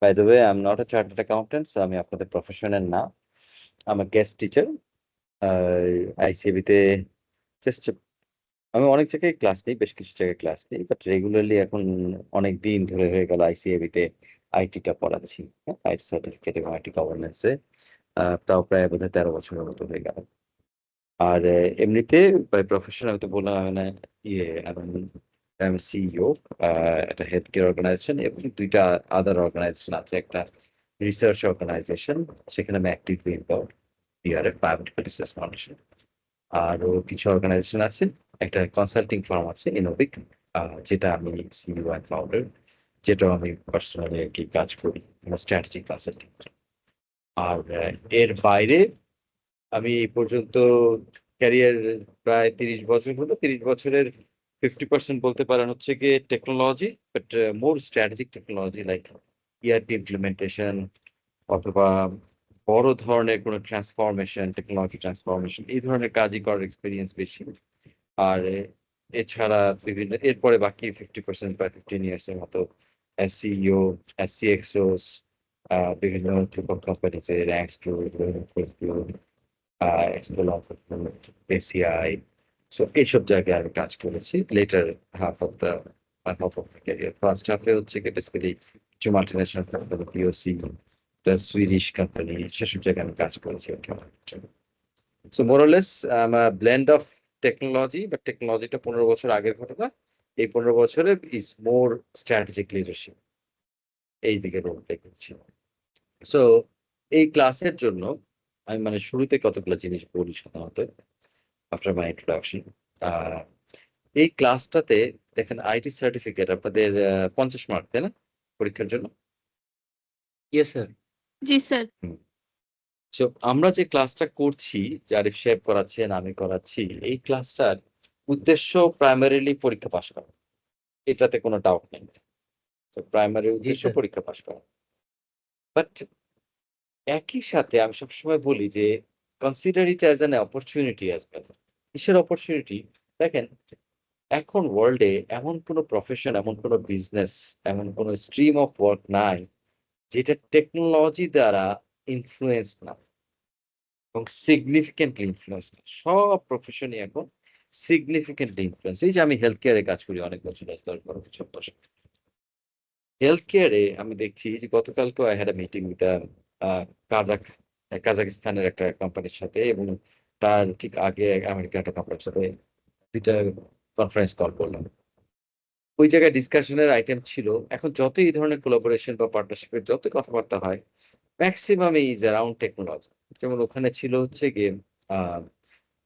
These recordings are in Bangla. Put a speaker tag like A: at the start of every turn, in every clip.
A: By the way, I am not a chartered accountant, so আমি আপনাদের প্রফেশনের না। আমি গেস্ট টিচার আইসিএবি তে। জাস্ট আমি অনেক জায়গায় ক্লাস নিই, বেশ কিছু জায়গায় ক্লাস নিই, বাট রেগুলারলি এখন অনেক দিন ধরে হয়ে গেল আইসিএবি তে আইটিটা পড়াচ্ছি। আইটি সার্টিফিকেট এবং আইটি গভর্নেন্সে তাও প্রায় বোধহয় 13 বছরের মতো হয়ে গেল। আর এমনিতে বাই প্রফেশন আমি তো বললাম, মানে ইয়ে আমি সিইও একটা হেলথ কেয়ার অর্গানাইজেশন, এবং দুইটা আদার অর্গানাইজেশন আছে। একটা রিসার্চ অর্গানাইজেশন, সেখানে আমি actively involve, DRF biomedical research foundation. আরও কিছু অর্গানাইজেশন আছে, একটা কনসাল্টিং ফার্ম আছে ইনোভিক, যেটা আমি সিইও অ্যান্ড ফাউন্ডার, যেটাও আমি পার্সোনালি আর কি কাজ করি, স্ট্র্যাটেজিক কনসাল্টিং। আর এর বাইরে আমি এই পর্যন্ত ক্যারিয়ার প্রায় 30 বছর হলো। 30 বছরের 50% বলতে পারেন হচ্ছে গিয়ে technology, but more strategic technology, like ERP implementation, অথবা বড় ধরনের কোনো ট্রান্সফরমেশন, টেকনোলজি ট্রান্সফরমেশন, এই ধরনের কাজই করার এক্সপিরিয়েন্স বেশি। আর এছাড়া বিভিন্ন এরপরে বাকি 50%, প্রায় 15 ইয়ার্স এর মতো এসসিও, এসসিএক্সওস, বিভিন্ন কোম্পানিজে র্যাঙ্কস টু এসিআই, সো এইসব জায়গায় আমি কাজ করেছি। Latter half of the career, first হাফে হচ্ছে কি বেসিক্যালি কিছু multinational company, POC plus Swedish company, সেসব জায়গায় আমি কাজ করেছি আর কি। So more less blend of technology, but টেকনোলজিটা 15 বছর আগের ঘটনা। এই 15 বছরে ইজ মোর স্ট্র্যাটেজিক লিডারশিপ, এই দিকে রোল প্লে করছি। সো এই ক্লাসের জন্য আমি মানে শুরুতে কতগুলো জিনিস বলি সাধারণত আফটার মাই ইন্ট্রোডাকশন। এই ক্লাসটাতে দেখেন আইটি সার্টিফিকেট আপনাদের 50 মার্ক, তাই না, পরীক্ষার জন্য?
B: Yes sir.
C: জি স্যার।
A: সো আমরা যে ক্লাসটা করছি, যে আরিফ সাহেব করাচ্ছেন, আমি করাচ্ছি, এই ক্লাসটার উদ্দেশ্য প্রাইমারিলি পরীক্ষা পাশ করা, এটাতে কোনো ডাউট নেই। তো প্রাইমারি
B: জি
A: উদ্দেশ্য
B: স্যার।
A: পরীক্ষা পাশ করা, বাট একই সাথে আমি সবসময় বলি যে consider it as an opportunity as well. কিসের অপরচুনিটি? দেখেন, এখন ওয়ার্ল্ডে এমন কোনো প্রফেশন, এমন কোনো বিজনেস, এমন কোনো স্ট্রিম অফ ওয়ার্ক নাই যেটা টেকনোলজি দ্বারা ইনফ্লুয়েন্স না, এবং সিগনিফিকেন্টলি ইনফ্লুয়েন্স না। সব প্রফেশনই এখন সিগনিফিকেন্টলি ইনফ্লুয়েন্স। এই যে আমি হেলথ কেয়ারে কাজ করি অনেক বছর, 10 12 বছর। হেলথ কেয়ারে আমি দেখছি যে গতকালকে I had meeting with Kazakh কাজাকিস্তানের একটা কোম্পানির সাথে, এবং তার ঠিক আগে আমেরিকার একটা কোম্পানির সাথে দুইটা কনফারেন্স কল করলাম। ওই জায়গায় ডিসকাশনের আইটেম ছিল, এখন যত এই ধরনের কোলাবোরেশন বা পার্টনারশিপের যত কথাবার্তা হয়, ম্যাক্সিমাম ইজ অ্যারাউন্ড টেকনোলজি। যেমন ওখানে ছিল হচ্ছে গিয়ে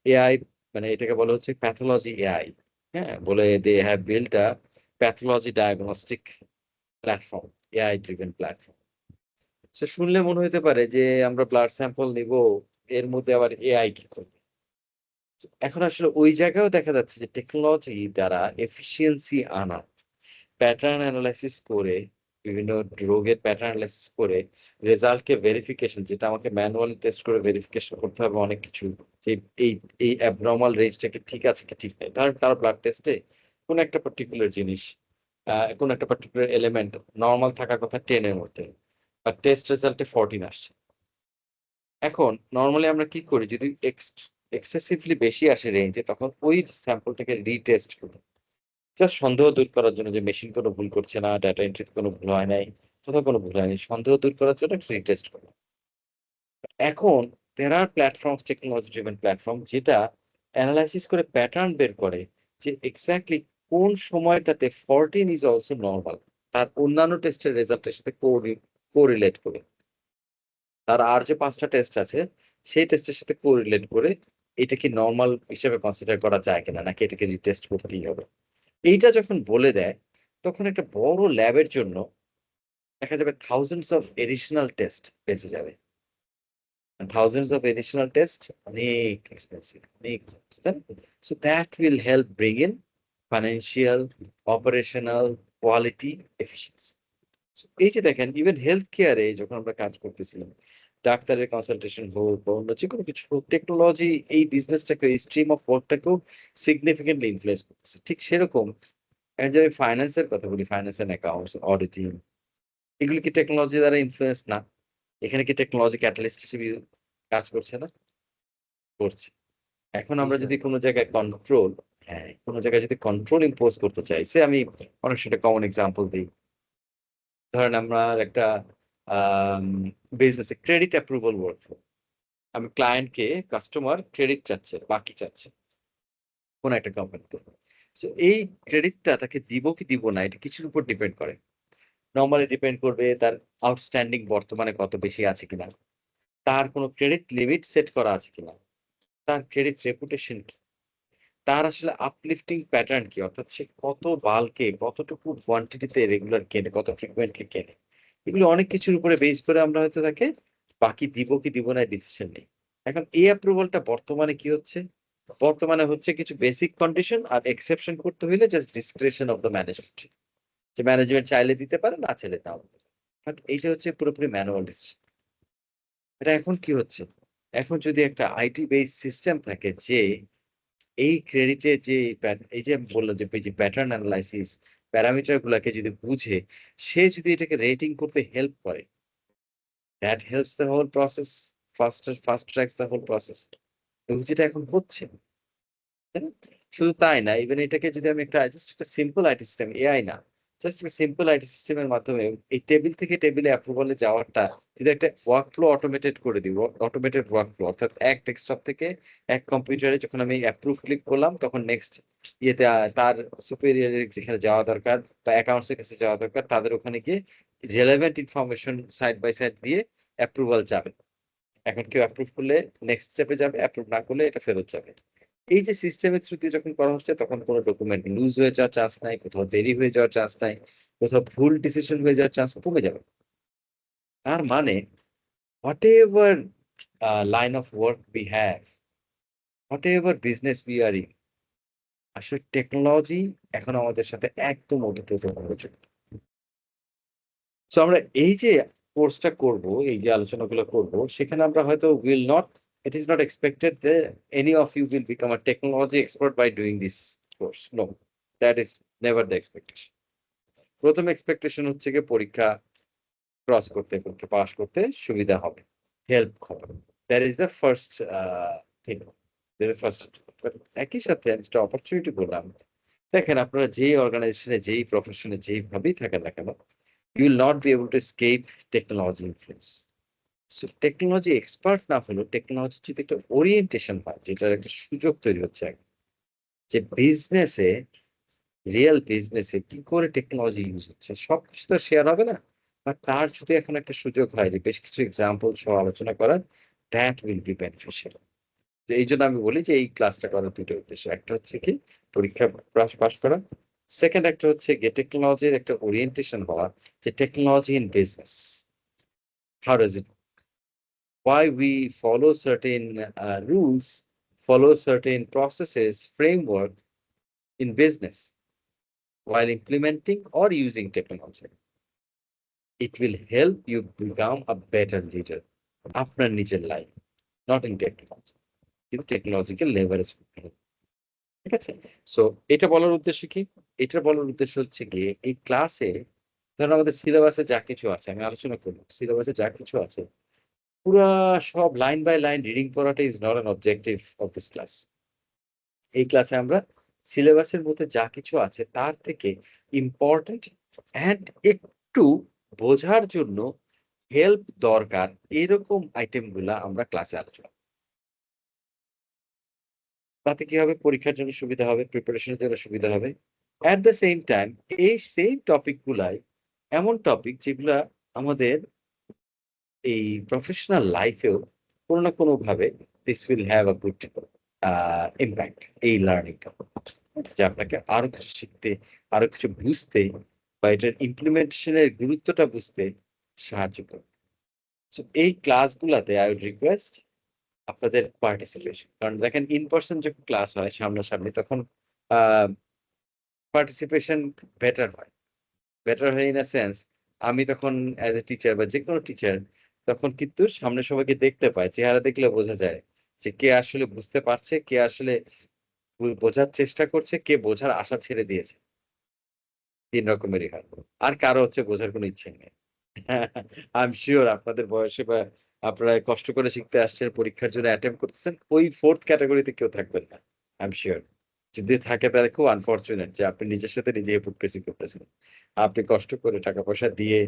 A: এআই, মানে এটাকে বলা হচ্ছে প্যাথোলজি এআই। হ্যাঁ, বলে they have build a pathology diagnostic platform, AI driven platform. সে শুনলে মনে হতে পারে যে আমরা ব্লাড স্যাম্পল নিব, এর মধ্যে আবার এআই কি করবে। এখন আসলে ওই জায়গায়ও দেখা যাচ্ছে যে টেকনোলজি দ্বারা এফিসিয়েন্সি আনা, প্যাটার্ন অ্যানালাইসিস করে, বিভিন্ন রোগের প্যাটার্ন অ্যানালাইসিস করে রেজাল্টকে ভেরিফিকেশন, যেটা আমাকে ম্যানুয়ালি টেস্ট করে ভেরিফিকেশন করতে হবে অনেক কিছু, যে এই এই অ্যাবনর্মাল রেঞ্জটাকে ঠিক আছে কি ঠিক নেই। ধরেন কারো ব্লাড টেস্টে কোন একটা পার্টিকুলার জিনিস, কোন একটা পার্টিকুলার এলিমেন্ট নর্মাল থাকার কথা 10-এর মধ্যে, আর টেস্ট রেজাল্টে 14 আসছে। এখন নর্মালি আমরা কি করি, যদি এক্সেসিভলি বেশি আসে রেঞ্জে, তখন ওই স্যাম্পলটাকে রিটেস্ট করি, জাস্ট সন্দেহ দূর করার জন্য যে মেশিন কোনো ভুল করছে না, ডাটা এন্ট্রিতে কোনো ভুল হয় নাই, কোথাও কোনো ভুল হয়নি, সন্দেহ দূর করার জন্য একটা রিটেস্ট করি। এখন there are platforms, technology driven platform, যেটা অ্যানালাইসিস করে প্যাটার্ন বের করে যে এক্স্যাক্টলি কোন সময়টাতে 14 ইজ অলসো নর্মাল, তার অন্যান্য টেস্টের রেজাল্টের সাথে কোরিলেট করে, তার আর যে 5টা টেস্ট আছে সেই টেস্টের সাথে কোরিলেট করে এটা কি নর্মাল হিসেবে কনসিডার করা যায় কিনা, নাকি এটাকে রিটেস্ট করতেই হবে। এইটা যখন বলে দেয়, তখন একটা বড় ল্যাবের জন্য দেখা যাবে থাউজেন্ডস অফ এডিশনাল টেস্ট বেঁচে যাবে। থাউজেন্ডস অফ এডিশনাল টেস্ট অনেক এক্সপেন্সিভ, অনেক, so that will help bring in financial, operational, quality, efficiency. এই যে দেখেন, ইভেন হেলথ কেয়ারে যখন আমরা কাজ করতেছিলাম, ডাক্তারের কনসালটেশন হোক বা অন্য যে কোনো কিছু হোক, টেকনোলজি এই বিজনেসটাকে, এই স্ট্রিম অফ ওয়ার্কটাকেও সিগনিফিকেন্টলি ইনফ্লুয়েন্স করতেছে। ঠিক সেরকম, আমি ফাইন্যান্সের কথা বলি, ফাইন্যান্স অ্যান্ড অ্যাকাউন্টস, অডিটিং, এগুলো কি টেকনোলজি দ্বারা ইনফ্লুয়েন্স না? এখানে কি টেকনোলজি ক্যাটালিস্ট হিসেবে কাজ করছে না? করছে। এখন
B: জি
A: আমরা
B: স্যার।
A: যদি কোনো জায়গায় কন্ট্রোল, হ্যাঁ, কোনো জায়গায় যদি কন্ট্রোল ইম্পোজ করতে চাই, আমি অনেক সেটা কমন এক্সাম্পল দিই। ধরেন আমরা একটা আম বিজনেসে ক্রেডিট অ্যাপ্রুভাল ওয়ার্কফ্লো। আমি ক্লায়েন্টকে কাস্টমার ক্রেডিট চাচ্ছে, বাকি চাচ্ছে কোন একটা কোম্পানিতে। সো এই ক্রেডিটটা তাকে দিব কি দিব না এটা কিছুর উপর ডিপেন্ড করে। নরমালি ডিপেন্ড করবে তার আউটস্ট্যান্ডিং বর্তমানে কত বেশি আছে কিনা, তার কোনো ক্রেডিট লিমিট সেট করা আছে কিনা, তার ক্রেডিট রেপুটেশন কি, তার আসলে আপলিফটিং প্যাটার্ন কি, অর্থাৎ সে কত বাল্কে কতটুকু কোয়ান্টিটিতে রেগুলার কেনে, কত ফ্রিকোয়েন্টলি কেনে। এগুলো অনেক কিছুর উপরে বেস করে আমরা হয়তো তাকে বাকি দিব কি দিব না ডিসিশন নেই। এখন এই অ্যাপ্রুভালটা বর্তমানে কি হচ্ছে? বর্তমানে হচ্ছে কিছু বেসিক কন্ডিশন আর এক্সেপশন করতে হইলে just description of the management. যে ম্যানেজমেন্ট চাইলে দিতে পারে, না চাইলে নাও দিতে পারে। বাট এইটা হচ্ছে পুরোপুরি ম্যানুয়াল ডিসিশন। এটা এখন কি হচ্ছে? এখন যদি একটা আইটি বেস সিস্টেম থাকে যে এই ক্রেডিটের যে এই যে আমি বললাম যে এই যে প্যাটার্ন অ্যানালাইসিস, প্যারামিটার গুলাকে যদি বুঝে, সে যদি এটাকে রেটিং করতে হেল্প করে, that helps the whole process, fast tracks the whole process. এবং যেটা এখন হচ্ছে, তাই না? শুধু তাই না, ইভেন এটাকে যদি আমি জাস্ট একটা সিম্পল আইটি সিস্টেম, এআই না, জাস্ট একটা সিম্পল আইটি সিস্টেমের মাধ্যমে এই টেবিল থেকে টেবিলে অ্যাপ্রুভালে যাওয়াটা যদি একটা ওয়ার্কফ্লো অটোমেটেড করে দিব, অটোমেটেড ওয়ার্কফ্লো, অর্থাৎ এক ডেস্কটপ থেকে এক কম্পিউটারে যখন আমি অ্যাপ্রুভ ক্লিক করলাম, তখন নেক্সট ইয়েতে তার সুপেরিয়র যেখানে যাওয়া দরকার বা অ্যাকাউন্টস এর কাছে যাওয়া দরকার, তাদের ওখানে গিয়ে relevant information side by side দিয়ে অ্যাপ্রুভাল যাবে। এখন কেউ অ্যাপ্রুভ করলে নেক্সট স্টেপে যাবে, অ্যাপ্রুভ না করলে এটা ফেরত যাবে। এই যে সিস্টেমের থ্রুতে যখন করা হচ্ছে, তখন কোনো ডকুমেন্ট লুজ হয়ে যাওয়ার চান্স নাই, কোথাও দেরি হয়ে যাওয়ার চান্স নাই, কোথাও ভুল ডিসিশন হয়ে যাওয়ার চান্স কমে যাবে। তার মানে what ever line of work we have, what ever business we are in, আসলে টেকনোলজি এখন আমাদের সাথে একদম ওতপ্রোতভাবে জড়িত। সো আমরা এই যে কোর্সটা করব, এই যে আলোচনাগুলো করব, সেখানে আমরা হয়তো will not, it is not expected যে any of you will become a technology expert by doing this course. No, that is never the expectation. প্রথম এক্সপেকটেশন হচ্ছে গিয়ে পরীক্ষা ক্রস করতে, পরীক্ষা পাস করতে সুবিধা হবে, হেল্প হবে। That is the first thing, first. একই সাথে আমি যেটা অপরচুনিটি বললাম, দেখেন আপনারা যেই অর্গানাইজেশনে, যেই প্রফেশনে, যেইভাবেই থাকেন না কেন, you will not be able to escape technology influence. So technology expert না হলেও টেকনোলজি যদি একটা ওরিয়েন্টেশন হয়, যেটার একটা সুযোগ তৈরি হচ্ছে এখন, যে বিজনেসে, রিয়েল বিজনেসে কি করে টেকনোলজি ইউজ হচ্ছে, সবকিছু তো শেয়ার হবে না। বাট তার যদি এখন একটা সুযোগ হয় যে বেশ কিছু এক্সাম্পল সহ আলোচনা করার, দ্যাট উইল বি বেনিফিশিয়াল। যে এই জন্য আমি বলি যে এই ক্লাসটা করার দুটো উদ্দেশ্য। একটা হচ্ছে কি পরীক্ষা পাস করা। সেকেন্ড একটা হচ্ছে গিয়ে টেকনোলজির একটা ওরিয়েন্টেশন হওয়া, যে technology in business. How does it? Why we follow certain rules, follow certain processes, framework in business while implementing or using technology. It will help you become a better leader. আপনার নিজের লাইফ, নট ইন টেকনোলজি, কিন্তু টেকনোলজিকে লেভারেজ করতে হবে। ঠিক আছে? সো এটা বলার উদ্দেশ্য কি? এটা বলার উদ্দেশ্য হচ্ছে গিয়ে এই ক্লাসে ধরেন আমাদের সিলেবাসে যা কিছু আছে আমি আলোচনা করলাম। সিলেবাসে যা কিছু আছে পুরা সব লাইন বাই লাইন রিডিং পড়াটা is not an objective of this class. এই ক্লাসে আমরা সিলেবাসের মধ্যে যা কিছু আছে তার থেকে ইম্পর্টেন্ট অ্যান্ড একটু বোঝার জন্য হেল্প দরকার এরকম আইটেম গুলা আমরা ক্লাসে আলোচনা করব। তাতে কি হবে? পরীক্ষার জন্য সুবিধা হবে, প্রিপারেশনের জন্য সুবিধা হবে। এট দ্য সেম টাইম এই সেম টপিক গুলাই এমন টপিক যেগুলা আমাদের এই প্রফেশনাল লাইফেও কোনো না কোনো ভাবে this will have a good impact, এই লার্নিংটা, যে আপনাকে আরো কিছু শিখতে, আরো কিছু বুঝতে বা এটার ইমপ্লিমেন্টেশনের গুরুত্বটা বুঝতে সাহায্য করবে। সো এই ক্লাসগুলাতে আই উড রিকোয়েস্ট আপনাদের পার্টিসিপেশন। কারণ দেখেন ইন পার্সন যখন ক্লাস হয় সামনাসামনি, তখন পার্টিসিপেশন বেটার হয়। বেটার হয় ইন আ সেন্স, আমি তখন অ্যাজ এ টিচার বা যেকোনো টিচার তখন কিন্তু সামনে সবাইকে দেখতে পায়, চেহারা দেখলে বোঝা যায় যে কে আসলে বুঝতে পারছে, কে আসলে বোঝার চেষ্টা করছে, কে বোঝার আশা ছেড়ে দিয়েছে। তিন রকমেরই হয়। আর কারো হচ্ছে বোঝার কোনো ইচ্ছে নেই। আই এম শিওর আপনাদের বয়সে বা আপনারা কষ্ট করে শিখতে আসছেন, পরীক্ষার জন্য অ্যাটেম্প্ট করতেছেন। ওই 4th ক্যাটেগরিতে কেউ থাকবেন না। I am sure. যদি থাকে তাহলে খুব আনফরচুনেট যে আপনি নিজের সাথে নিজে হিপোক্রেসি করতেছেন। আপনি কষ্ট করে টাকা-পয়সা দিয়ে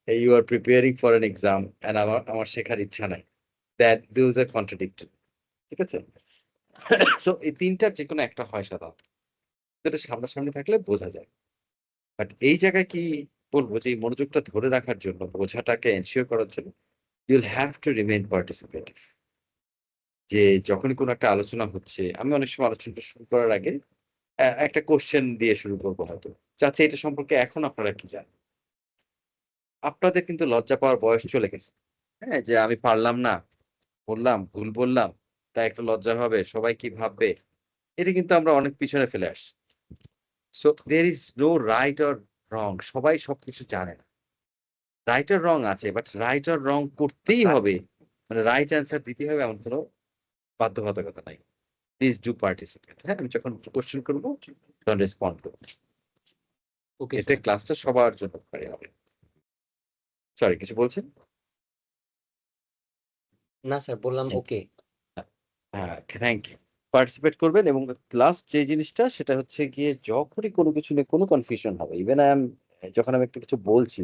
A: you are preparing for an exam and আমার শেখার ইচ্ছা নাই। those are contradictory. ঠিক আছে? সো এই ৩ টার যেকোনো একটা হয় সাধারণত। যেটা সামনাসামনি থাকলে বোঝা যায়। বাট এই জায়গায় কি বলবো যে এই মনোযোগটা ধরে রাখার জন্য, বোঝাটাকে এনশিওর করার জন্য you'll have to remain participative. যে যখনই কোনো একটা আলোচনা হচ্ছে, আমি অনেক সময় আলোচনাটা শুরু করার আগে একটা কোয়েশ্চেন দিয়ে শুরু করব হয়তো। চাচা এটা সম্পর্কে এখন আপনারা কি জানেন? আপনাদের কিন্তু লজ্জা পাওয়ার বয়স চলে গেছে। হ্যাঁ? যে আমি পারলাম না, বললাম, ভুল বললাম, তাই একটা লজ্জা হবে, সবাই কি ভাববে? এটা কিন্তু আমরা অনেক পিছনে ফেলে আসছি। So there is no right or wrong. সবাই সবকিছু জানে না। রাইট আর রং আছে, বাট রাইট আর রং করতেই হবে। মানে রাইট অ্যান্সার দিতেই হবে এমন কোনো বাধ্যবাধকতা নাই। Please do participate. হ্যাঁ? আমি যখন কোয়েশ্চেন করব তখন রেসপন্ড করব।
B: ওকে
A: এতে
B: স্যার।
A: ক্লাসটা সবার জন্য উপকারী হবে। সরি কিছু বলছেন?
B: না স্যার, বললাম
A: থ্যাংক ইউ।
B: ওকে।
A: হ্যাঁ, থ্যাংক ইউ। পার্টিসিপেট করবেন এবং লাস্ট যে জিনিসটা সেটা হচ্ছে গিয়ে যখনই কোনো কিছু নিয়ে কোনো কনফিউশন হবে, ইভেন যখন আমি একটা কিছু বলছি,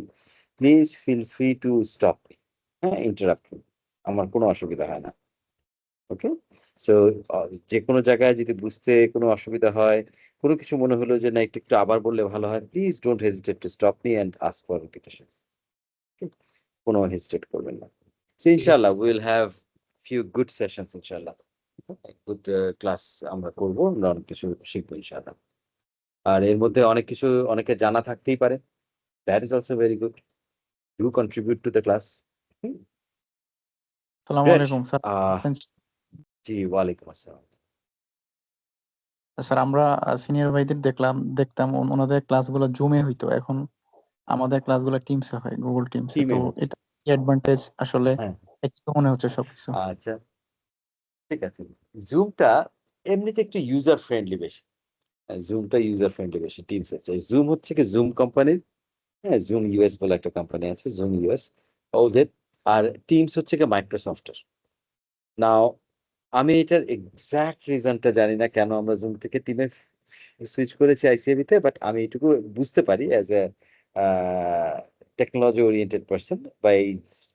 A: please feel free to stop me. হ্যাঁ? Interrupt me. আমার কোনো অসুবিধা হয় না। ওকে? সো যেকোনো জায়গায় যদি বুঝতে কোনো অসুবিধা হয়, কোনো কিছু মনে হলো যে না একটু আবার বললে ভালো হয়, please don't hesitate to stop me and ask for repetition. Okay? কোনো হেজিটেট করবেন না। সো
B: ইয়েস
A: ইনশাআল্লাহ
B: sir.
A: we will have few good sessions ইনশাআল্লাহ। গুড ক্লাস আমরা করব। আমরা অনেক কিছু শিখবো ইনশাআল্লাহ। আর এর মধ্যে অনেক কিছু অনেকের জানা থাকতেই পারে। That is also very good. Do contribute to the class. হুম?
C: আসসালামু
A: গ্রেট।
C: আলাইকুম স্যার।
A: আহ জি, ওয়ালাইকুম আসসালাম।
C: স্যার আমরা সিনিয়র ভাইদের দেখতাম ওনাদের ক্লাসগুলো জুমে হইতো। এখন আমাদের ক্লাসগুলো টিমসে হয়, গুগল টিমসে।
A: টিমে
C: তো
A: হচ্ছে।
C: এটা কি অ্যাডভান্টেজ আসলে
A: হ্যাঁ,
C: একই তো মনে হচ্ছে সবকিছু।
A: আচ্ছা ঠিক আছে। Zoom-টা এমনিতে একটু ইউজার ফ্রেন্ডলি বেশি। Zoom-টা ইউজার ফ্রেন্ডলি বেশি Teams এর চেয়ে। Zoom হচ্ছে কি Zoom কোম্পানির, হ্যাঁ? Zoom US বলে একটা কোম্পানি আছে, Zoom US ওদের। আর Teams হচ্ছে গিয়ে Microsoft-এর। নাও আমি এটার এক্সাক্ট রিজনটা জানি না কেন আমরা Zoom থেকে টিমে সুইচ করেছি ICAB তে। বাট আমি এটুকু বুঝতে পারি as a a technology oriented person বা এই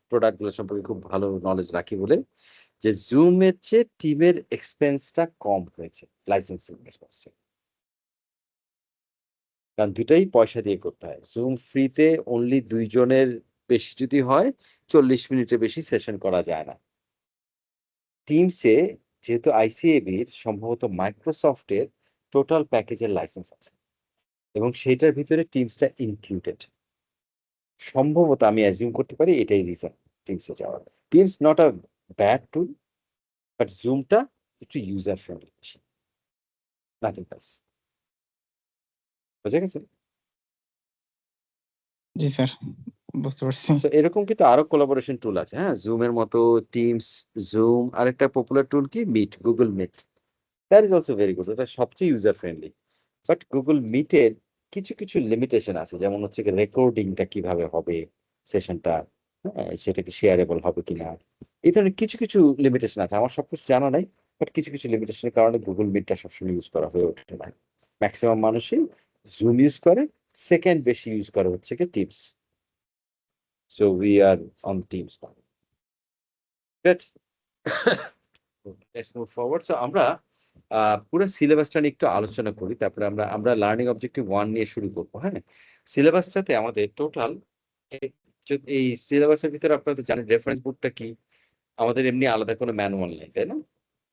A: প্রোডাক্ট গুলো সম্পর্কে খুব ভালো নলেজ রাখি বলে যে Zoom এর চেয়ে টিমের এক্সপেন্সটা কম হয়েছে। লাইসেন্সিং এক্সপেন্সটা। কারণ ২ টাই পয়সা দিয়ে করতে হয়। Zoom ফ্রিতে অনলি ২ জনের বেশি যদি হয় ৪০ মিনিটের বেশি সেশন করা যায় না। Teams এ যেহেতু ICAB র সম্ভবত Microsoft এর টোটাল প্যাকেজের লাইসেন্স আছে এবং সেটার ভিতরে Teams টা ইনক্লুডেড। সম্ভবত আমি অ্যাজিউম করতে পারি এটাই রিজন Teams এ যাওয়ার। Teams not a bad tool, but Zoom টা একটু ইউজার ফ্রেন্ডলি বেশি। Nothing else. বোঝা গেছে?
C: জি স্যার, বুঝতে পারছি।
A: সো এরকম কিন্তু আরো কোলাবোরেশন টুল আছে। হ্যাঁ? Zoom এর মতো Teams, Zoom আরেকটা পপুলার টুল কি Meet, Google Meet। That is also very good. ওটা সবচেয়ে user friendly. But Google Meet এর কিছু লিমিটেশন আছে। যেমন হচ্ছে গিয়ে রেকর্ডিংটা কিভাবে হবে সেশনটা, হ্যাঁ? সেটা কি শেয়ারেবল হবে কিনা? এই ধরনের কিছু লিমিটেশন আছে। আমার সবকিছু জানা নাই। বাট কিছু লিমিটেশনের কারণে Google Meet টা সবসময় ইউজ করা হয়ে ওঠে না। মেক্সিমাম মানুষই Zoom ইউজ করে। সেকেন্ড বেশি ইউজ করে হচ্ছে গিয়ে Teams। So we are on Teams now. Great. Let's move forward. So আমরা পুরো সিলেবাসটা নিয়ে একটু আলোচনা করি। তারপরে আমরা লার্নিং অবজেক্টিভ 1 নিয়ে শুরু করব। হ্যাঁ? সিলেবাসটাতে আমাদের টোটাল এই সিলেবাসের ভিতরে আপনারা তো জানেন রেফারেন্স বুকটা কি? আমাদের এমনি আলাদা কোনো ম্যানুয়াল নেই, তাই না?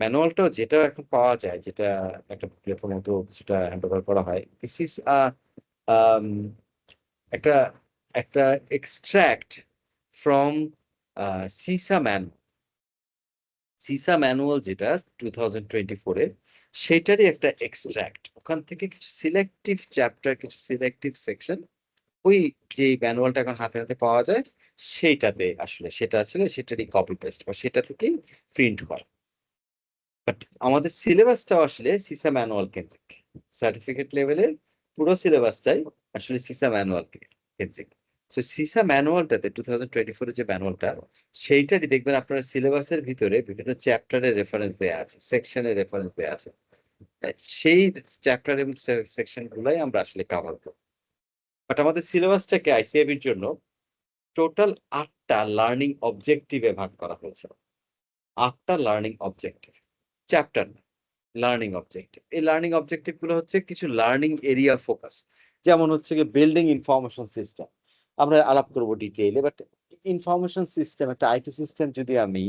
A: ম্যানুয়ালটাও যেটা এখন পাওয়া যায়, যেটা একটা বুকলেটের মতো কিছুটা হ্যান্ড ওভার করা হয়। দিস ইস আম একটা একটা এক্সট্রাক্ট ফ্রম সিসা ম্যানুয়াল যেটা 2024 এর সেটারই একটা এক্সট্রাক্ট। ওখান থেকে কিছু সিলেক্টিভ চ্যাপ্টার, কিছু সিলেক্টিভ সেকশন ওই যে ম্যানুয়ালটা এখন হাতে পাওয়া যায় সেটা আসলে সেটারই কপি পেস্ট বা সেটা থেকেই প্রিন্ট করা। বাট আমাদের সিলেবাসটাও আসলে সিসা ম্যানুয়াল কেন্দ্রিক। সার্টিফিকেট লেভেলের পুরো সিলেবাসটাই আসলে সিসা ম্যানুয়াল কেন্দ্রিক। সো সিসা ম্যানুয়ালটাতে 2024 এর যে ম্যানুয়ালটা, সেইটারই দেখবেন আপনার সিলেবাসের ভিতরে বিভিন্ন চ্যাপ্টারের রেফারেন্স দেয়া আছে, সেকশনের রেফারেন্স দেয়া আছে। সেই চ্যাপ্টার এবং সেকশন গুলাই আমরা আসলে কাভার করব। বাট আমাদের সিলেবাসটাকে আইসিএবির জন্য টোটাল 8টা লার্নিং অবজেক্টিভে ভাগ করা হয়েছে। 8টা লার্নিং অবজেক্টিভ, চ্যাপ্টার না, লার্নিং অবজেক্টিভ। এই লার্নিং অবজেক্টিভ গুলো হচ্ছে কিছু লার্নিং এরিয়া ফোকাস, যেমন হচ্ছে কি বিল্ডিং ইনফরমেশন সিস্টেম, আমরা আলাপ করবো ডিটেইলে। বাট ইনফরমেশন সিস্টেম, একটা আইটি সিস্টেম যদি আমি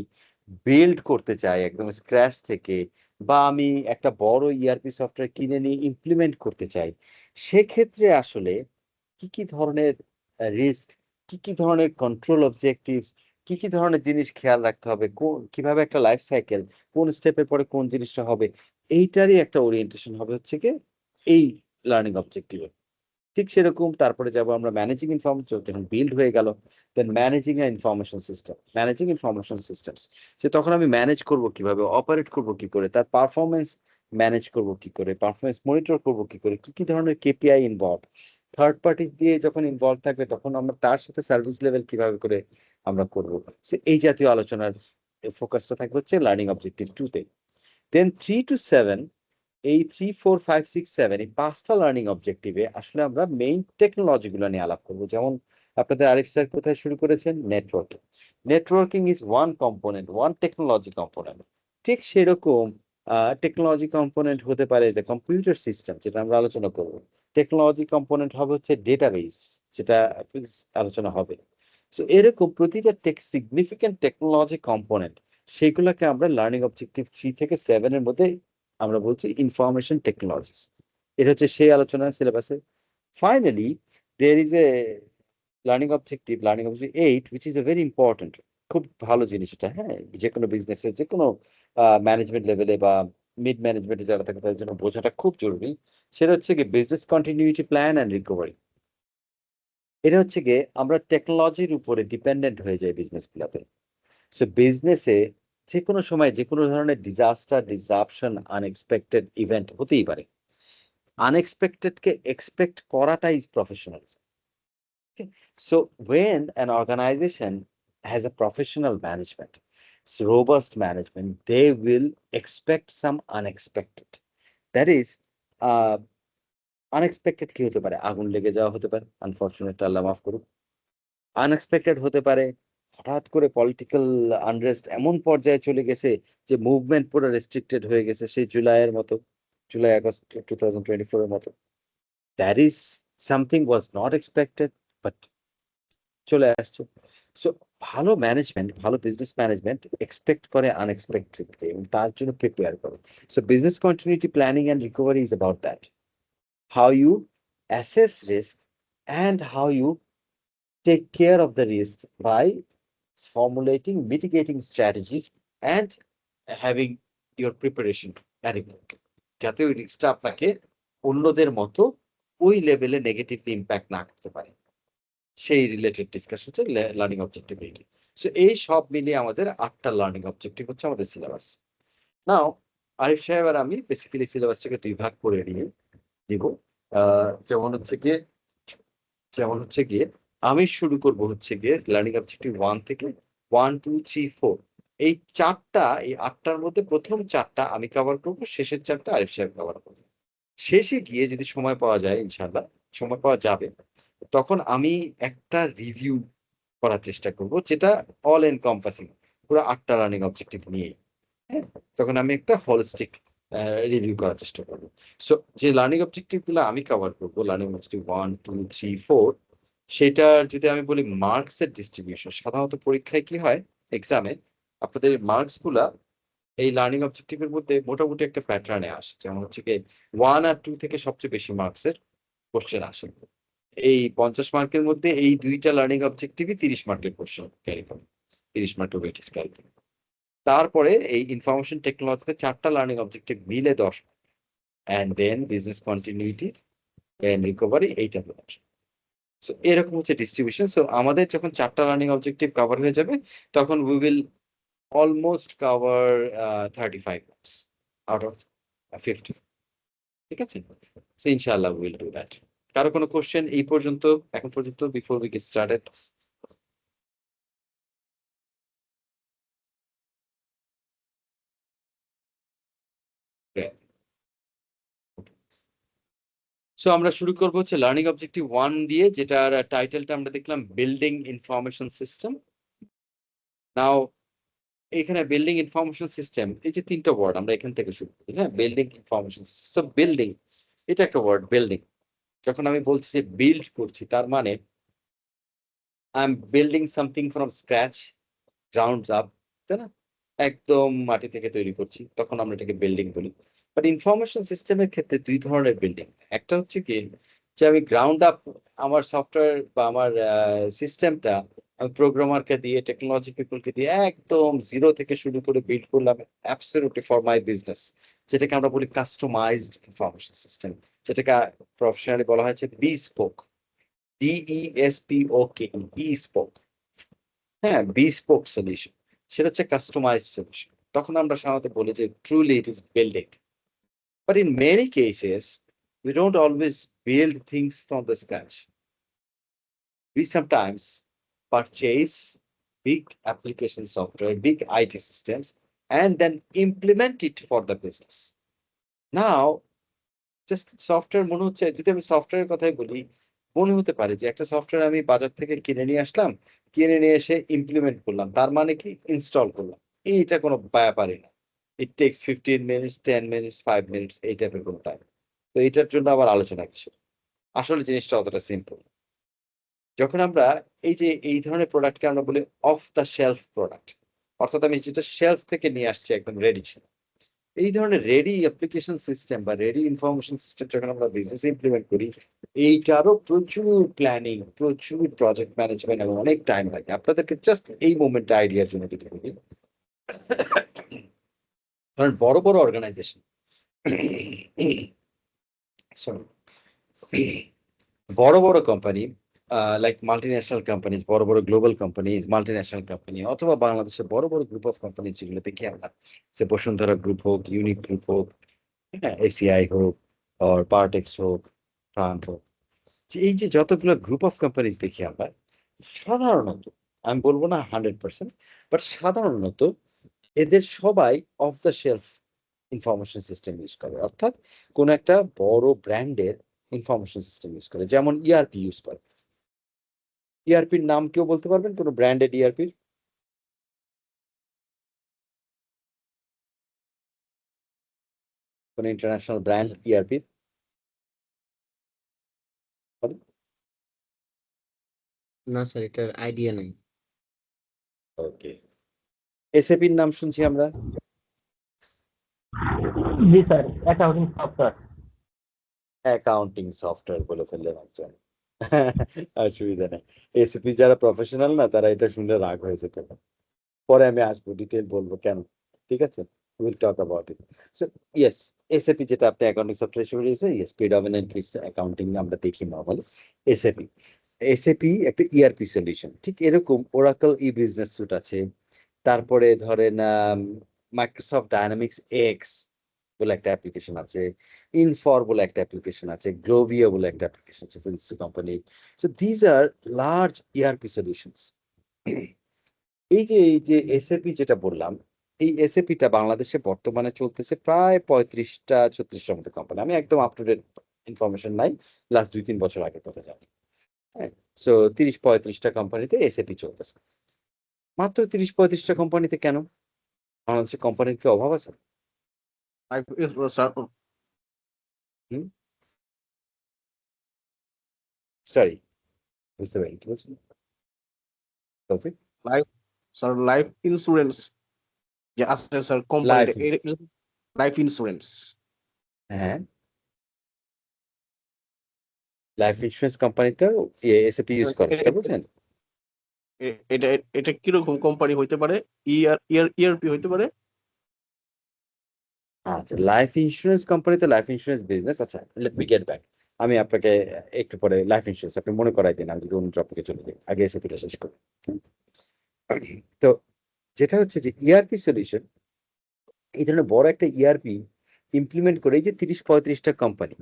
A: বিল্ড করতে চাই একদম স্ক্র্যাচ থেকে, বা আমি একটা বড় ইআরপি সফটওয়্যার কিনে নিয়ে ইমপ্লিমেন্ট করতে চাই, সেক্ষেত্রে আসলে কি কি ধরনের রিস্ক, কি কি ধরনের কন্ট্রোল অবজেক্টিভস, কি কি ধরনের জিনিস খেয়াল রাখতে হবে, কোন কিভাবে একটা লাইফ সাইকেল, কোন স্টেপের পরে কোন জিনিসটা হবে, এইটারই একটা ওরিয়েন্টেশন হবে হচ্ছে কি এই লার্নিং অবজেক্টিভ। ঠিক সেরকম তারপরে যাব আমরা ম্যানেজিং ইনফরমেশন, যখন বিল্ড হয়ে গেল, then managing information system, managing information systems, সে তখন আমি ম্যানেজ করব কিভাবে, অপারেট করব কি করে, তার পারফরমেন্স ম্যানেজ করব কি করে, পারফরমেন্স মনিটর করব কি করে, কি কি ধরনের কেপিআই ইনভলভ, থার্ড পার্টি দিয়ে যখন ইনভলভ থাকবে তখন আমরা তার সাথে সার্ভিস লেভেল কিভাবে করে আমরা করব। এই জাতীয় আলোচনার ফোকাসটা থাকবে হচ্ছে লার্নিং অবজেক্টিভ 2 তে। দেন 3 to 7, এই 3, 4, 5, 6, 7 এই 5টা লার্নিং অবজেক্টিভে আসলে আমরা মেইন টেকনোলজি গুলো নিয়ে আলাপ করবো। যেমন আপনাদের আরিফ স্যার কোথায় শুরু করেছেন, networking. Networking is one component, one technology component. ঠিক সেরকম টেকনোলজি কম্পোনেন্ট হতে পারে যে কম্পিউটার সিস্টেম, যেটা আমরা আলোচনা করব। টেকনোলজি কম্পোনেন্ট হবে হচ্ছে ডেটাবেস, যেটা আলোচনা হবে। সো এরকম প্রতিটা সিগনিফিকেন্ট টেকনোলজি কম্পোনেন্ট, সেগুলোকে আমরা লার্নিং অবজেক্টিভ 3 থেকে 7 এর মধ্যে আমরা বলছি ইনফরমেশন টেকনোলজিস। এটা হচ্ছে সেই আলোচনা সিলেবাসে। Finally there is a learning objective 8, which is a very important, খুব ভালো জিনিস এটা। হ্যাঁ, যে কোনো বিজনেসে, যে কোনো ম্যানেজমেন্ট লেভেলে বা মিড ম্যানেজমেন্টে যারা থাকে তাদের জন্য বোঝাটা খুব জরুরি। সেটা হচ্ছে কি business continuity plan and recovery. এটা হচ্ছে গিয়ে আমরা টেকনোলজির উপরে ডিপেন্ডেন্ট হয়ে যাই বিজনেস গুলাতে। সো বিজনেসে যে কোনো সময় যে কোনো ধরনের ডিজাস্টার, ডিসরাপশন, আনএক্সপেক্টেড ইভেন্ট হতেই পারে। আনএক্সপেক্টেড কে এক্সপেক্ট করাটা is professionalism. So when an organization has a professional management, robust management, they will expect some unexpected. That is, unexpected কি হতে পারে, আগুন লেগে যাওয়া হতে পারে, আনফরচুনেট, আল্লাহ মাফ করুক। আনএক্সপেক্টেড হতে পারে হঠাৎ করে পলিটিক্যাল আনরেস্ট এমন পর্যায়ে চলে গেছে যে মুভমেন্ট পুরো রেস্ট্রিক্টেড হয়ে গেছে, সেই জুলাইয়ের মতো, জুলাই আগস্ট 2024 এর মতো। That is something was not expected, but চলে আসছে। সো ভালো ম্যানেজমেন্ট, ভালো বিজনেস ম্যানেজমেন্ট এক্সপেক্ট করে আনএক্সপেক্টেড এবং তার জন্য প্রিপেয়ার করে। So business continuity planning and recovery is about that, how you assess risk and how you take care of the risks by formulating mitigating strategies and having your preparation adequate, যাতে ওই রিস্কটা আপনাকে অন্যদের মতো ওই লেভেলে নেগেটিভলি ইম্প্যাক্ট না করতে পারে। সেই রিলেটেড ডিসকাশন হচ্ছে লার্নিং অবজেক্টিভ এইটি। সো এই সব মিলিয়ে আমাদের 8টা লার্নিং অবজেক্টিভ হচ্ছে আমাদের সিলেবাস। নাও আরিফ সাহেব আর আমি বেসিক্যালি সিলেবাসটাকে 2 ভাগ করে নিয়ে দিব। যেমন হচ্ছে গিয়ে আমি শুরু করব হচ্ছে গিয়ে লার্নিং অবজেক্টিভ 1 থেকে 1, 2, 3, 4। এই 4টা, এই 8টার মধ্যে প্রথম 4টা আমি কভার করব, শেষের 4টা আরিফ সাহেব কভার করবে। শেষে গিয়ে যদি সময় পাওয়া যায়, ইনশাআল্লাহ সময় পাওয়া যাবে, তখন আমি একটা রিভিউ করার চেষ্টা করব, যেটা অল এনকম্পাসিং, পুরো 8টা লার্নিং অবজেক্টিভ নিয়ে। হ্যাঁ, তখন আমি একটা হোলিস্টিক রিভিউ করার চেষ্টা করবো। সো যে লার্নিং অবজেক্টিভ গুলো আমি কভার করবো, লার্নিং অবজেক্টিভ 1, 2, 3, 4, সেটার যদি আমি বলি মার্কস এর ডিস্ট্রিবিউশন, সাধারণত পরীক্ষায় কি হয়, এক্সামে আপনাদের মার্কস গুলা এই লার্নিং অবজেক্টিভ এর মধ্যে মোটামুটি একটা প্যাটার্নে আসে। যেমন হচ্ছে কি 1 আর 2 থেকে সবচেয়ে বেশি মার্কস এর কোশ্চেন আসে। এই 50 মার্কের মধ্যে এই 2টা লার্নিং অবজেক্টিভই 30 মার্কের কোশ্চেন ক্যারি করে, 30 মার্কের ওয়েটেজ ক্যারি করে। তারপরে এই ইনফরমেশন টেকনোলজিতে 4টা লার্নিং অবজেক্টিভ মিলে 10, and then business continuity and recovery, এইটা হলো 10। সো এরকম হচ্ছে ডিস্ট্রিবিউশন। সো আমাদের যখন 4টা লার্নিং অবজেক্টিভ কভার হয়ে যাবে, তখন we will almost cover 35 marks out of 50। ঠিক আছে? সো ইনশাআল্লাহ উইল ডু দ্যাট। কারো কোনো কোশ্চেন এই পর্যন্ত, এখন পর্যন্ত, before we get started? So আমরা শুরু করবো হচ্ছে লার্নিং অবজেক্টিভ 1 দিয়ে, যেটার টাইটেলটা আমরা দেখলাম বিল্ডিং ইনফরমেশন সিস্টেম। নাও এখানে বিল্ডিং ইনফরমেশন সিস্টেম, এই যে তিনটা ওয়ার্ড আমরা এখান থেকে শুরু করি, হ্যাঁ, বিল্ডিং ইনফরমেশন সিস্টেম। বিল্ডিং এটা একটা ওয়ার্ড, বিল্ডিং। যখন আমি বলছি যে বিল্ড করছি, তার মানে I am building something from scratch, grounds up, তাই না? একদম মাটি থেকে তৈরি করছি, তখন আমরা এটাকে বিল্ডিং বলি। বাট ইনফরমেশন সিস্টেমের ক্ষেত্রে দুই ধরনের বিল্ডিং। একটা হচ্ছে কি, যে আমি গ্রাউন্ড আপ আমার সফটওয়্যার বা আমার সিস্টেমটা আমি প্রোগ্রামারকে দিয়ে, টেকনোলজি পিপলকে দিয়ে একদম জিরো থেকে শুরু করে বিল্ড করলাম অ্যাবসলিউটলি ফর মাই বিজনেস, যেটাকে আমরা বলি কাস্টমাইজড ইনফরমেশন সিস্টেম, যেটাকে প্রফেশনালি বলা হয়েছে বিস্পোক, DESPOK, বিস্পোক। হ্যাঁ, বিস্পোক সলিউশন, সেটা হচ্ছে কাস্টমাইজড সলিউশন। তখন আমরা সাধারণত বলি যে truly it is building. But in many cases, we don't always build things from the scratch. We sometimes purchase big application software, big IT systems, and then implement it for the business. Now, just software মনে হচ্ছে, যদি আমি সফটওয়্যারের কথাই বলি, মনে হতে পারে যে একটা সফটওয়্যার আমি বাজার থেকে কিনে নিয়ে আসলাম, কিনে নিয়ে এসে ইমপ্লিমেন্ট করলাম, তার মানে কি ইনস্টল করলাম, এইটা কোনো ব্যাপারই না। It takes 15 minutes, 10 minutes, 5 minutes, এই টাইপের কোনো টাইম। তো এটার জন্য আবার আলোচনা কিছু, আসলে জিনিসটা অতটা সিম্পল। যখন আমরা এই যে এই ধরনের প্রোডাক্টকে আমরা বলি অফ দ্য শেলফ প্রোডাক্ট, অর্থাৎ আমি যেটা শেলফ থেকে নিয়ে আসছি, একদম রেডি ছিল, এই ধরনের রেডি অ্যাপ্লিকেশন সিস্টেম বা রেডি ইনফরমেশন সিস্টেম যখন আমরা বিজনেসে ইমপ্লিমেন্ট করি, এইটারও প্রচুর প্ল্যানিং, প্রচুর প্রজেক্ট ম্যানেজমেন্ট এবং অনেক টাইম লাগে। আপনাদেরকে জাস্ট এই মোমেন্টে আইডিয়ার জন্য যদি বলি, কারণ বড় বড় অর্গানাইজেশন, সরি, বড় বড় কোম্পানি, লাইক মাল্টিন্যাশনাল কোম্পানিজ, বড় বড় গ্লোবাল কোম্পানিজ, মাল্টিন্যাশনাল কোম্পানি, অথবা বাংলাদেশের বড় বড় গ্রুপ অফ কোম্পানি যেগুলো দেখি আমরা, সে বসুন্ধরা গ্রুপ হোক, ইউনিক গ্রুপ হোক, হ্যাঁ, এসিআই হোক, আর পার্টেক্স হোক, ফ্রান্স হোক, এই যে যতগুলো গ্রুপ অফ কোম্পানিজ দেখি আমরা, সাধারণত, আমি বলবো না 100%, বাট সাধারণত এদের সবাই of the shelf information system use করে, অর্থাৎ কোন একটা বড় ব্র্যান্ডের ইনফরমেশন সিস্টেম ইউজ করে, যেমন ইআরপি ইউজ করে। ইআরপির নাম কেউ বলতে পারবেন, কোন ব্র্যান্ডেড ইআরপির? কোন ইন্টারন্যাশনাল ব্র্যান্ড ইআরপির?
B: না স্যার, এটার আইডিয়া নাই।
A: ওকে, এসএপির নাম শুনছি আমরা।
D: জি sir, accounting software.
A: Accounting software বলে ফেললেন একজন, অসুবিধা নেই। এসএপি যারা প্রফেশনাল না, তারা এটা শুনলে রাগ হয়ে যেতে পারে, পরে আমি আসবো, ডিটেল বলবো কেন, ঠিক আছে? Will talk about it. So yes, SAP যেটা আপনি অ্যাকাউন্টিং সফটওয়্যার হিসেবে দিয়েছে, ইয়েস, প্রিডমিনেন্টলি অ্যাকাউন্টিং আমরা দেখি নরমালি। এসএপি, এসএপি একটা ইআরপি সলিউশন, ঠিক এরকম ওরাকল ই বিজনেস স্যুট আছে, তারপরে ধরেন মাইক্রোসফট ডায়নামিক্স এক্স বলে একটা অ্যাপ্লিকেশন আছে, ইনফর বলে একটা অ্যাপ্লিকেশন আছে, গ্লোভিও বলে একটা অ্যাপ্লিকেশন আছে, physics company. So these are large ERP solutions. এই যে এসএপি যেটা বললাম, এই এসএপিটা বাংলাদেশে বর্তমানে চলতেছে প্রায় 35টা 36টার মতো কোম্পানি। আমি একদম আপ টু ডেট ইনফরমেশন নাই, লাস্ট 2-3 বছর আগের কথা জানি। হ্যাঁ, সো 30-35টা কোম্পানিতে এসএপি চলতেছে। মাত্র 30-35টা কোম্পানিতে কেন? বাংলাদেশে কোম্পানির কি অভাব আছে? হুম, সরি, বুঝতে পারি কি বলছেন তৌফিক?
E: লাইফ স্যার, লাইফ ইন্স্যুরেন্স যে আছে স্যার কোম্পানিটা,
A: লাইফ,
E: লাইফ ইন্স্যুরেন্স।
A: হ্যাঁ, লাইফ ইন্স্যুরেন্স কোম্পানিতেও এসএপি ইউজ করে, সেটা বলছেন?
E: এটা এটা কিরকম কোম্পানি হইতে পারে? ইআরপি হইতে পারে।
A: আচ্ছা, লাইফ ইন্স্যুরেন্স কোম্পানি তো লাইফ ইন্স্যুরেন্স বিজনেস। আচ্ছা, লেট মি গেট ব্যাক। আমি আপনাকে একটু পরে লাইফ ইন্স্যুরেন্স আপনি মনে করাই দিন, আমি যদি অন্য টপিকে চলে যাই, আগে এসএপিটা শেষ করি। তো যেটা হচ্ছে যে ইআরপি সলিউশন, এই ধরনের বড় একটা ইআরপি ইমপ্লিমেন্ট করে এই যে 30-35টা কোম্পানি,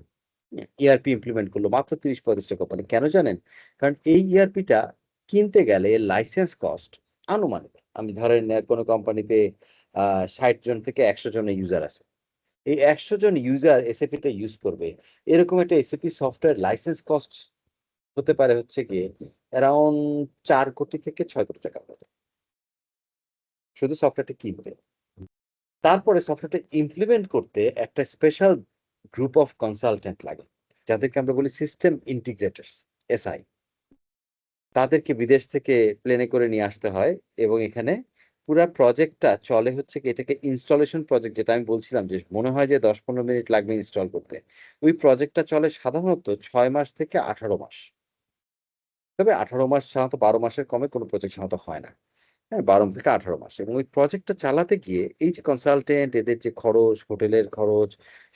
A: ইআরপি ইমপ্লিমেন্ট করলো মাত্র 30-35টা কোম্পানি। কেন জানেন? কারণ এই ইআরপিটা কিনতে গেলে লাইসেন্স কস্ট আনুমানিক, আমি ধরেন কোনো কোম্পানিতে 60 জন থেকে 100 জন ইউজার আছে। এই 100 জন ইউজার এসএপিটা ইউজ করবে, এরকম একটা এসএপি সফটওয়্যার লাইসেন্স কস্ট হতে পারে হচ্ছে গিয়ে অ্যারাউন্ড 4 কোটি থেকে 6 কোটি টাকা মতো, শুধু সফটওয়্যারটা কিনতে। তারপরে সফটওয়্যারটা ইমপ্লিমেন্ট করতে একটা স্পেশাল গ্রুপ অফ কনসালটেন্ট লাগে, যাদেরকে আমরা বলি সিস্টেম ইন্টিগ্রেটরস, এসআই। তাদেরকে বিদেশ থেকে প্লেনে করে নিয়ে আসতে হয় এবং এখানে পুরা প্রজেক্টটা চলে হচ্ছে কি, এটাকে ইনস্টলেশন প্রজেক্ট, যেটা আমি বলছিলাম যে মনে হয় যে 10-15 মিনিট লাগবে ইনস্টল করতে, ওই প্রজেক্টটা চলে সাধারণত 6 মাস থেকে 18 মাস। তবে 18 মাস সাধারণত 12 মাসের কমে কোনো প্রজেক্ট সাধারণত হয় না। হ্যাঁ, 12 থেকে 18 মাস। এবং ওই প্রজেক্টটা চালাতে গিয়ে এই যে কনসালটেন্ট, এদের যে খরচ, হোটেলের খরচ,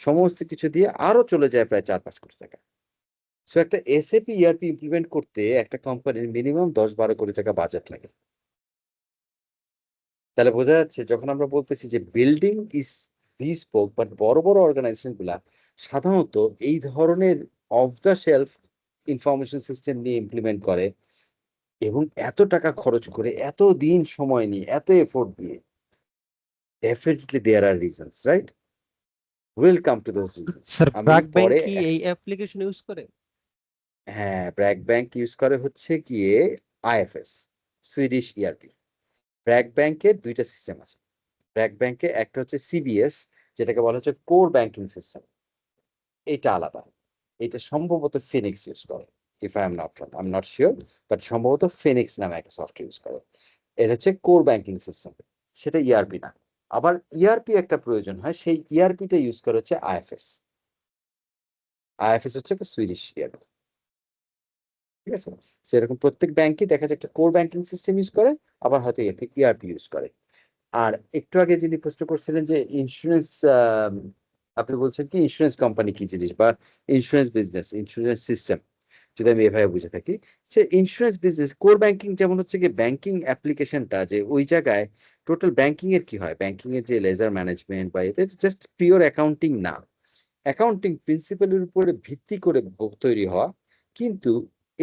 A: সমস্ত কিছু দিয়ে আরো চলে যায় প্রায় 4-5 কোটি টাকা। সো একটা এসএপি ইআরপি ইমপ্লিমেন্ট করতে একটা কোম্পানির মিনিমাম 10-12 কোটি টাকা বাজেট লাগে। তাহলে বোঝা যাচ্ছে যখন আমরা বলতেছি যে বিল্ডিং ইজ বিস্পোক, বাট বড় বড় অর্গানাইজেশন গুলা সাধারণত এই ধরনের of the shelf information system নিয়ে ইমপ্লিমেন্ট করে এবং এত টাকা খরচ করে, এত দিন সময় নিয়ে, এত এফোর্ট দিয়ে, definitely there are reasons, right? Will come to those reasons.
F: Sir
A: আমি
F: ব্র্যাক ব্যাংক
A: পরে
F: কি এই অ্যাপ্লিকেশন ইউজ করে?
A: হ্যাঁ, ব্র্যাক ব্যাংক ইউজ করে হচ্ছে গিয়ে আইএফএস, সুইডিশ ইআরপি। ব্র্যাক ব্যাংকের দুইটা সিস্টেম আছে। ব্র্যাক ব্যাংকে একটা হচ্ছে সিবিএস, যেটাকে বলা হচ্ছে কোর ব্যাংকিং সিস্টেম, এটা আলাদা। এটা সম্ভবত ফিনিক্স ইউজ করে, if I am not wrong, I am not sure, but সম্ভবত ফিনিক্স নামে একটা সফটওয়্যার ইউজ করে। এটা হচ্ছে কোর ব্যাংকিং সিস্টেম, সেটা ইআরপি না। আবার ইআরপি একটা প্রয়োজন হয়, সেই ইআরপিটা ইউজ করে হচ্ছে আইএফএস। আইএফএস হচ্ছে একটা সুইডিশ ইআরপি, ঠিক আছে? সেরকম প্রত্যেক ব্যাংকই দেখা যায় একটা কোর ব্যাংকিং সিস্টেম ইউজ করে, আবার হয়তো ইআরপি ইউজ করে। আর একটু আগে যিনি প্রশ্ন করছিলেন যে ইন্স্যুরেন্স, আপনি বলছেন কি ইন্স্যুরেন্স কোম্পানি কি জিনিস, বা ইন্স্যুরেন্স বিজনেস, ইন্স্যুরেন্স সিস্টেম, যদি আমি এভাবে বুঝে থাকি যে ইন্স্যুরেন্স বিজনেস কোর ব্যাংকিং যেমন হচ্ছে কি ব্যাংকিং অ্যাপ্লিকেশনটা, যে ওই জায়গায় টোটাল ব্যাংকিং এর কি হয়, ব্যাংকিং এর যে লেজার ম্যানেজমেন্ট বা এদের জাস্ট পিওর অ্যাকাউন্টিং না, অ্যাকাউন্টিং প্রিন্সিপালের উপরে ভিত্তি করে তৈরি হওয়া, কিন্তু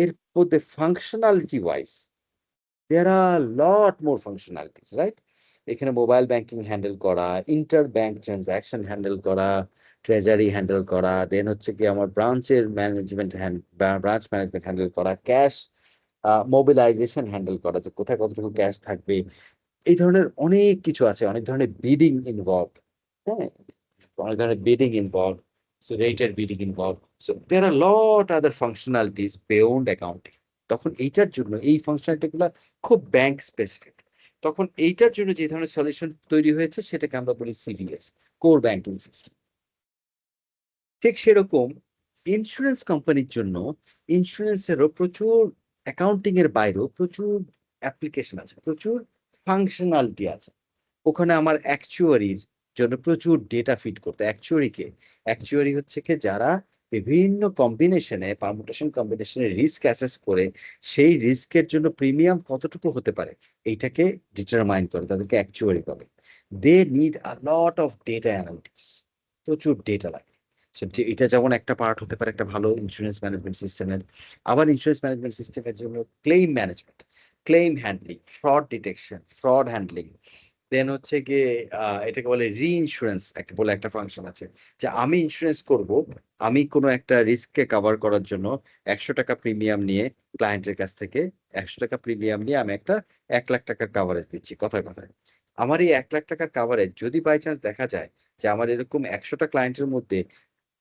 A: এর মধ্যে functionality wise there are lot more functionalities, right? এখানে মোবাইল ব্যাংকিং হ্যান্ডেল করা, ইন্টার ব্যাংক ট্রানজাকশন হ্যান্ডেল করা, ট্রেজারি হ্যান্ডেল করা, দেন হচ্ছে কি আমার ব্রাঞ্চের ম্যানেজমেন্ট, ব্রাঞ্চ ম্যানেজমেন্ট হ্যান্ডেল করা, ক্যাশ মোবিলাইজেশন হ্যান্ডেল করা, যে কোথায় কতটুকু ক্যাশ থাকবে, এই ধরনের অনেক কিছু আছে, অনেক ধরনের বিডিং ইনভলভ, হ্যাঁ, অনেক ধরনের bidding involve, so rated bidding involve, so there are lot other functionalities beyond accounting. তখন এইটার জন্য এই ফাংশনালিটি গুলা খুব ব্যাংক স্পেসিফিক। তখন এইটার জন্য যে ধরনের সলিউশন তৈরি হয়েছে সেটাকে আমরা বলি সিবিএস, কোর ব্যাংকিং সিস্টেম। ঠিক সেরকম ইন্স্যুরেন্স কোম্পানির জন্য ইন্স্যুরেন্সেরও প্রচুর, অ্যাকাউন্টিং এর বাইরেও প্রচুর অ্যাপ্লিকেশন আছে, প্রচুর ফাংশনালিটি আছে। ওখানে আমার অ্যাকচুয়ারির জন্য প্রচুর ডেটা ফিড করতে, অ্যাকচুয়ারি হচ্ছে কি যারা বিভিন্ন কম্বিনেশনে, পারমুটেশন কম্বিনেশনে রিস্ক অ্যাসেস করে সেই রিস্কের জন্য প্রিমিয়াম কতটুকু হতে পারে এইটাকে ডিটারমাইন করে, তাদেরকে অ্যাকচুয়ারি বলে। They need a lot of data analytics, প্রচুর ডেটা লাগে। So, এটা যেমন একটা পার্ট হতে পারে একটা ভালো ইন্স্যুরেন্স ম্যানেজমেন্ট সিস্টেমের। আবার ইন্স্যুরেন্স ম্যানেজমেন্ট সিস্টেমের জন্য claim management, claim handling, fraud detection, fraud handling, then হচ্ছে গিয়ে এটাকে বলে রি-ইন্স্যুরেন্স একটা বলে একটা ফাংশন আছে, যে আমি ইন্স্যুরেন্স করব, আমি কোনো একটা রিস্ককে কভার করার জন্য 100 টাকা প্রিমিয়াম নিয়ে ক্লায়েন্টের কাছ থেকে, 100 টাকা প্রিমিয়াম নিয়ে আমি একটা 1 লাখ টাকার কাভারেজ দিচ্ছি, কথায় কথায়। আমার এই 1 লাখ টাকার কাভারেজ যদি বাই চান্স দেখা যায় যে আমার এরকম 100টা ক্লায়েন্টের মধ্যে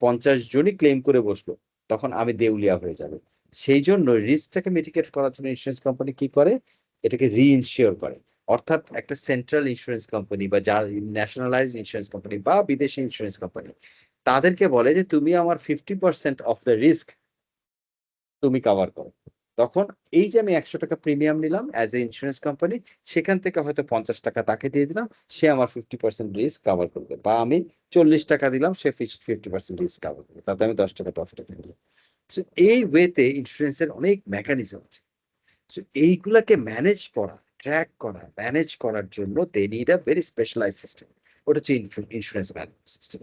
A: 50 জনই ক্লেম করে বসলো, তখন আমি দেউলিয়া হয়ে যাবে। সেই জন্য রিস্কটাকে মিটিগেট করার জন্য ইন্স্যুরেন্স কোম্পানি কি করে, এটাকে রি-ইনশিওর করে। অর্থাৎ একটা সেন্ট্রাল ইন্স্যুরেন্স কোম্পানি বা যা ন্যাশনালাইজড ইন্স্যুরেন্স কোম্পানি বা বিদেশি ইন্স্যুরেন্স কোম্পানি, তাদেরকে বলে যে তুমি আমার 50% অফ দ্য রিস্ক তুমি কভার করো। তখন এই যে আমি 100 টাকা প্রিমিয়াম নিলাম অ্যাজ এ ইন্স্যুরেন্স কোম্পানি, সেখান থেকে হয়তো 50 টাকা তাকে দিয়ে দিলাম, সে আমার 50% রিস্ক কভার করবে, বা আমি 40 টাকা দিলাম, সে 50% রিস্ক কভার করবে, তাতে আমি 10 টাকা প্রফিটে থাকলাম। সো এই ওয়েতে ইন্স্যুরেন্সের অনেক মেকানিজম আছে। সো এইগুলাকে ম্যানেজ করা, ট্র্যাক করা, ম্যানেজ করার জন্য they need a very specialize system, ওটা হচ্ছে ইন্স্যুরেন্স ম্যানেজমেন্ট সিস্টেম,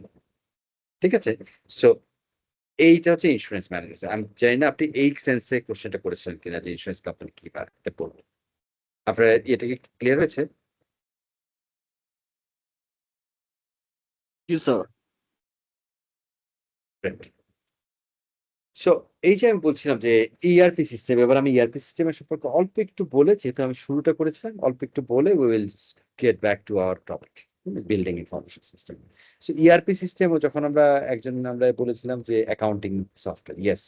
A: ঠিক আছে? সো এইটা হচ্ছে ইন্স্যুরেন্স ম্যানেজার। আমি জানি না আপনি এই সেন্সে কোশ্চেনটা করেছিলেন কিনা যে ইন্স্যুরেন্স কোম্পানি কি বা এটা বলবো। আপনার এটা কি ক্লিয়ার হয়েছে?
E: জি স্যার।
A: সো এই যে আমি বলছিলাম যে ইআরপি সিস্টেম, এবার আমি ইআরপি সিস্টেমের সম্পর্কে অল্প একটু বলে, যেহেতু আমি শুরুটা করেছিলাম, অল্প একটু বলে we will get back to our topic, building information system. So ERP system যখন আমরা বলেছিলাম যে অ্যাকাউন্টিং সফটওয়্যার, ইয়েস,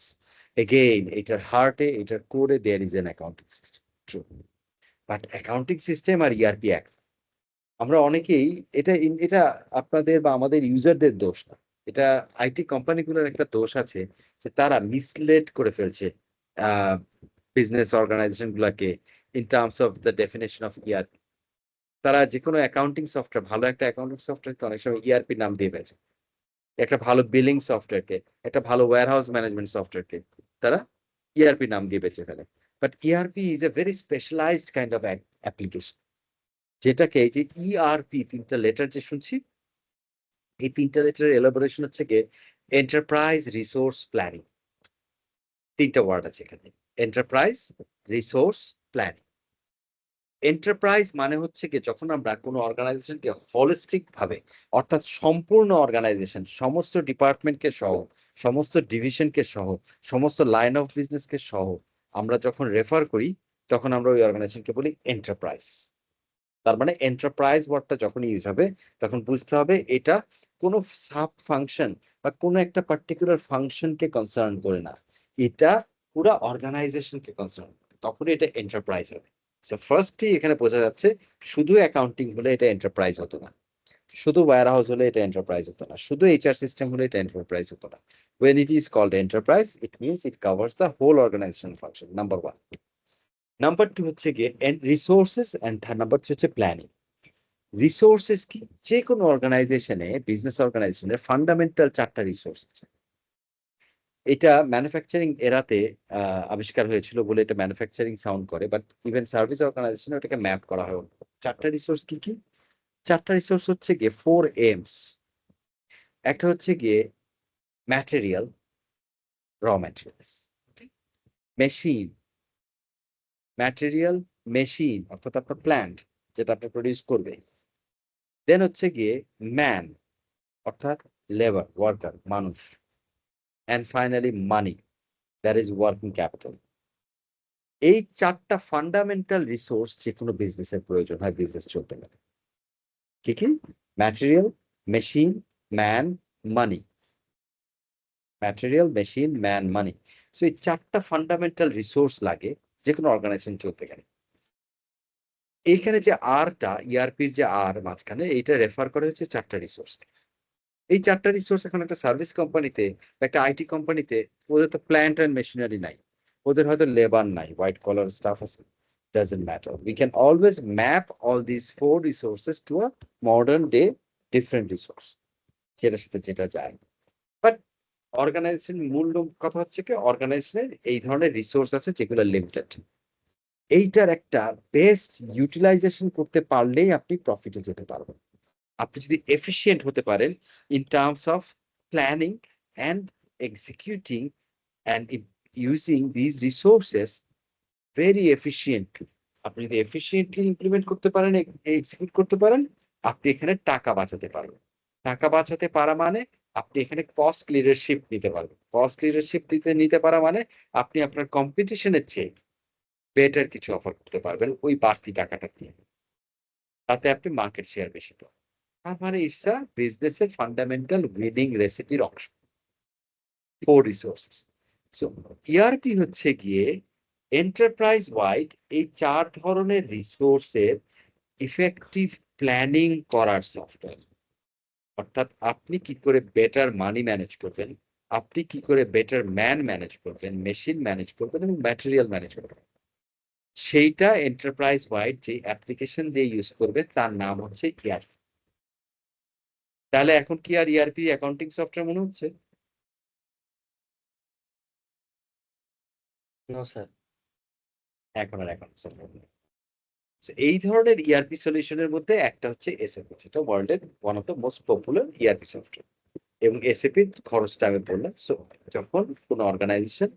A: এগেইন এটার হার্টে, এটার কোরে there is an accounting system, true. But accounting system আর ইআরপি এক। আমরা অনেকেই এটা এটা আপনাদের বা আমাদের ইউজারদের দোষ না, এটা আইটি কোম্পানিগুলোর একটা দোষ আছে যে তারা মিসলেড করে ফেলছে বিজনেস অর্গানাইজেশন গুলাকে in terms of the definition of ERP. তারা যে কোনো অ্যাকাউন্টিং সফটওয়্যার, ভালো একটা অ্যাকাউন্টিং সফটওয়্যারকে অনেক সময় ইআরপি নাম দিয়ে পেয়েছে, একটা ভালো বিলিং সফটওয়্যারকে, একটা ভালো ওয়্যারহাউস ম্যানেজমেন্ট সফটওয়্যারকে তারা ইআরপি নাম দিয়ে বেঁচে ফেলে। But ERP is a very specialized kind of application, যেটাকে এই যে ইআরপি তিনটা লেটার যে শুনছি, এই তিনটা লেটারের এলাবোরেশন হচ্ছে গিয়ে এন্টারপ্রাইজ রিসোর্স প্ল্যানিং। তিনটা ওয়ার্ড আছে এখানে, এন্টারপ্রাইজ রিসোর্স প্ল্যানিং। এন্টারপ্রাইজ মানে হচ্ছে কি, যখন আমরা কোনো অর্গানাইজেশনকে হলিস্টিক ভাবে, অর্থাৎ সম্পূর্ণ অর্গানাইজেশন, সমস্ত ডিপার্টমেন্টকে সহ, সমস্ত ডিভিশনকে সহ, সমস্ত লাইন অফ বিজনেসকে সহ আমরা যখন রেফার করি, তখন আমরা ওই অর্গানাইজেশনকে বলি এন্টারপ্রাইজ। তার মানে এন্টারপ্রাইজ ওয়ার্ডটা যখন ইউজ হবে, তখন বুঝতে হবে এটা কোনো সাব ফাংশন বা কোনো একটা পার্টিকুলার ফাংশনকে কনসার্ন করে না, এটা পুরো অর্গানাইজেশনকে কনসার্ন করে, তখনই এটা এন্টারপ্রাইজ হবে। সো ফার্স্টই এখানে বোঝা যাচ্ছে, শুধু অ্যাকাউন্টিং হলে এটা এন্টারপ্রাইজ হতো না, শুধু ওয়্যার হাউস হলে এটা এন্টারপ্রাইজ হতো না, শুধু এইচআর সিস্টেম হলে এটা এন্টারপ্রাইজ হতো না। When it is called enterprise, it means it covers the whole organization function, number one. Number two হচ্ছে গিয়ে রিসোর্সেস, এন্ড নাম্বার থ্রি হচ্ছে প্ল্যানিং। রিসোর্সেস কি, যে কোনো অর্গানাইজেশনে, বিজনেস অর্গানাইজেশনের ফান্ডামেন্টাল চারটা রিসোর্স আছে। এটা ম্যানুফ্যাকচারিং এরাতে আবিষ্কার হয়েছিল বলে এটা ম্যানুফ্যাকচারিং সাউন্ড করে, বাট ইভেন সার্ভিস অর্গানাইজেশনে ওটাকে ম্যাপ করা হয়। চারটা রিসোর্স কি কি? চারটা রিসোর্স হচ্ছে গিয়ে 4 M's। একটা হচ্ছে গিয়ে ম্যাটেরিয়াল, র ম্যাটেরিয়ালস, মেশিন, ম্যাটেরিয়াল, মেশিন অর্থাৎ আপনার প্ল্যান্ট যেটা আপনি প্রডিউস করবে। দেন হচ্ছে গিয়ে ম্যান অর্থাৎ লেবার, ওয়ার্কার, মানুষ। And finally money, that is working capital. এই চারটা ফান্ডামেন্টাল রিসোর্স যে কোনো বিজনেসের প্রয়োজন হয় বিজনেস চলতে গেলে। কি কি? ম্যাটেরিয়াল, মেশিন, ম্যান, মানি। ম্যাটেরিয়াল, মেশিন, ম্যান, মানি। সো এই চারটা ফান্ডামেন্টাল রিসোর্স লাগে যে কোনো অর্গানাইজেশন চলতে গেলে। এইখানে যে আরটা, ইআরপির যে আর মাঝখানে, এইটা রেফার করে হচ্ছে চারটা রিসোর্স। এই চারটা রিসোর্স এখন একটা সার্ভিস কোম্পানিতে, একটা আইটি কোম্পানিতে, ওদের তো প্ল্যান্ট অ্যান্ড মেশিনারি নাই, ওদের হয়তো লেবার নাই, হোয়াইট কলার স্টাফ আছে, doesn't matter. We can always map all these 4 resources to a modern day different resource, যেটার সাথে যেটা যায়। বাট অর্গানাইজেশন মূল কথা হচ্ছে কি, অর্গানাইজেশনের এই ধরনের রিসোর্স আছে যেগুলো লিমিটেড। এইটার একটা বেস্ট ইউটিলাইজেশন করতে পারলেই আপনি প্রফিটে যেতে পারবেন। আপনি যদি এফিশিয়েন্ট হতে পারেন in terms of planning and executing and using these resources very efficiently, আপনি যদি এফিশিয়েন্টলি ইমপ্লিমেন্ট করতে পারেন, এক্সিকিউট করতে পারেন, আপনি এখানে টাকা বাঁচাতে পারবেন। টাকা বাঁচাতে পারা মানে আপনি এখানে কস্ট লিডারশিপ নিতে পারবেন। কস্ট লিডারশিপ নিতে পারা মানে আপনি আপনার কম্পিটিশনের চেয়ে বেটার কিছু অফার করতে পারবেন ওই বাড়তি টাকাটা দিয়ে, তাতে আপনি মার্কেট শেয়ার বেশি পাবেন। তার মানে ইটস আ বিজনেসের ফান্ডামেন্টাল উইনিং রেসিপির অংশ, 4 রিসোর্সেস। সো ইআরপি হচ্ছে গিয়ে এন্টারপ্রাইজ ওয়াইড এই 4 ধরনের রিসোর্সের ইফেক্টিভ প্ল্যানিং করার সফটওয়্যার। অর্থাৎ আপনি কি করে বেটার মানি ম্যানেজ করবেন, আপনি কি করে বেটার ম্যান ম্যানেজ করবেন, মেশিন ম্যানেজ করবেন এবং ম্যাটেরিয়াল ম্যানেজ করবেন, সেইটা এন্টারপ্রাইজ ওয়াইড যে অ্যাপ্লিকেশন দিয়ে ইউজ করবে তার নাম হচ্ছে ইআরপি। তাহলে এখন কি আর ইআরপি অ্যাকাউন্টিং সফটওয়্যার মনে হচ্ছে?
B: No sir.
A: এখন আর অ্যাকাউন্টিং সফটওয়্যার। এই ধরনের ইআরপি সলিউশনের মধ্যে একটা হচ্ছে এসএপি, যেটা ওয়ার্ল্ডের one of the most popular ERP software. এবং এসএপি খরচটা আমি বললাম। সো যখন কোনো অর্গানাইজেশন,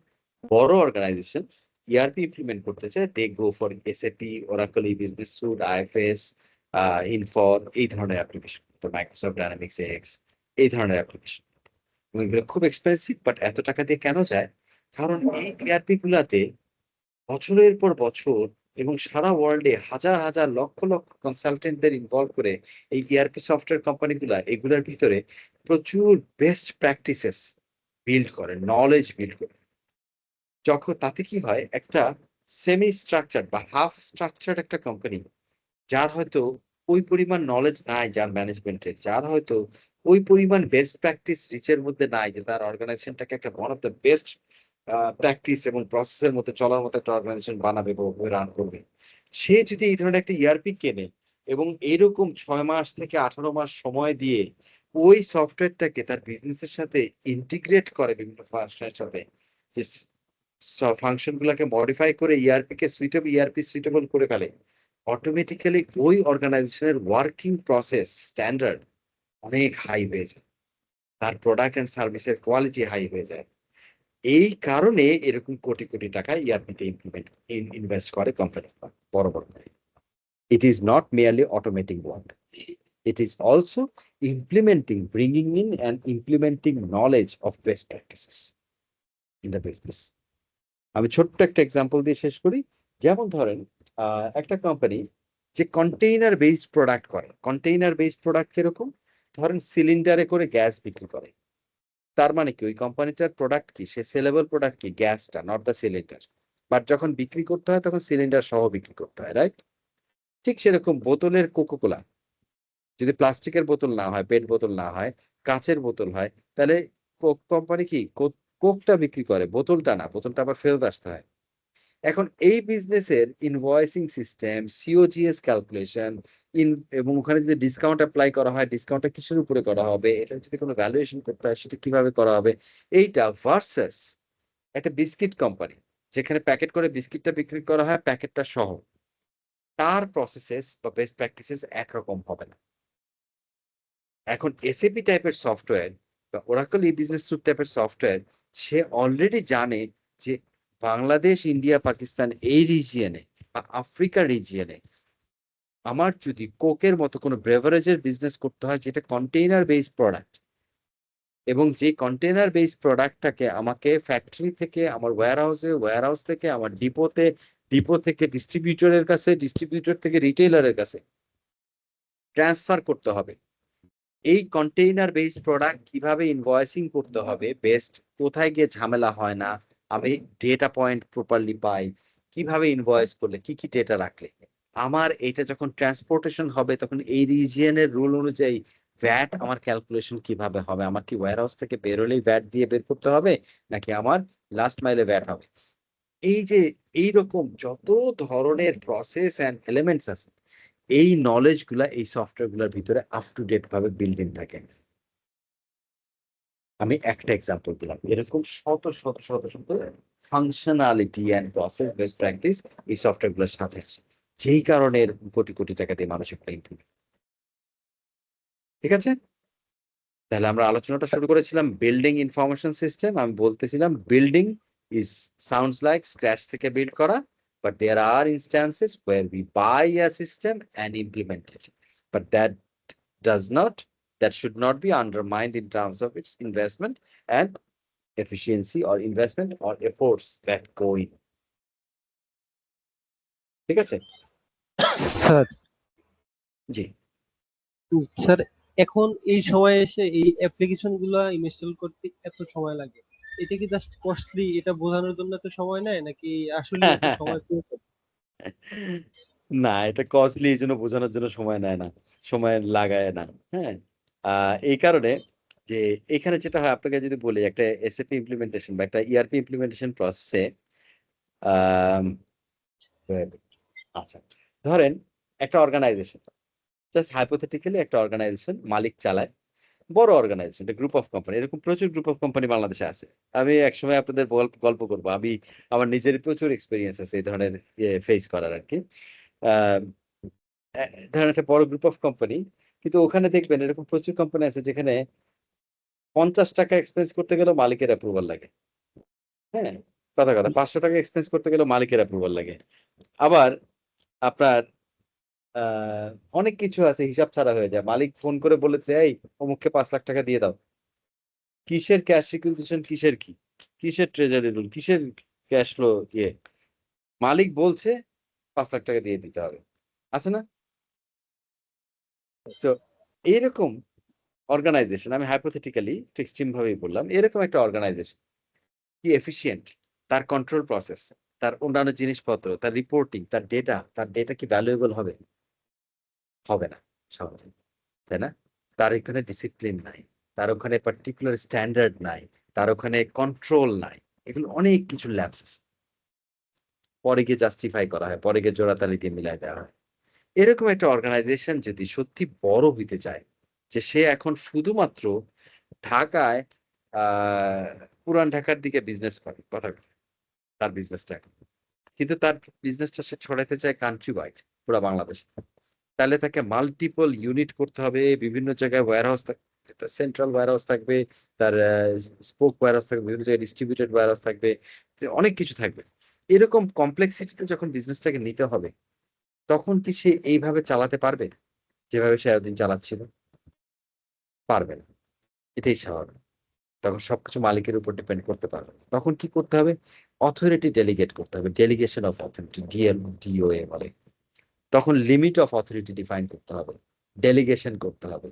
A: বড় অর্গানাইজেশন ইআরপি ইমপ্লিমেন্ট করতে চায়, they go for SAP, Oracle business suite, IFS, Infor, এই ধরনের অ্যাপ্লিকেশন, তো মাইক্রোসফট ডায়নামিক্স এক্স, এই ধরনের অ্যাপ্লিকেশন। এগুলো খুব এক্সপেন্সিভ, বাট এত টাকা দিয়ে কেন যায়? কারণ এই ইআরপি গুলাতে বছরের পর বছর এবং সারা ওয়ার্ল্ডে হাজার হাজার লক্ষ লক্ষ কনসালটেন্টদের ইনভলভ করে এই ইআরপি সফটওয়্যার কোম্পানিগুলা এগুলোর ভিতরে প্রচুর বেস্ট প্র্যাকটিসেস বিল্ড করে, নলেজ বিল্ড করে। যখন তাতে কি হয়, একটা সেমি স্ট্রাকচার বা হাফ স্ট্রাকচার একটা কোম্পানি, যার হয়তো ওই পরিমাণ নলেজ নাই, যার ম্যানেজমেন্টের, যার হয়তো ওই পরিমাণ বেস্ট প্র্যাকটিস রিচের মধ্যে নাই, যে তার অর্গানাইজেশনটাকে একটা one of the best practice এবং প্রসেসের মধ্যে চলার মতো একটা অর্গানাইজেশন বানাবে বা রান করবে, সে যদি এই ধরনের একটা ইআরপি কেনে এবং এইরকম 6 মাস থেকে 18 মাস সময় দিয়ে ওই সফটওয়্যারটাকে তার বিজনেসের সাথে ইন্টিগ্রেট করে বিভিন্ন ফাংশনের সাথে, যে ফাংশন গুলাকে মডিফাই করে ইআরপি সুইটেবল করে ফেলে, অটোমেটিক্যালি ওই অর্গানাইজেশনের ওয়ার্কিং প্রসেস স্ট্যান্ডার্ড অনেক হাই হয়ে যায়, তার প্রোডাক্ট এন্ড সার্ভিসের কোয়ালিটি হাই হয়ে যায়। এই কারণে এরকম কোটি কোটি টাকা ইআরপিতে ইনভেস্ট করে কোম্পানি, বড় বড়। ইট is not merely automating work, it is also bringing in and implementing knowledge of best practices in the business. আমি ছোট্ট একটা এক্সাম্পল দিয়ে শেষ করি। যেমন ধরেন একটা কোম্পানি যে কন্টেইনার বেসড প্রোডাক্ট করে, কন্টেইনার বেসড প্রোডাক্ট কিরকম? ধরেন সিলিন্ডারে করে গ্যাস বিক্রি করে। তার মানে কি ওই কোম্পানিটার প্রোডাক্ট কি, সে সেলেবল প্রোডাক্ট কি গ্যাসটা, নট দ্য সিলিন্ডার। বাট যখন বিক্রি করতে হয় তখন সিলিন্ডার সহ বিক্রি করতে হয়, রাইট? ঠিক সেরকম বোতলের কোকোকোলা যদি প্লাস্টিকের বোতল না হয়, পেট বোতল না হয়, কাচের বোতল হয়, তাহলে কোক কোম্পানি কি কোকটা বিক্রি করে, বোতলটা না, বোতলটা আবার ফেরত আসতে হয়। এখন এই বিজনেসের ইনভয়েসিং সিস্টেম, সিওজিএস ক্যালকুলেশন, এবং ওখানে যদি ডিসকাউন্ট অ্যাপ্লাই করা হয়, ডিসকাউন্টটা কিসের উপরে করা হবে, এটা যদি কোনো ভ্যালুয়েশন করতে হয় সেটা কিভাবে করা হবে, এইটা ভার্সাস একটা বিস্কিট কোম্পানি যেখানে প্যাকেট করে বিস্কিটটা বিক্রি করা হয় প্যাকেটটা সহ, তার প্রসেসেস বা বেস্ট প্র্যাকটিসেস একরকম হবে না। এখন এসএপি টাইপের সফটওয়্যার বা ওরাকল ই বিজনেস স্যুট টাইপের সফটওয়্যার, সে অলরেডি জানে যে বাংলাদেশ, ইন্ডিয়া, পাকিস্তান এই রিজিয়নে বা আফ্রিকা রিজিয়নে আমার যদি কোকের মতো কোনো ব্রেভারেজের বিজনেস করতে হয় যেটা কন্টেইনার বেসড প্রোডাক্ট, এবং যে কন্টেইনার বেসড প্রোডাক্টটাকে আমাকে ফ্যাক্টরি থেকে আমার ওয়্যারহাউস থেকে আমার ডিপো থেকে ডিস্ট্রিবিউটরের কাছে, ডিস্ট্রিবিউটর থেকে রিটেইলারের কাছে ট্রান্সফার করতে হবে, এই কন্টেইনার বেসড প্রোডাক্ট কিভাবে ইনভয়েসিং করতে হবে বেস্ট, কোথায় গিয়ে ঝামেলা হয় না, আমি ডেটা পয়েন্ট প্রপারলি পাই, কিভাবে ইনভয়েস করলে কি কি ডেটা রাখলে আমার এটা যখন ট্রান্সপোর্টেশন হবে তখন এই রিজিয়নের রুল অনুযায়ী ভ্যাট আমার ক্যালকুলেশন কিভাবে হবে, আমার কি ওয়্যারহাউস থেকে বেরোলেই ভ্যাট দিয়ে বের করতে হবে নাকি আমার লাস্ট মাইলে ভ্যাট হবে, এই যে এইরকম যত ধরনের প্রসেস অ্যান্ড এলিমেন্টস আছে, এই নলেজ গুলা এই সফটওয়্যার গুলার ভিতরে আপ টু ডেট ভাবে বিল্ডিং থাকে। আমি একটা এক্সাম্পল দিলাম, এরকম শত শত শত শত functionality and process best practice এই সফটওয়্যার গুলোর সাথে আছে, যেই কারণে এরকম কোটি কোটি টাকা দিয়ে মানুষ একটা ইমপ্লিমেন্ট। ঠিক আছে, তাহলে আমরা আলোচনাটা শুরু করেছিলাম বিল্ডিং ইনফরমেশন সিস্টেম। আমি বলতেছিলাম building is sounds like scratch থেকে বিল্ড করা, but there are instances where we buy a system and implement it, but that should not be undermined in terms of its investment and efficiency or investment or efforts that go in. ঠিক আছে
F: স্যার
A: জি,
F: স্যার এখন এই সময়ে এসে এই অ্যাপ্লিকেশন গুলা ইনস্টল করতে এত সময় লাগে, এটা কি জাস্ট কস্টলি, এটা বোঝানোর জন্য এত সময় নেয় নাকি আসলে এত সময় প্রয়োজন?
A: না এটা কস্টলি এই জন্য বোঝানোর জন্য সময় নেয় না, সময় লাগায় না। হ্যাঁ, এই কারণে যে এখানে যেটা হয়, আপনাকে যদি বলি একটা এসএপি ইমপ্লিমেন্টেশন বা একটা ইআরপি ইমপ্লিমেন্টেশন প্রসেসে, আচ্ছা ধরেন একটা অর্গানাইজেশন, জাস্ট হাইপোথেটিক্যালি একটা অর্গানাইজেশন মালিক চালায়, বড় অর্গানাইজেশন, একটা গ্রুপ অফ কোম্পানি, এরকম প্রচুর গ্রুপ অফ কোম্পানি বাংলাদেশে আছে। আমি একসময় আপনাদের গল্প করবো, আমি আমার নিজের প্রচুর এক্সপিরিয়েন্স আছে এই ধরনের ফেস করার আর কি। ধরেন একটা বড় গ্রুপ অফ কোম্পানি, কিন্তু ওখানে দেখবেন এরকম প্রচুর কোম্পানি আছে যেখানে 50 টাকা এক্সপেন্স করতে গেলেও মালিকের অ্যাপ্রুভাল লাগে। হ্যাঁ, কথা 500 টাকা এক্সপেন্স করতে গেলেও মালিকের অ্যাপ্রুভাল লাগে। আবার আপনার অনেক কিছু আছে হিসাব ছাড়া হয়ে যায়। মালিক ফোন করে বলেছে, এই অমুককে 5 লাখ টাকা দিয়ে দাও। কিসের ক্যাশ রিকুইজিশন, কিসের কি, কিসের ট্রেজারি রুল, কিসের ক্যাশ ফ্লো ইয়ে, মালিক বলছে 5 লাখ টাকা দিয়ে দিতে হবে, আছে না? তো এইরকম অর্গানাইজেশন, আমি হাইপোথেটিক্যালি এক্সট্রিম ভাবেই বললাম, এরকম একটা অর্গানাইজেশন কি এফিশিয়েন্ট, তার কন্ট্রোল প্রসেস, তার অন্যান্য জিনিসপত্র, তার রিপোর্টিং, তার ডেটা কি ভ্যালুয়েবল হবে? হবে না সহজে, তাই না? তার এখানে ডিসিপ্লিন নাই, তার ওখানে পার্টিকুলার স্ট্যান্ডার্ড নাই, তার ওখানে কন্ট্রোল নাই, এগুলো অনেক কিছু ল্যাপস, পরে গিয়ে জাস্টিফাই করা হয়, পরে গিয়ে জোড়াতালি দিয়ে মিলাই দেওয়া হয়। এরকম একটা অর্গানাইজেশন যদি সত্যি বড় হইতে চায়, যে সে এখন শুধুমাত্র ঢাকায় পুরান ঢাকার দিকে বিজনেস করে, কথা তার বিজনেসটা এখন, কিন্তু তার বিজনেসটা সে ছড়াইতে চায় কান্ট্রি ওয়াইড, পুরো বাংলাদেশে, তাহলে তাকে মাল্টিপল ইউনিট করতে হবে, বিভিন্ন জায়গায় ওয়্যারহাউস থাকবে, সেন্ট্রাল ওয়্যারহাউস থাকবে, তার স্পোক ওয়্যারহাউস থাকবে, বিভিন্ন জায়গায় ডিস্ট্রিবিউটেড ওয়্যারহাউস থাকবে, অনেক কিছু থাকবে। এরকম কমপ্লেক্সিটিতে যখন বিজনেসটাকে নিতে হবে, তখন কি সে এইভাবে চালাতে পারবে যেভাবে সে এতদিন চালাচ্ছিল? পারবে না, এটাই স্বাভাবিক। তখন সবকিছু মালিকের উপর ডিপেন্ড করতে পারবে না। তখন কি করতে হবে? অথরিটি ডেলিগেট করতে হবে, ডেলিগেশন অফ অথরিটি, ডিওএ বলে। তখন লিমিট অফ অথরিটি ডিফাইন করতে হবে, ডেলিগেশন করতে হবে,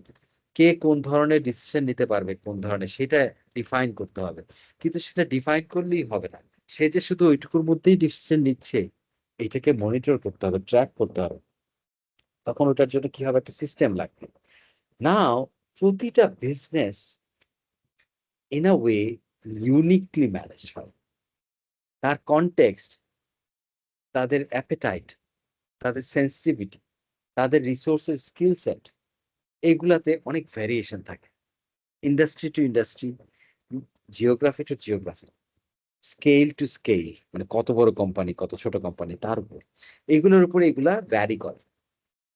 A: কে কোন ধরনের ডিসিশন নিতে পারবে, কোন ধরনের, সেটা ডিফাইন করতে হবে। কিন্তু সেটা ডিফাইন করলেই হবে না, সে যে শুধু ওইটুকুর মধ্যেই ডিসিশন নিচ্ছে, এটাকে মনিটর করতে হবে, ট্র্যাক করতে হবে। তখন ওটার জন্য কি হবে? একটা সিস্টেম লাগবে। নাও প্রতিটা business in a way uniquely manage হয়। তার কনটেক্সট, তাদের অ্যাপেটাইট, তাদের সেন্সিটিভিটি, তাদের রিসোর্সের স্কিল সেট, এগুলাতে অনেক ভ্যারিয়েশন থাকে, industry to industry, geography to geography, scale to scale, মানে কত বড় কোম্পানি, কত ছোট কোম্পানি, তার উপর, এগুলোর উপরে এগুলা ভ্যারি করে।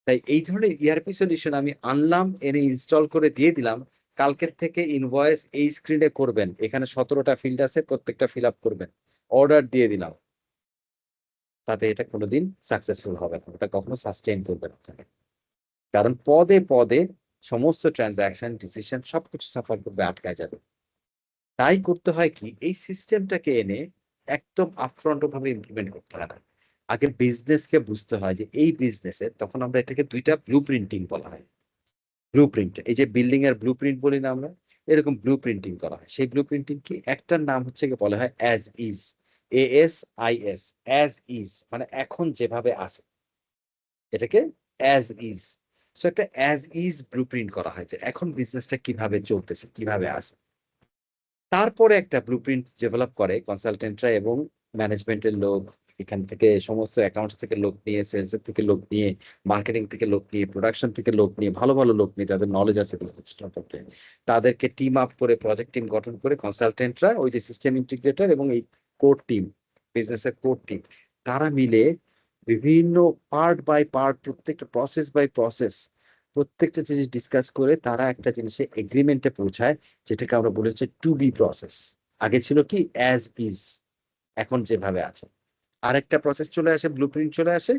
A: তাই এই ধরনের ইআরপি সলিউশন আমি আনলাম, এনে ইনস্টল করে দিয়ে দিলাম, কালকের থেকে ইনভয়েস এই স্ক্রিনে করবেন, এখানে 17টা ফিল্ড আছে, প্রত্যেকটা ফিল আপ করবেন, অর্ডার দিয়ে দিলাম, তাতে এটা কোনোদিন সাকসেসফুল হবে না, ওটা কখনো সাস্টেইন করবে না। কারণ পদে পদে সমস্ত ট্রানজাকশন, ডিসিশন সবকিছু সাফার করবে, আটকায় যাবে। তাই করতে হয় কি, এই সিস্টেমটাকে এনে একদম আপফ্রন্ট ভাবে ইমপ্লিমেন্ট করতে হয় না। আগে বিজনেসকে বুঝতে হয় যে এই বিজনেসে, তখন আমরা এটাকে দুইটা ব্লু প্রিন্টিং বলা হয়। ব্লু প্রিন্ট, এই যে বিল্ডিং এর ব্লু প্রিন্ট বলি না আমরা, এরকম ব্লু প্রিন্টিং করা হয়। সেই ব্লু প্রিন্টিং কি, একটার নাম হচ্ছে কি বলা হয় as is, ASIS, as is, মানে এখন যেভাবে আছে, এটাকে অ্যাজ ইজ। সো একটা অ্যাজ ইজ ব্লুপ্রিন্ট করা হয় যে এখন বিজনেসটা কিভাবে চলতেছে, কিভাবে আছে। তারপরে একটা ব্লুপ্রিন্ট ডেভেলপ করে কনসালটেন্টরা এবং ম্যানেজমেন্টের লোক, এখান থেকে সমস্ত অ্যাকাউন্টস থেকে লোক নিয়ে, সেলস থেকে লোক নিয়ে, মার্কেটিং থেকে লোক নিয়ে, প্রোডাকশন থেকে লোক নিয়ে, ভালো ভালো লোক নিয়ে, যাদের নলেজ আছে বিজনেস সম্পর্কে, তাদেরকে টিম আপ করে, প্রজেক্ট টিম গঠন করে, কনসালটেন্টরা, ওই যে সিস্টেম ইন্টিগ্রেটর এবং এই কোর টিম, বিজনেসের কোর টিম, তারা মিলে বিভিন্ন পার্ট বাই পার্ট, প্রত্যেকটা প্রসেস বাই প্রসেস, প্রত্যেকটা জিনিস ডিসকাস করে তারা একটা জিনিসে এগ্রিমেন্টে পৌঁছায়, যেটাকে আমরা বলি হচ্ছে টু বি প্রসেস। আগে ছিল কি অ্যাজ ইজ, এখন যেভাবে আছে। আরেকটা প্রসেস চলে আসে, ব্লুপ্রিন্ট চলে আসে,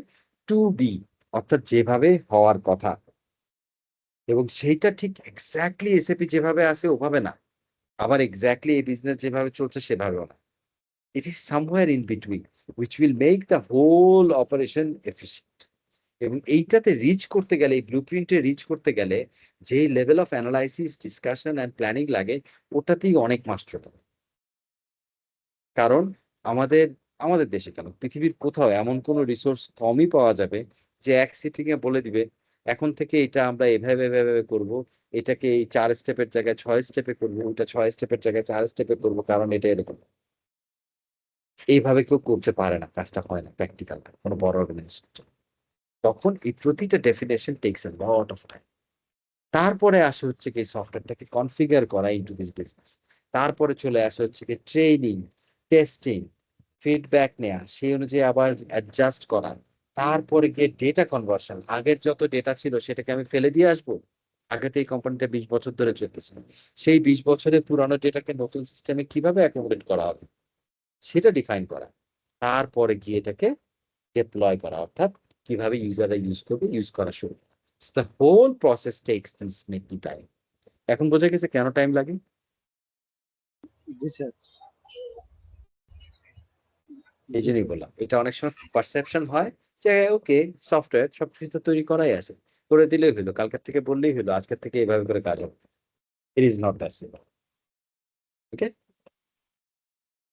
A: টু বি, অর্থাৎ যেভাবে হওয়ার কথা, এবং সেইটা ঠিক এক্স্যাক্টলি এসএপি যেভাবে আছে ওভাবে না, আবার এক্স্যাক্টলি এই বিজনেস যেভাবে চলছে সেভাবেও না। It is somewhere in between, which will make the whole operation efficient. এবং এইটাতে রিচ করতে গেলে, এই ব্লুপ্রিন্টে রিচ করতে গেলে, যে level of analysis, discussion and planning লাগে, ওটাতেই অনেক মাস্টার। কারণ আমাদের আমাদের দেশে কেন, পৃথিবীর কোথাও এমন কোনো রিসোর্স কমই পাওয়া যাবে যে এক সিটিং এ বলে দিবে এখন থেকে এটা আমরা এভাবে এভাবে করব, এটাকে এই 4 স্টেপের জায়গায় 6 স্টেপে করবো, ওইটা 6 স্টেপের জায়গায় 4 স্টেপে করবো, কারণ এটা এরকম। এইভাবে কেউ করতে পারে না, কাজটা হয় না প্র্যাকটিক্যাল কোনো বড় অর্গানাইজেশন। তখন এই প্রতিটা definition tax A lot of time. তারপরে আসে হচ্ছে কি সফটওয়্যারটাকে কনফিগার করা ইনটু দিস বিজনেস। তারপরে চলে আসে হচ্ছে কি ট্রেনিং, টেস্টিং, ফিডব্যাক নেওয়া, সেই অনুযায়ী আবার অ্যাডজাস্ট করা। তারপরে গিয়ে ডেটা কনভার্সন, আগের যত ডেটা ছিল সেটাকে আমি ফেলে দিয়ে আসবো, আগে এই কোম্পানিটা 20 বছর ধরে চলতেছে, সেই 20 বছরের পুরানো ডেটাকে নতুন সিস্টেমে কিভাবে অ্যাকোমোডেট করা হবে সেটা ডিফাইন করা, তারপরে গিয়ে এটাকে ডিপ্লয় করা, অর্থাৎ কিভাবে ইউজাররা ইউজ করবে, ইউজ করা শুরু। The whole process takes this much time. এখন বোঝা গেছে কেন টাইম লাগে।
F: জি স্যার।
A: এই জন্যই বললাম এটা অনেক সময় পারসেপশন হয় যে ওকে সফটওয়্যার সবকিছু তো তৈরি করাই আছে, করে দিলেই হলো, কালকের থেকে বললেই হলো, আজকের থেকে এইভাবে করে কাজ হবে। ইট is not that simple. Okay,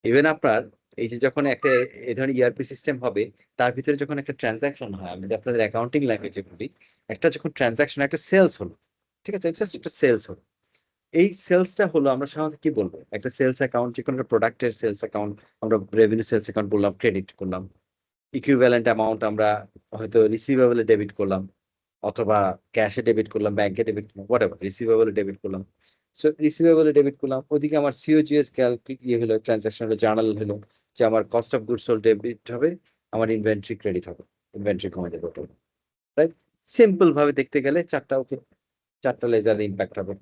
A: even আপনার এই যে যখন একটা এই ধরনের ইআরপি সিস্টেম হবে, তার ভিতরে যখন একটা ট্রানজাকশন হয়, আমি যে আপনাদের অ্যাকাউন্টিং ল্যাঙ্গুয়েজে বলি, একটা যখন ট্রানজাকশন, একটা সেলস হলো, ঠিক আছে, জাস্ট একটা সেলস হলো, এই সেলসটা হলো আমরা সাধারণত কি বলবো, একটা সেলস অ্যাকাউন্ট, যে কোনো একটা প্রোডাক্টের সেলস অ্যাকাউন্ট আমরা রেভিনিউ সেলস অ্যাকাউন্ট বললাম, ক্রেডিট করলাম, ইকুইভ্যালেন্ট অ্যামাউন্ট আমরা হয়তো রিসিভেবলে ডেবিট করলাম, অথবা ক্যাশে ডেবিট করলাম, ব্যাংকে ডেবিট করলাম, হোয়াট এভার, রিসিভেবলে ডেবিট করলাম। সো রিসিভেবলে ডেবিট করলাম, ওদিকে আমার সিওজিএস ইয়ে হলো, ট্রানজাকশন হলো, জার্নাল হলো, যে আমার cost of goods sold debit হবে, আমার ইনভেন্টরি ক্রেডিট হবে, ইনভেন্টরি কমে যাবে, রাইট। সিম্পল ভাবে দেখতে গেলে চারটা, ওকে, চারটা লেজার ইম্প্যাক্ট হবে,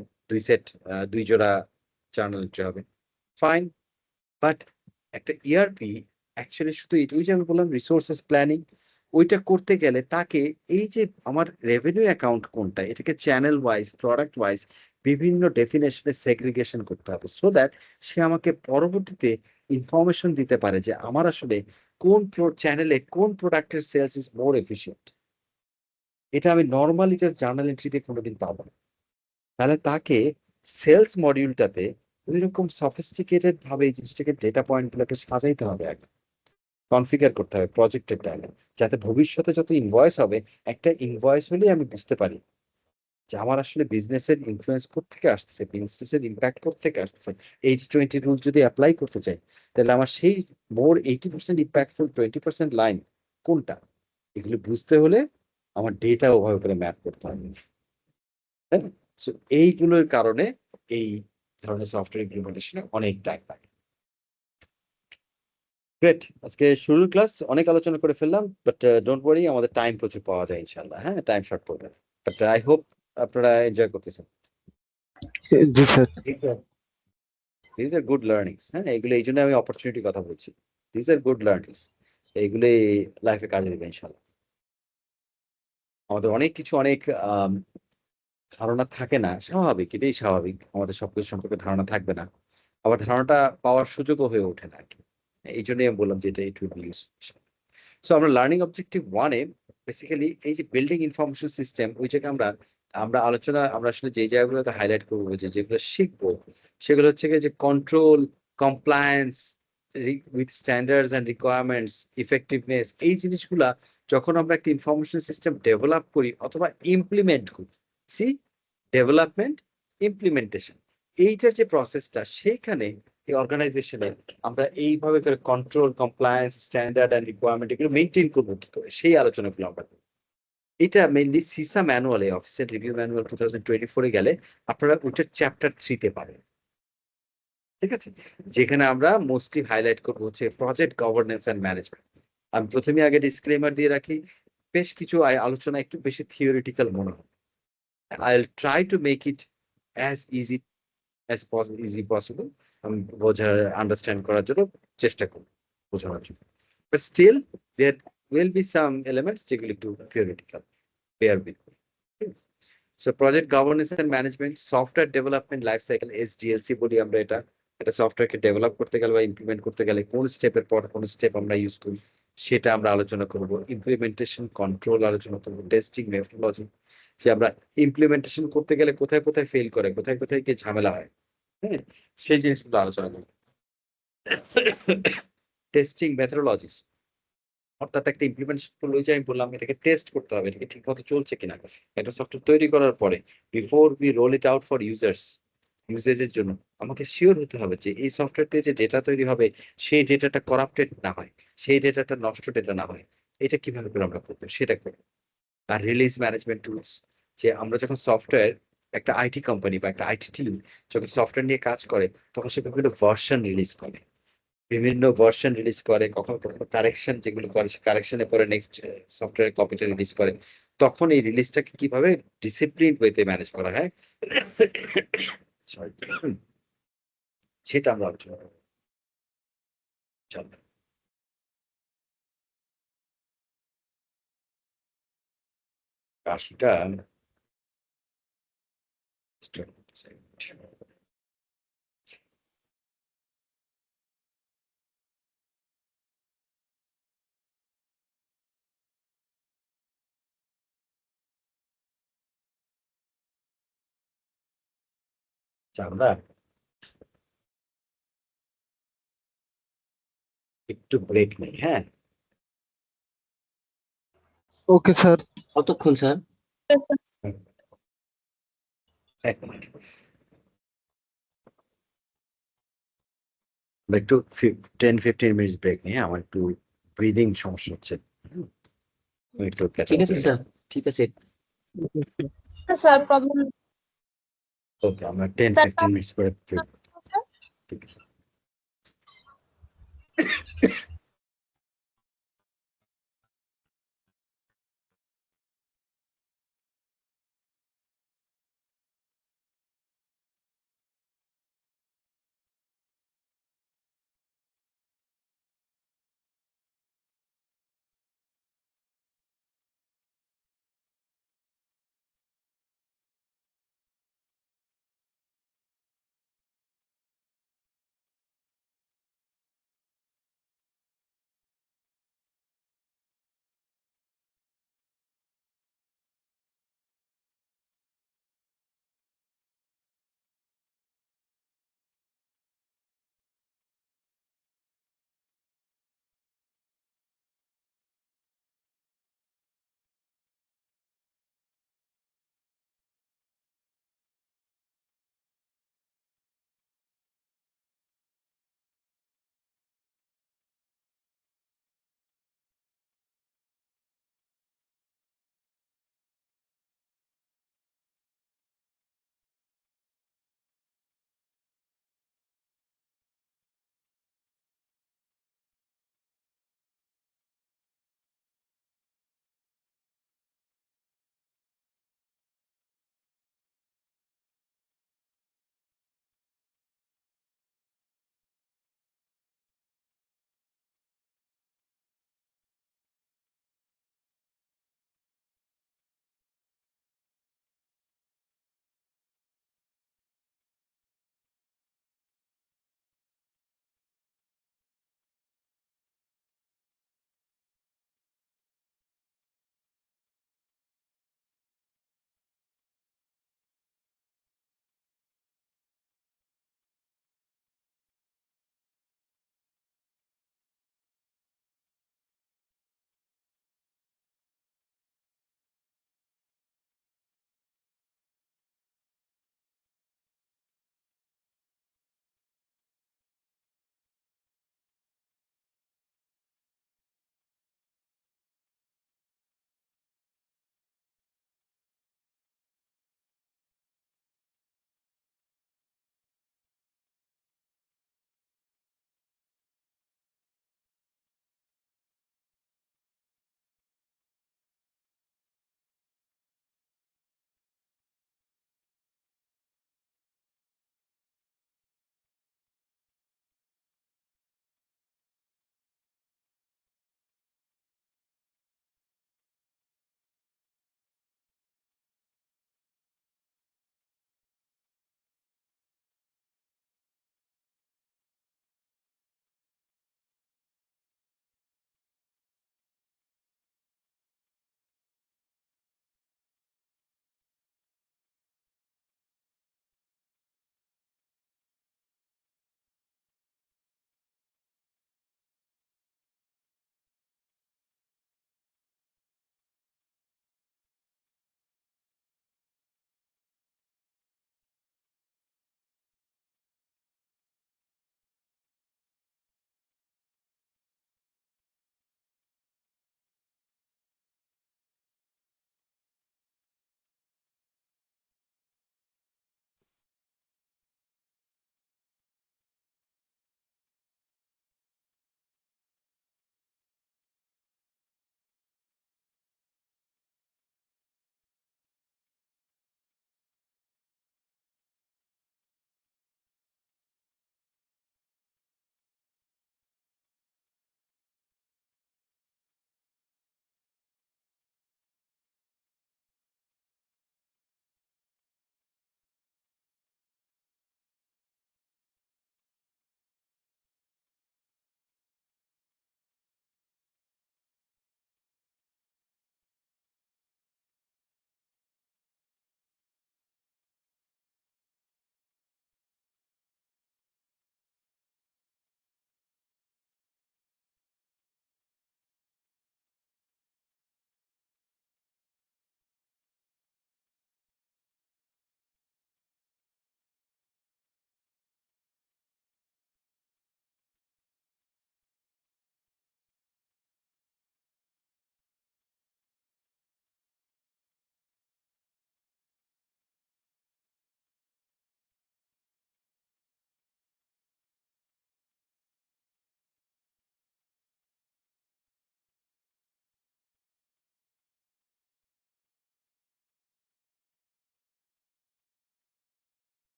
A: দুই জোড়া জার্নাল এন্ট্রি হবে, ফাইন। বাট একটা ইআরপি অ্যাকচুয়ালি শুধু ওই যে আমি বললাম রিসোর্সেস প্ল্যানিং, ওইটা করতে গেলে তাকে এই যে আমার রেভিনিউ অ্যাকাউন্ট কোনটা, এটাকে চ্যানেল ওয়াইজ, প্রোডাক্ট ওয়াইজ বিভিন্ন ডেফিনেশনে সেগ্রিগেশন করতে হবে, সো দ্যাট সে আমাকে পরবর্তীতে ইনফরমেশন দিতে পারে যে আমার আসলে কোন চ্যানেলে কোন প্রোডাক্টের সেলস ইজ মোর এফিসিয়েন্ট। এটা আমি নর্মালি জাস্ট জার্নাল এন্ট্রিতে কোনোদিন পাবো না। তাহলে তাকে সেলস মডিউলটাতে ওই রকম সফিস্টিকেটেড ভাবে এই জিনিসটাকে, ডেটা পয়েন্ট গুলোকে সাজাইতে হবে, আগে কনফিগার করতে হবে প্রজেক্টের টাইমে, যাতে ভবিষ্যতে যত ইনভয়েস হবে, একটা ইনভয়েস হলেই আমি বুঝতে পারি যে আমার আসলে বিজনেসের ইনফ্লুয়েন্স কোত্থেকে আসতেছে, বিজনেসের ইম্প্যাক্ট কোত্থেকে আসতেছে। 80-20 রুল যদি অ্যাপ্লাই করতে চাই, তাহলে আমার সেই মোর 80% ইম্প্যাক্টফুল 20% লাইন কোনটা, এগুলো বুঝতে হলে আমার ডেটা ওভাবে করে ম্যাপ করতে হবে, তাই না? সো এইগুলোর কারণে এই ধরনের সফটওয়্যার ইমপ্লিমেন্টেশনে অনেক টাইম লাগে। গ্রেট, আজকে শুরুর ক্লাস অনেক আলোচনা করে ফেললাম, বাট ডোন্ট ওয়ারি, আমাদের টাইম প্রচুর পাওয়া যায় ইনশাল্লাহ, হ্যাঁ, টাইম শর্ট পড়বে, বাট আই হোপ আপনারা এনজয় করতেছেন।
F: জি sir.
A: This are good learnings, হ্যাঁ, এগুলো এই জন্য আমি অপরচুনিটির কথা বলছি, দিস আর গুড লার্নিংস, এইগুলো লাইফে কাজে দেবে ইনশাল্লাহ। আমাদের অনেক কিছু, অনেক ধারণা থাকে না, স্বাভাবিক, এটাই স্বাভাবিক, আমাদের সবকিছু সম্পর্কে ধারণা থাকবে না, আবার ধারণাটা পাওয়ার সুযোগও হয়ে ওঠে না আর কি। এই জন্যই আমি বললাম যে এটা it will be useful. So আমরা লার্নিং অবজেক্টিভ 1-এ বেসিক্যালি এই যে বিল্ডিং ইনফরমেশন সিস্টেম, ওই জায়গায় আমরা আমরা আলোচনা, আমরা আসলে যে জায়গাগুলোতে হাইলাইট করবো, যে যেগুলো শিখবো, সেগুলো হচ্ছে গিয়ে যে control, compliance with standards and requirements, effectiveness, এই জিনিসগুলা যখন আমরা একটা ইনফরমেশন সিস্টেম ডেভেলপ করি অথবা ইমপ্লিমেন্ট করি, সি ডেভেলপমেন্ট, ইমপ্লিমেন্টেশন, এইটার যে প্রসেসটা, সেইখানে এই অর্গানাইজেশনে আমরা এইভাবে করে control, compliance, standard and requirement এগুলো মেনটেন করবো কি করে, সেই আলোচনাগুলো আমরা করবো। এটা মেইনলি সিসা ম্যানুয়ালে, অফিসিয়াল রিভিউ ম্যানুয়াল 2024-এ গেলে আপনারা ওইটার চ্যাপ্টার 3-তে পাবেন, ঠিক আছে, যেখানে আমরা মোস্টলি হাইলাইট করবো হচ্ছে প্রজেক্ট গভর্নেন্স অ্যান্ড ম্যানেজমেন্ট। আমি প্রথমে আগে ডিসক্লেমার দিয়ে রাখি, বেশ কিছু আলোচনা একটু বেশি থিওরিটিক্যাল মনে হয়, I'll try to make it as easy possible, আমি বোঝার, আন্ডারস্ট্যান্ড করার জন্য চেষ্টা করব, বোঝানোর জন্য, but still there will be some elements যেগুলো একটু theoretical, bear with me. So project governance and management, software development life cycle, SDLC বলি আমরা এটা, একটা সফটওয়্যারকে ডেভেলপ করতে গেলে বা ইমপ্লিমেন্ট করতে গেলে কোন স্টেপের পর কোন স্টেপ আমরা ইউজ করি, সেটা আমরা আলোচনা করব। ইমপ্লিমেন্টেশন কন্ট্রোল আলোচনা করবো, টেস্টিং মেথডোলজি, যে আমরা ইমপ্লিমেন্টেশন করতে গেলে কোথায় কোথায় ফেল করে, কোথায় কোথায় কি ঝামেলা হয়, হ্যাঁ, সেই জিনিসগুলো আলোচনা করব। টেস্টিং মেথডোলজিস, অর্থাৎ একটা ইমপ্লিমেন্টেশন করলে, ওই যে আমি বললাম এটাকে টেস্ট করতে হবে, এটাকে ঠিক মতো চলছে কিনা, একটা সফটওয়্যার তৈরি করার পরে before we roll it out for ইউজেজের জন্য আমাকে শিওর হতে হবে যে এই সফটওয়্যার দিয়ে যে ডেটা তৈরি হবে, সেই ডেটাটা করাপ্টেড না হয়, সেই ডেটাটা নষ্ট ডেটা না হয়, এটা কিভাবে করে আমরা করবো সেটা করবো। আর রিলিজ ম্যানেজমেন্ট টুলস, যে আমরা যখন সফটওয়্যার, একটা আইটি কোম্পানি বা একটা আইটি টিম যখন সফটওয়্যার নিয়ে কাজ করে, তখন সে বিভিন্ন ভার্সন রিলিজ করে, কখনো কখনো কারেকশন যেগুলো করে, কারেকশনের পরে নেক্সট সফটওয়্যার কপিটা রিলিজ করে। তখন এই রিলিজটাকে কিভাবে ডিসিপ্লিন ওয়েতে ম্যানেজ করা হয় সরি সেটা আমরা আলোচনা করব। চলো। কাশিটা start করতেছে। আচ্ছা, আমরা একটু ব্রেক নেই, হ্যাঁ?
F: Okay sir.
B: কতক্ষণ স্যার?
A: এক মিনিট। আমরা একটু 10-15 মিনিটস ব্রেক নিই, আমার একটু ব্রিদিং সমস্যা হচ্ছে। আমি একটু catch
B: ঠিক
A: up
B: আছে
A: করে
B: স্যার, ঠিক আছে।
G: স্যার প্রবলেম
A: নিই। ওকে, আমরা 10-15 মিনিটস পরে ব্রেক। ঠিক আছে।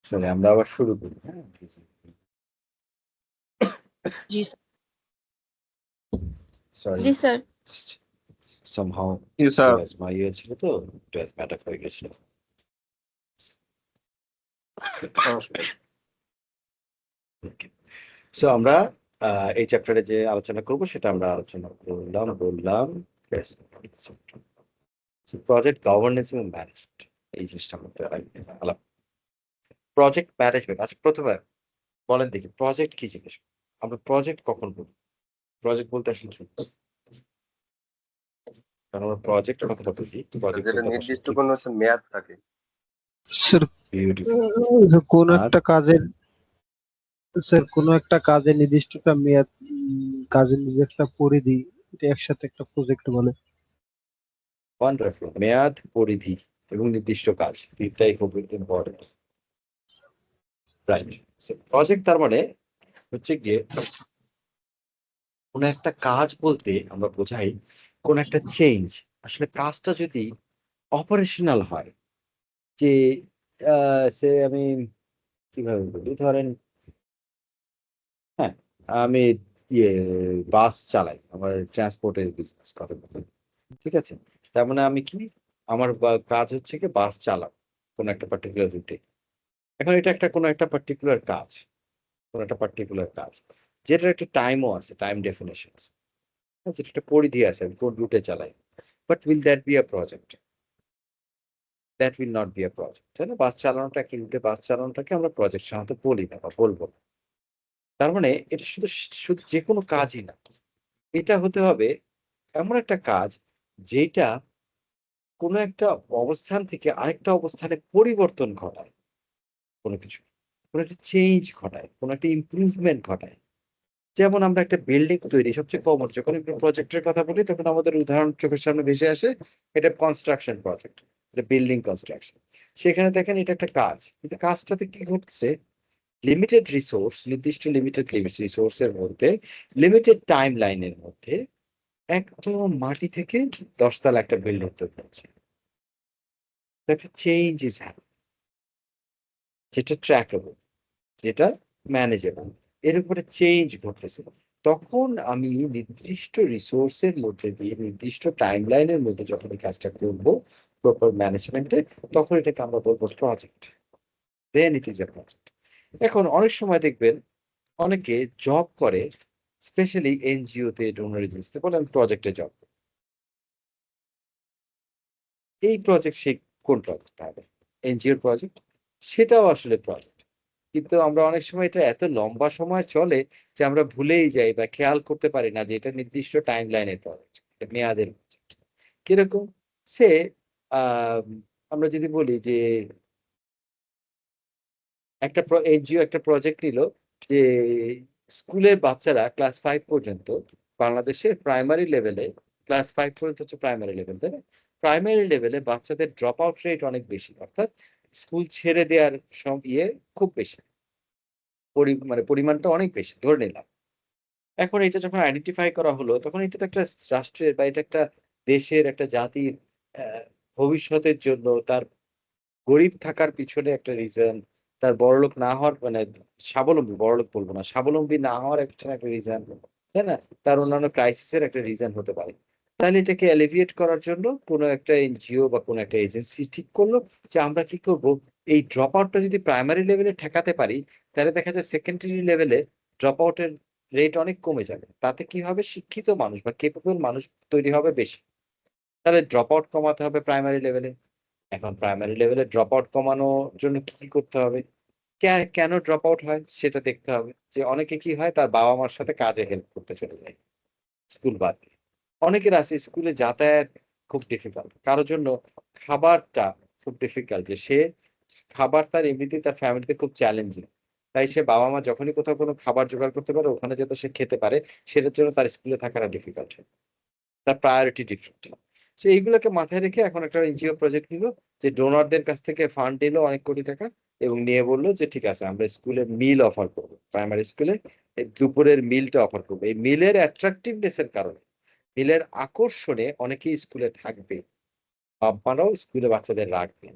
A: সরি, আমরা আবার শুরু করি। হ্যাঁ,
G: জি স্যার।
A: সরি,
G: জি স্যার।
A: somehow
E: জি স্যার।
A: my ইয়ে ছিল তো, একটু asthmatic হয়ে গেছিল। সো আমরা এই চ্যাপ্টারে যে আলোচনা করব সেটা আমরা আলোচনা বললাম প্রজেক্ট গভর্নেন্স এবং ম্যানেজমেন্ট। এই জিনিসটা আমরা আলাপ প্রজেক্ট ম্যানেজমেন্ট। আচ্ছা, প্রথমে বলেন দেখি প্রজেক্ট কি জিনিস? আমরা প্রজেক্ট কখন বলি? প্রজেক্ট বলতে আসলে কি? কারণ আমরা প্রজেক্ট কথাটা বলি, প্রজেক্ট
H: যেটা
A: বলতে
H: নির্দিষ্ট কোনো একটা মেয়াদ থাকে।
F: স্যার কোন
A: আর
F: একটা কাজের স্যার কোন একটা কাজের নির্দিষ্ট একটা মেয়াদ, কাজের নির্দিষ্ট একটা পরিধি, এটা একসাথে একটা প্রজেক্ট বলে।
A: ওয়ান্ডারফুল। মেয়াদ, পরিধি এবং নির্দিষ্ট কাজ, তিনটাই খুব ইম্পর্টেন্ট। রাইট। প্রজেক্ট তার মানে হচ্ছে গিয়ে কোন একটা কাজ বলতে আমরা বোঝাই কোন একটা চেঞ্জ। আসলে কাজটা যদি অপারেশনাল হয়, যে সে আমি কিভাবে বলি, ধরেন হ্যাঁ, আমি ইয়ে বাস চালাই, আমার ট্রান্সপোর্টের বিজনেস কথা কথা, ঠিক আছে? তার মানে আমি কি, আমার কাজ হচ্ছে কি বাস চালানো কোন একটা পার্টিকুলার রুটে। এখন এটা একটা কোন একটা পার্টিকুলার কাজ, কোন একটা পার্টিকুলার কাজ যেটার একটা টাইমও আছে, টাইম ডেফিনেশন আছে, যেটা একটা পরিধি আছে, আমি কোন রুটে চালাই। But will that be a project? That will not be a project, তাই না? বাস চালানোটা, একটা রুটে বাস চালানোটাকে আমরা প্রজেক্ট সাধারণত বলি না বা বলবো না। তার মানে এটা শুধু শুধু যে কোনো কাজই না, এটা হতে হবে এমন একটা কাজ যেটা কোনো একটা অবস্থান থেকে আরেকটা অবস্থানে পরিবর্তন ঘটায়, কোনো কিছু, কোনো একটা চেঞ্জ ঘটায়, কোনো একটা ইমপ্রুভমেন্ট ঘটায়। যেমন আমরা একটা বিল্ডিং তৈরি, সবচেয়ে কমন যখন আমরা প্রজেক্টের কথা বলি তখন আমাদের উদাহরণ চোখের সামনে ভেসে আসে, এটা কনস্ট্রাকশন প্রজেক্ট, এটা বিল্ডিং কনস্ট্রাকশন। সেখানে দেখেন এটা একটা কাজ, কিন্তু কাজটাতে কি ঘটছে, লিমিটেড রিসোর্স, নির্দিষ্ট লিমিটেড রিসোর্সের মধ্যে, লিমিটেড টাইম লাইনের মধ্যে একদম মাটি থেকে 10 তলা একটা বিল্ডিং তৈরি হচ্ছে। একটা চেঞ্জ ইজ হ্যাপেনিং, যেটা ট্র্যাকেবল, যেটা ম্যানেজেবল, এর উপরে চেঞ্জ ঘটতেছে। তখন আমি নির্দিষ্ট রিসোর্সের মধ্যে দিয়ে নির্দিষ্ট টাইম লাইনের মধ্যে যখন এই কাজটা করবো প্রপার ম্যানেজমেন্টে, তখন এটাকে আমরা বলবো project. Then it is a project. এখন অনেক সময় দেখবেন অনেকে জব করে, স্পেশালি এনজিও তে, ডোনার এজেন্সিতে, বলে আমি প্রজেক্টে জব। এই প্রজেক্ট সে কোন প্রজেক্ট হবে? এনজিওর প্রজেক্ট? সেটাও আসলে প্রজেক্ট, কিন্তু আমরা অনেক সময় এটা এত লম্বা সময় চলে যে আমরা ভুলেই যাই বা খেয়াল করতে পারি না যে এটা নির্দিষ্ট টাইম লাইনের প্রজেক্ট, মেয়াদের প্রজেক্ট। কিরকম? সে আহ আমরা যদি বলি যে একটা এনজিও একটা প্রজেক্ট নিল যে স্কুলের বাচ্চারা ক্লাস 5 পর্যন্ত, বাংলাদেশের প্রাইমারি লেভেলে ক্লাস 5 পর্যন্ত হচ্ছে প্রাইমারি লেভেল, তাই না? প্রাইমারি লেভেলে বাচ্চাদের ড্রপ আউট রেট অনেক বেশি, অর্থাৎ স্কুল ছেড়ে দেওয়ার খুব বেশি, মানে পরিমাণটা অনেক বেশি ধরে নিলাম। এখন এটা যখন আইডেন্টিফাই করা হলো, তখন এটা তো একটা রাষ্ট্রের বা এটা একটা দেশের, একটা জাতির ভবিষ্যতের জন্য, তার গরিব থাকার পিছনে একটা রিজন, তার বড়লোক না হওয়ার, মানে স্বাবলম্বী, বড়লোক বলবো না, স্বাবলম্বী না হওয়ার একটা রিজন, তাই না? তার অন্যান্য ক্রাইসিসের একটা রিজন হতে পারে। তাহলে এটাকে এলিভিয়েট করার জন্য কোনো একটা এনজিও বা কোনো একটা এজেন্সি ঠিক করলো যে আমরা কি করব, এই ড্রপ আউটটা যদি প্রাইমারি লেভেলে ঠেকাতে পারি, তাহলে দেখা যায় সেকেন্ডারি লেভেলে ড্রপ আউটের রেট অনেক কমে যাবে। তাতে কি হবে, শিক্ষিত মানুষ বা কেপেবল মানুষ তৈরি হবে বেশি। তাহলে ড্রপ আউট কমাতে হবে প্রাইমারি লেভেলে। এখন প্রাইমারি লেভেলে ড্রপ আউট কমানোর জন্য কি কি করতে হবে, কেন ড্রপ আউট হয় সেটা দেখতে হবে। যে অনেকে কি হয়, তার বাবা মার সাথে কাজে হেল্প করতে চলে যায় স্কুল বাদ দিয়ে। অনেকের আছে স্কুলে যাতায়াত খুব ডিফিকাল্ট, কারোর জন্য খাবারটা খুব ডিফিকাল্ট, যে সে খাবার তার এমনিতেই তার ফ্যামিলিতে খুব চ্যালেঞ্জিং, তাই সে বাবা মা যখনই কোথাও কোনো খাবার জোগাড় করতে পারে ওখানে যাতে সে খেতে পারে, সেটার জন্য তার স্কুলে থাকাটা ডিফিকাল্ট হয়, তার প্রায়োরিটি ডিফারেন্ট। সো এইগুলোকে মাথায় রেখে এখন একটা এনজিও প্রজেক্ট নিল, যে ডোনারদের কাছ থেকে ফান্ড নিল অনেক কোটি টাকা, এবং নিয়ে বললো যে ঠিক আছে আমরা স্কুলে মিল অফার করবো, প্রাইমারি স্কুলে দুপুরের মিলটা অফার করবো। এই মিলের অ্যাট্রাকটিভনেস এর কারণে, মিলের আকর্ষণে অনেকেই স্কুলে থাকবে, বাবা মারাও স্কুলে বাচ্চাদের রাখবে।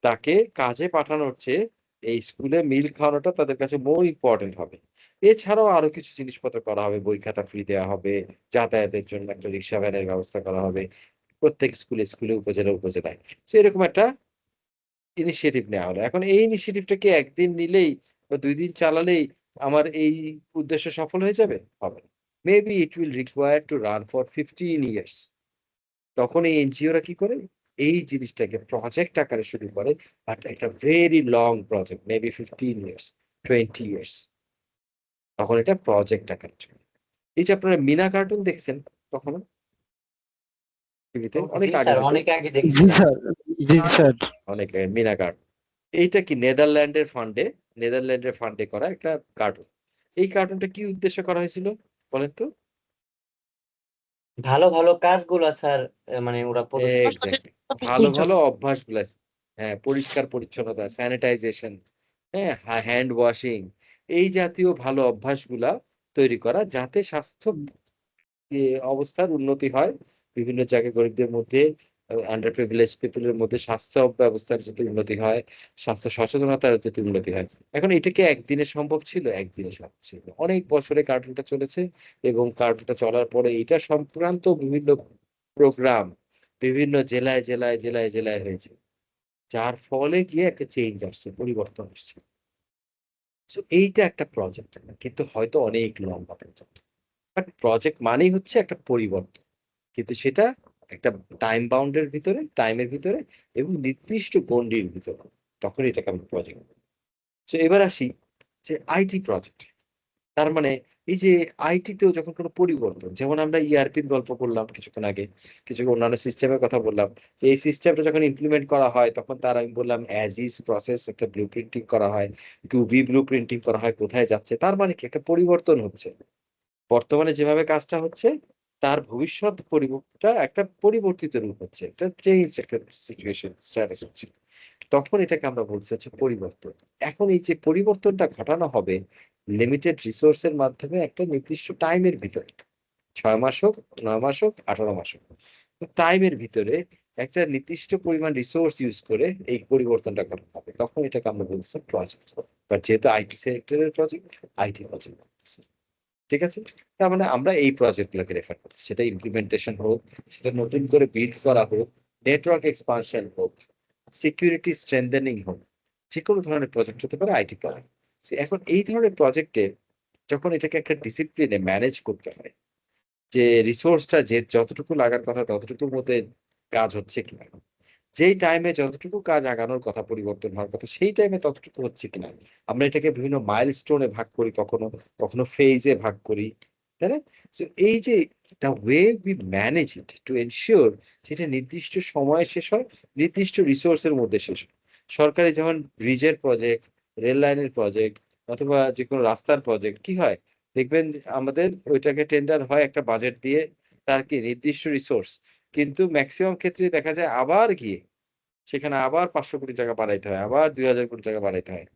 A: তাকে কাজে পাঠানোর চেয়ে এই স্কুলে মিল খাওয়ানোটা তাদের কাছে মোর ইম্পর্টেন্ট হবে। এছাড়াও আরো কিছু জিনিসপত্র করা হবে, বই খাতা ফ্রি দেওয়া হবে, যাতায়াতের জন্য একটা রিক্সা ভ্যানের ব্যবস্থা করা হবে প্রত্যেক স্কুলে উপজেলায়। তো এরকম একটা ইনিশিয়েটিভ নেওয়া হলো। এখন এই ইনিশিয়েটিভটাকে একদিন নিলেই বা ২ দিন চালালেই আমার এই উদ্দেশ্য সফল হয়ে যাবে? হবে না। Maybe it will require to run for 15 years. তখন এই এনজিওরা কি করে? এই জিনিসটাকে প্রজেক্ট আকারে শুরু করে, বাট একটা very long project, maybe 15 years, 20 years. তখন এটা প্রজেক্ট আকারে চলে। এই যে আপনারা মিনা কার্টুন দেখছেন কখনো টিভিতে? অনেক
B: জি
A: আগে
B: স্যার,
A: হতো,
B: অনেক আগে
F: জি
B: দেখছিলাম।
F: স্যার, জি স্যার।
A: অনেক মিনা কার্টুন। এইটা কি নেদারল্যান্ডের ফান্ডে করা একটা কার্টুন। এই কার্টুনটা কি উদ্দেশ্য করা হয়েছিল বলেন তো?
B: ভালো ভালো কাজগুলো স্যার, মানে ওরা পদক্ষেপ নেয়।
A: এক্সাক্টলি। ভালো অভ্যাসগুলা, হ্যাঁ, পরিষ্কার পরিচ্ছন্নতা, স্যানিটাইজেশন, হ্যাঁ, হ্যান্ড ওয়াশিং, এই জাতীয় ভালো অভ্যাসগুলা তৈরি করা যাতে স্বাস্থ্য অবস্থার উন্নতি হয় বিভিন্ন জায়গায়, গরিবদের মধ্যে, আন্ডার প্রিভিলেজ পিপলের মধ্যে স্বাস্থ্য ব্যবস্থার যাতে উন্নতি হয়, স্বাস্থ্য সচেতনতার যাতে উন্নতি হয়। এখন এটা কি একদিনে সম্ভব ছিল? একদিনে সম্ভব ছিল না। অনেক বছরে কার্টুনটা চলেছে এবং কার্টুনটা চলার পরে এটা সংক্রান্ত বিভিন্ন প্রোগ্রাম বিভিন্ন জেলায় হয়েছে, যার ফলে গিয়ে একটা চেঞ্জ আসছে, পরিবর্তন আসছে। তো এইটা একটা প্রজেক্ট, কিন্তু হয়তো অনেক লম্বা প্রজেক্ট। বাট প্রজেক্ট মানেই হচ্ছে একটা পরিবর্তন, কিন্তু সেটা একটা টাইমের ভিতরে এবং নির্দিষ্ট গণ্ডির ভিতরে, তখন এটাকে আমরা প্রজেক্ট। তো এবার আসি যে আইটি প্রজেক্ট। তার মানে এই যে আইটিতেও যখন কোনো পরিবর্তন, যেমন আমরা ইআরপির গল্প করলাম কিছুক্ষণ আগে, কিছু অন্যান্য সিস্টেমের কথা বললাম, যে এই সিস্টেমটা যখন ইমপ্লিমেন্ট করা হয় তখন তার আমি বললাম অ্যাজ ইজ প্রসেস একটা ব্লু প্রিন্টিং করা হয়, টু বি ব্লু প্রিন্টিং করা হয়, কোথায় যাচ্ছে, তার মানে কি একটা পরিবর্তন হচ্ছে। বর্তমানে যেভাবে কাজটা হচ্ছে তার ভবিষ্যৎ পরিবর্তনটা একটা পরিবর্তিত রূপ হচ্ছে, একটা চেঞ্জ, একটা সিচুয়েশন স্ট্যাটাস হচ্ছে। তখন এটাকে আমরা বলছি হচ্ছে পরিবর্তন। এখন এই যে পরিবর্তনটা ঘটানো হবে লিমিটেড রিসোর্সের মাধ্যমে একটা নির্দিষ্ট টাইমের ভিতরে, 6 মাস হোক, 9 মাস হোক, 18 মাস হোক, টাইমের ভিতরে একটা নির্দিষ্ট পরিমাণ রিসোর্স ইউজ করে এই পরিবর্তনটা ঘটানো হবে, তখন এটাকে আমরা বলছি প্রজেক্ট। বাট যেহেতু আইটি সেক্টরের প্রজেক্ট, আইটি প্রজেক্ট। ঠিক আছে? তার মানে আমরা এই প্রজেক্ট গুলোকে রেফার করছি, সেটা ইমপ্লিমেন্টেশন হোক, সেটা নতুন করে বিল্ড করা হোক, নেটওয়ার্ক এক্সপানশন হোক, সিকিউরিটি স্ট্রেংথেনিং হোক, যে কোনো ধরনের প্রজেক্ট হতে পারে আইটি প্রজেক্ট। এখন এই ধরনের প্রজেক্টে যখন এটাকে একটা ডিসিপ্লিনে ম্যানেজ করতে হয়, যে রিসোর্সটা যে যতটুকু লাগার কথা ততটুকুর মধ্যে কাজ হচ্ছে কিনা, যেই টাইমে যতটুকু কাজ আগানোর কথা, পরিবর্তন হওয়ার কথা, সেই টাইমে ততটুকু হচ্ছে কিনা, আমরা এটাকে বিভিন্ন মাইলস্টোনে ভাগ করি, কখনো কখনো ফেজে ভাগ করি, তাই না? So এই যে the way we manage it to ensure সেটা নির্দিষ্ট সময়ে শেষ হয়, নির্দিষ্ট রিসোর্সের মধ্যে শেষ হয়। সরকারি যেমন ব্রিজের প্রজেক্ট, রেল লাইনের প্রজেক্ট, অথবা যে কোনো রাস্তার প্রজেক্ট, কি হয় দেখবেন, আমাদের ওইটাকে টেন্ডার হয় একটা বাজেট দিয়ে, তার কি নির্দিষ্ট রিসোর্স, কিন্তু ম্যাক্সিমাম ক্ষেত্রে দেখা যায় আবার গিয়ে সেখানে আবার 500 কোটি টাকা বাড়াইতে হয়, আবার 2000 কোটি টাকা বাড়াইতে হয়,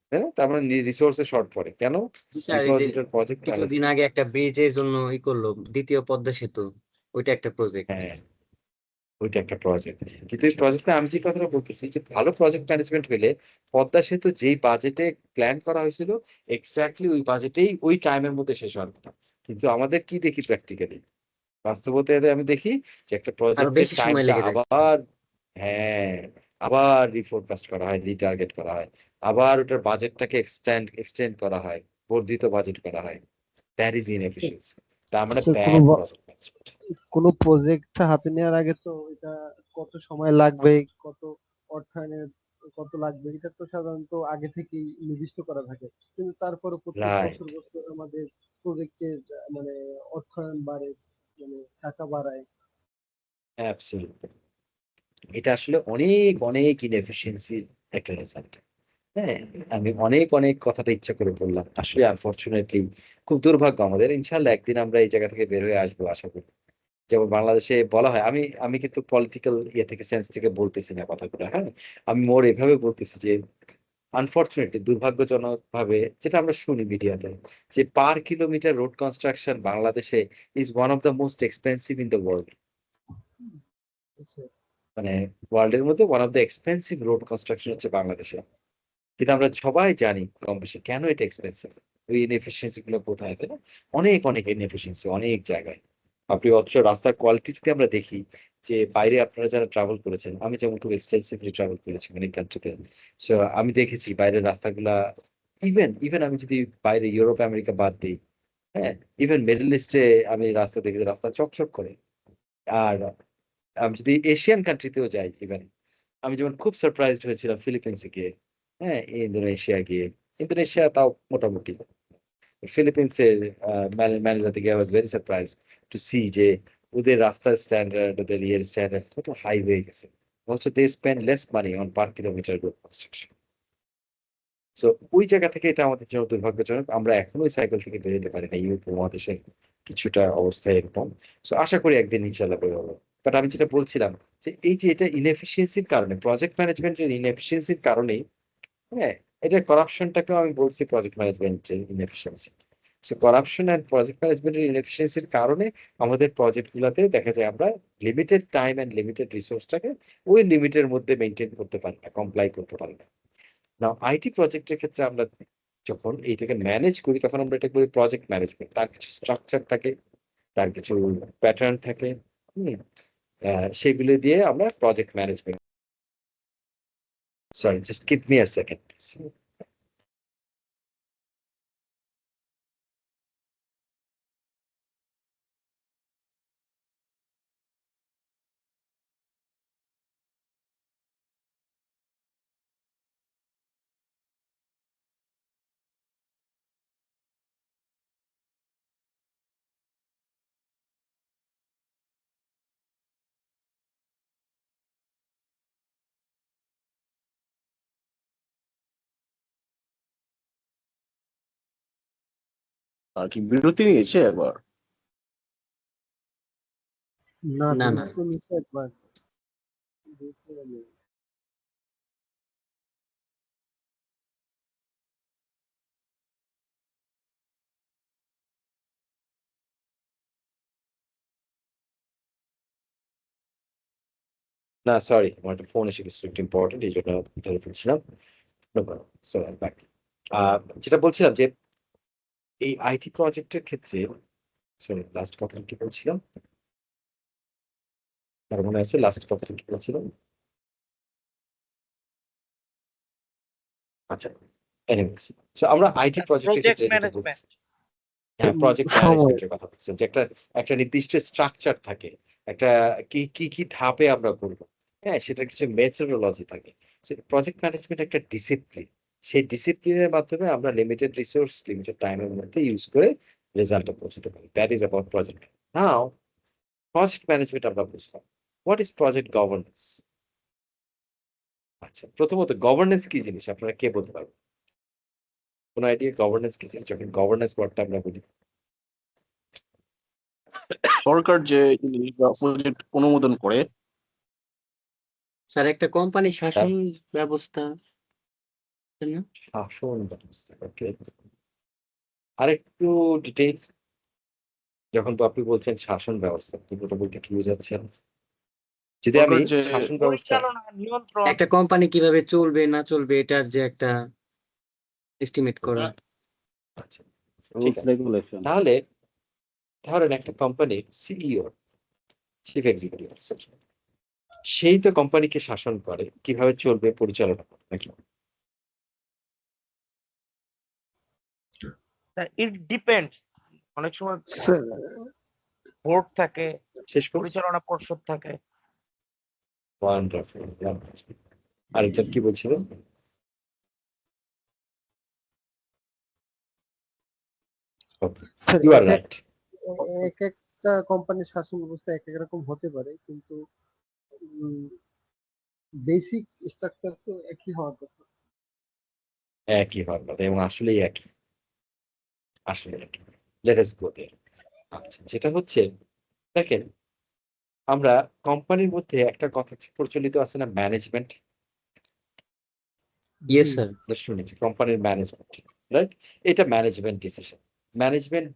A: তাই না? তার মানে রিসোর্সে শর্ট পড়ে কেন?
B: জি স্যার, এই
A: বিকজ
B: যে
A: এটার প্রজেক্ট
B: কিছুদিন আগে একটা ব্রিজের জন্য করলো, দ্বিতীয় পদ্মা সেতু, ওইটা একটা প্রজেক্ট।
A: হ্যাঁ, ওইটা একটা প্রজেক্ট। কিন্তু এই প্রজেক্টে আমি যে কথাটা বলতেছি, যে ভালো প্রজেক্ট ম্যানেজমেন্ট হলে পদ্মা সেতু যেই বাজেটে প্ল্যান করা হয়েছিল এক্স্যাক্টলি ওই বাজেটেই ওই টাইমের মধ্যে শেষ হওয়ার কথা। কিন্তু আমাদের কি দেখি প্র্যাকটিক্যালি, বাস্তবতাতে আমি দেখি যে একটা
B: আরো
A: প্রজেক্টের
B: বেশি সময়
A: টাইমটা
B: লেগে যাচ্ছে।
A: আবার, হ্যাঁ, আবার রিফোরকাস্ট করা হয়, রিটার্গেট করা হয়, আবার ওটার বাজেটটাকে এক্সটেন্ড করা হয়, বর্ধিত বাজেট করা হয়। That is inefficiency. তার মানে
F: স্যার,
A: ব্যাড প্রজেক্ট ম্যানেজমেন্ট।
F: কোনো প্রজেক্ট হাতে নেওয়ার আগে তো এটা কত সময় লাগবে, কত অর্থায়নের কত লাগবে, এটা তো সাধারণত আগে থেকেই নির্দিষ্ট করা থাকে। কিন্তু তারপরে প্রত্যেক
A: রাইট,
F: বছর আমাদের প্রজেক্টের মানে অর্থায়ন বাড়ে, মানে টাকা বাড়ায়।
A: অ্যাবসলিউটলি। এটা আসলে অনেক অনেক ইনএফিসিয়েন্সির একটা রেজাল্ট। হ্যাঁ, আমি অনেক কথাটা ইচ্ছা করে বললাম, আসলে আনফরচুনেটলি খুব দুর্ভাগ্য আমাদের। ইনশাল্লাহ একদিন আমরা এই জায়গা থেকে বের হয়ে আসবো আশা করি। যেমন বাংলাদেশে বলা হয়, আমি আমি কিন্তু পলিটিক্যাল ইয়ে থেকে সেন্স থেকে বলতেছি না কথাগুলো, হ্যাঁ, আমি মোর এভাবে বলতেছি যে আনফরচুনেটলি, দুর্ভাগ্যজনক ভাবে যেটা আমরা শুনি মিডিয়াতে, যে পার কিলোমিটার রোড কনস্ট্রাকশন বাংলাদেশে is one of the most expensive in the world. মানে ওয়ার্ল্ডের মধ্যে one of the expensive road construction হচ্ছে বাংলাদেশে। কিন্তু আমরা সবাই জানি কম বেশি কেন এটা এক্সপেন্সিভ, ওই ইনএফিসিয়েন্সি গুলো কোথায়, তাই না? অনেক অনেক ইনএফিসিয়েন্সি অনেক জায়গায়। আপনি অথচ রাস্তার কোয়ালিটি যদি আমরা দেখি, যে বাইরে আপনারা যারা ট্রাভেল করেছেন, আমি যেমন খুব এক্সটেন্সিভলি ট্রাভেল করেছি অনেক কান্ট্রিতে, সো আমি দেখেছি বাইরের রাস্তাগুলা, ইভেন ইভেন আমি যদি বাইরে ইউরোপ আমেরিকা বাদ দিই, হ্যাঁ, ইভেন মিডল ইস্টে আমি রাস্তা দেখেছি, রাস্তা চকচক করে। আর আমি যদি এশিয়ান কান্ট্রিতেও যাই, ইভেন আমি যেমন খুব সারপ্রাইজড হয়েছিলাম ফিলিপিন্সে গিয়ে, হ্যাঁ, ইন্দোনেশিয়া গিয়ে। ইন্দোনেশিয়া তাও মোটামুটি, ফিলিপিন্সের ম্যানিলাতে গিয়ে I was very surprise to see যে ওদের রাস্তার স্ট্যান্ডার্ড, ওদের ইয়ের স্ট্যান্ডার্ড কত হাই হয়ে গেছে। Also they spend less money on per kilometer road construction. So ওই জায়গা থেকে এটা আমাদের জন্য দুর্ভাগ্যজনক, আমরা এখনো ওই সাইকেল থেকে বেরোতে পারি না। ইউরোপ মহাদেশের কিছুটা অবস্থা এরকম। সো আশা করি একদিন ইনশাল্লাহ বেরোবো। বাট আমি যেটা বলছিলাম, যে এই যে এটা ইনএফিসিয়েন্সির কারণে, প্রজেক্ট ম্যানেজমেন্টের ইনএফিসিয়েন্সির কারণেই, হ্যাঁ, এটা করাপশনটাকেও আমি বলছি প্রজেক্ট ম্যানেজমেন্টের inefficiency. So corruption and project ম্যানেজমেন্টের ইনএফিসিয়েন্সির কারণে আমাদের প্রজেক্ট গুলাতে দেখা যায় আমরা লিমিটেড টাইম অ্যান্ড লিমিটেড রিসোর্সটাকে ওই লিমিটের মধ্যে মেনটেন করতে পারি না, কমপ্লাই করতে পারি না। না, আইটি প্রজেক্টের ক্ষেত্রে আমরা যখন এইটাকে ম্যানেজ করি, তখন আমরা এটা করি প্রজেক্ট ম্যানেজমেন্ট। তার কিছু স্ট্রাকচার থাকে, তার কিছু প্যাটার্ন থাকে, হুম, সেগুলো দিয়ে আমরা project management. Sorry, just give me a second.
E: আর কি বিরতি নিয়েছে একবার?
F: না
B: না না
F: বিরক্ত নিচ্ছে একবার।
A: না, সরি, আমার একটা ফোন এসে গেছিল, একটু ইম্পর্টেন্ট, এই জন্য ধরে ফেলছিলাম। যেটা বলছিলাম যে এই আইটি প্রজেক্টের ক্ষেত্রে, সরি, লাস্ট কথাটা কি বলছিলাম, তার মনে আছে লাস্ট কথাটা কি বলছিলাম? আচ্ছা, এনিওয়েজ, সো আমরা আইটি প্রজেক্টের
I: প্রজেক্ট
A: ক্ষেত্রে যেটা বলছি,
I: ম্যানেজমেন্ট।
A: হ্যাঁ, প্রজেক্ট
F: সময়
A: ম্যানেজমেন্টের কথা বলছিলাম, যে একটা একটা নির্দিষ্ট স্ট্রাকচার থাকে, একটা কি কি কি ধাপে আমরা করবো, হ্যাঁ, সেটার কিছু মেথোডোলজি থাকে। প্রজেক্ট ম্যানেজমেন্ট একটা ডিসিপ্লিন, সেই ডিসিপ্লিনের মাধ্যমে আমরা লিমিটেড রিসোর্স লিমিটেড টাইমের মধ্যে ইউজ করে রেজাল্টে পৌঁছতে পারি। That is about project. Now project management আমরা বুঝলাম, হোয়াট ইজ প্রজেক্ট গভর্নেন্স? আচ্ছা, প্রথমত গভর্নেন্স কি জিনিস আপনারা কে বলতে পারবেন? কোন আইডিয়া গভর্নেন্স কি জিনিস? যখন গভর্নেন্স ওয়ার্ডটা আমরা বলি,
E: সরকার যে প্রজেক্ট অনুমোদন করে।
B: স্যার, একটা কোম্পানি শাসন ব্যবস্থা, তাই না?
A: শাসন ব্যবস্থা, ওকে, আরেকটু ডিটেইল। যখন আপনি বলছেন শাসন ব্যবস্থা, আপনি ওটা বলতে কি বোঝাচ্ছেন? যদি আমি
E: সরকার যে
A: শাসন ব্যবস্থা,
I: পরিচালনা, নিয়ন্ত্রণ।
B: একটা কোম্পানি কিভাবে চলবে না চলবে এটার যে একটা এস্টিমেট করা।
A: আচ্ছা, ঠিক
J: রুলস
A: আছে,
J: রেগুলেশন।
A: তাহলে ধরেন একটা কোম্পানির সিইও, চিফ এক্সিকিউটিভ অফিসার, সেই তো কোম্পানিকে শাসন করে, কিভাবে চলবে, পরিচালনা করে, নাকি?
I: It depends. অনেক সময় বোর্ড থাকে,
A: শেষ করুন।
I: পরিচালনা পর্ষদ থাকে।
A: ওয়ান্ডারফুল। আরেকজন কি বলছিলেন?
F: Sir,
A: you are right.
F: এক একটা কোম্পানির শাসন ব্যবস্থা এক এক রকম হতে পারে, কিন্তু বেসিক স্ট্রাকচার তো একই হওয়ার কথা।
A: একই হওয়ার কথা, এবং আসলেই একই, আসলে একই। লেট আস গো দেয়ার। আচ্ছা, যেটা হচ্ছে, দেখেন, আমরা কোম্পানির মধ্যে একটা কথা প্রচলিত আছে না, ম্যানেজমেন্ট।
B: Yes sir.
A: শুনেছি কোম্পানির ম্যানেজমেন্ট, রাইট? এটা ম্যানেজমেন্ট ডিসিশন। ম্যানেজমেন্ট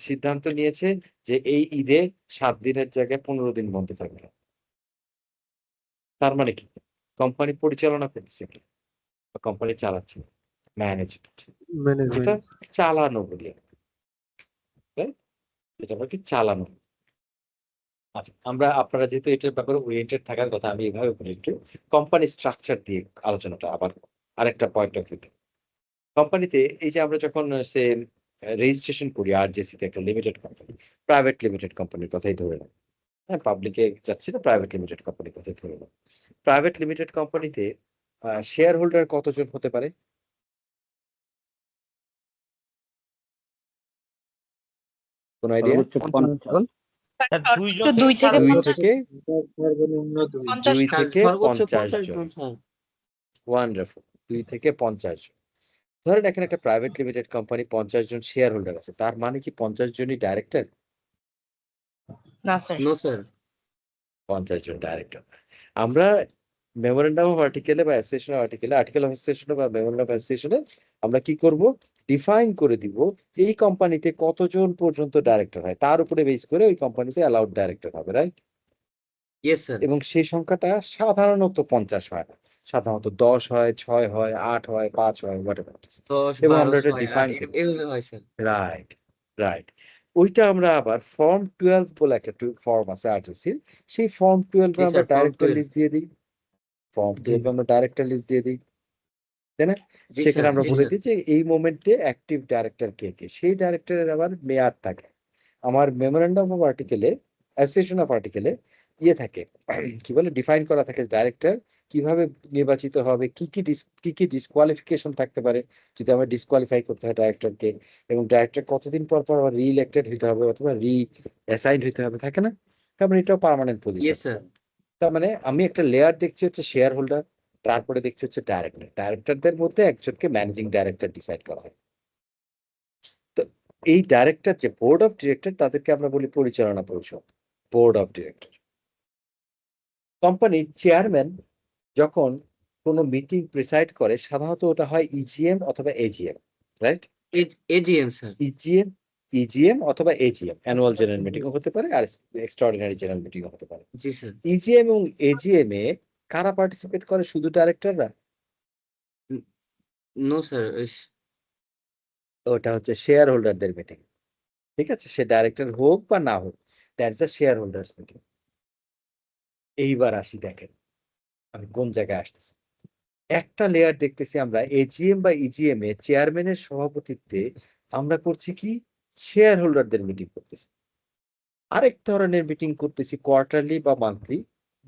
A: সিদ্ধান্ত নিয়েছে যে এই ঈদে 7 দিনের জায়গায় 15 দিন বন্ধ থাকবে। তার মানে কি কোম্পানি পরিচালনা করতেছে কি বা কোম্পানি চালাচ্ছে ম্যানেজমেন্ট, যেটা
F: ম্যানেজমেন্ট।
A: চালানো বলি আমরা, right? যেটা আমরা কি চালানো। আচ্ছা আপনারা যেহেতু এটার ব্যাপারে ওরিয়েন্টেড থাকার কথা, আমি এভাবে বলি একটু কোম্পানি স্ট্রাকচার দিয়ে আলোচনাটা আবার আরেকটা পয়েন্ট অফ ভিউতে। কোম্পানিতে এই যে আমরা যখন সে রেজিস্ট্রেশন করি RJC তে একটা লিমিটেড কোম্পানি, প্রাইভেট লিমিটেড কোম্পানির কথাই ধরে নেন, হ্যাঁ পাবলিকে যাচ্ছি না, প্রাইভেট লিমিটেড কোম্পানির কথাই ধরে নেন। প্রাইভেট লিমিটেড কোম্পানিতে শেয়ার হোল্ডার কতজন হতে পারে? কোন আইডিয়া?
I: স্যার, দুইজন
G: দুই থেকে
A: দুই
G: 50
A: থেকে
B: সর্বনিম্ন
G: 50
A: দুই
B: স্যার,
A: থেকে
B: সর্বোচ্চ
A: 50
B: 50
A: জন।
B: জন স্যার।
A: ওয়ান্ডারফুল। 2 থেকে 50 জন। ধরেন এখানে একটা প্রাইভেট লিমিটেড কোম্পানি 50 জন শেয়ার হোল্ডার আছে, তার মানে কি 50 জনই ডাইরেক্টর?
G: না স্যার
B: নো স্যার।
A: 50 জন ডাইরেক্টর। আমরা মেমোরেন্ডাম অফ আর্টিকেলে বা অ্যাসোসিয়েশন আর্টিকেলে, আর্টিকেল অফ অ্যাসোসিয়েশন বা মেমোরেন্ডাম অফ অ্যাসোসিয়েশনে আমরা কি করব, ডিফাইন করে দিব যে এই কোম্পানিতে কতজন পর্যন্ত ডাইরেক্টর হয়, তার উপরে বেস করে ওই কোম্পানিতে অ্যালাউড ডাইরেক্টর হবে, রাইট?
B: Yes sir.
A: এবং সেই সংখ্যাটা সাধারণত 50 হয় না, সাধারণত 10 হয়, 6 হয়, 8 হয়, 5 হয়, whatever it is।
B: 10,
A: এবং
B: 12,
A: আমরা এটা
B: 6,
A: ডিফাইন
B: 8
A: করি,
B: এভাবে হয় স্যার।
A: Right right. ওইটা আমরা আবার ফর্ম 12 বলে একটা ফর্ম আছে RJC, সেই ফর্ম 12
B: জি
A: এ আমরা
B: স্যার, ফর্ম
A: ডাইরেক্টর
B: 12।
A: লিস্ট দিয়ে দিই, ফর্ম
B: জি
A: 12 আমরা ডাইরেক্টর লিস্ট দিয়ে দিই, তাই না?
B: জি
A: সেখানে
B: স্যার,
A: আমরা
B: জি
A: বলে
B: স্যার।
A: দিই যে এই মোমেন্টে অ্যাক্টিভ ডাইরেক্টর কে কে, সেই ডাইরেক্টরের আবার মেয়াদ থাকে। আমার মেমোরেন্ডাম অফ আর্টিকেলে, অ্যাসোসিয়েশন অফ আর্টিকেলে ইয়ে থাকে, কি বলে, ডিফাইন করা থাকে ডাইরেক্টর কিভাবে নির্বাচিত হবে, কি কি ডিসকোয়ালিফিকেশন থাকতে পারে যদি আমরা ডিসকোয়ালিফাই করতে হয় ডাইরেক্টরকে, এবং ডাইরেক্টর কতদিন পর পর আবার রি-ইলেক্টেড হইতে হবে অথবা অ্যাসাইন্ড হইতে হবে, থাকে না? তার মানে এটাও পার্মানেন্ট পজিশন।
B: Yes sir.
A: তার মানে আমি একটা লেয়ার দেখছি হচ্ছে শেয়ার হোল্ডার, তারপরে দেখছি হচ্ছে ডাইরেক্টর, ডাইরেক্টরদের মধ্যে একজনকে ম্যানেজিং ডাইরেক্টর ডিসাইড করা হয়। তো এই ডাইরেক্টর যে বোর্ড অফ ডিরেক্টর, তাদেরকে আমরা বলি পরিচালনা পরিষদ, বোর্ড অফ ডিরেক্টর। কোম্পানির চেয়ারম্যান যখন কোনো মিটিং প্রিসাইড করে, সাধারণত ওটা হয় EGM অথবা AGM, right?
B: AGM sir.
A: EGM অথবা AGM, অ্যানুয়াল জেনারেল মিটিং হতে পারে আর এক্সট্রাঅর্ডিনারি জেনারেল মিটিং হতে পারে।
B: জি স্যার।
A: EGM এবং AGM এ কারা পার্টিসিপেট করে? শুধু ডাইরেক্টররা?
B: No sir.
A: ওটা হচ্ছে শেয়ার হোল্ডারদের মিটিং, ঠিক আছে? সে ডাইরেক্টর হোক বা না হোক, that's a share holders meeting. এইবার আসি, দেখেন আমি কোন জায়গায় আসতেছি। একটা লেয়ার দেখতেছি আমরা AGM বা EGM এ চেয়ারম্যানের সভাপতিত্বে আমরা করছি কি, শেয়ার হোল্ডারদের মিটিং করতেছি। আরেক ধরনের মিটিং করতেছি কোয়ার্টারলি বা মান্থলি,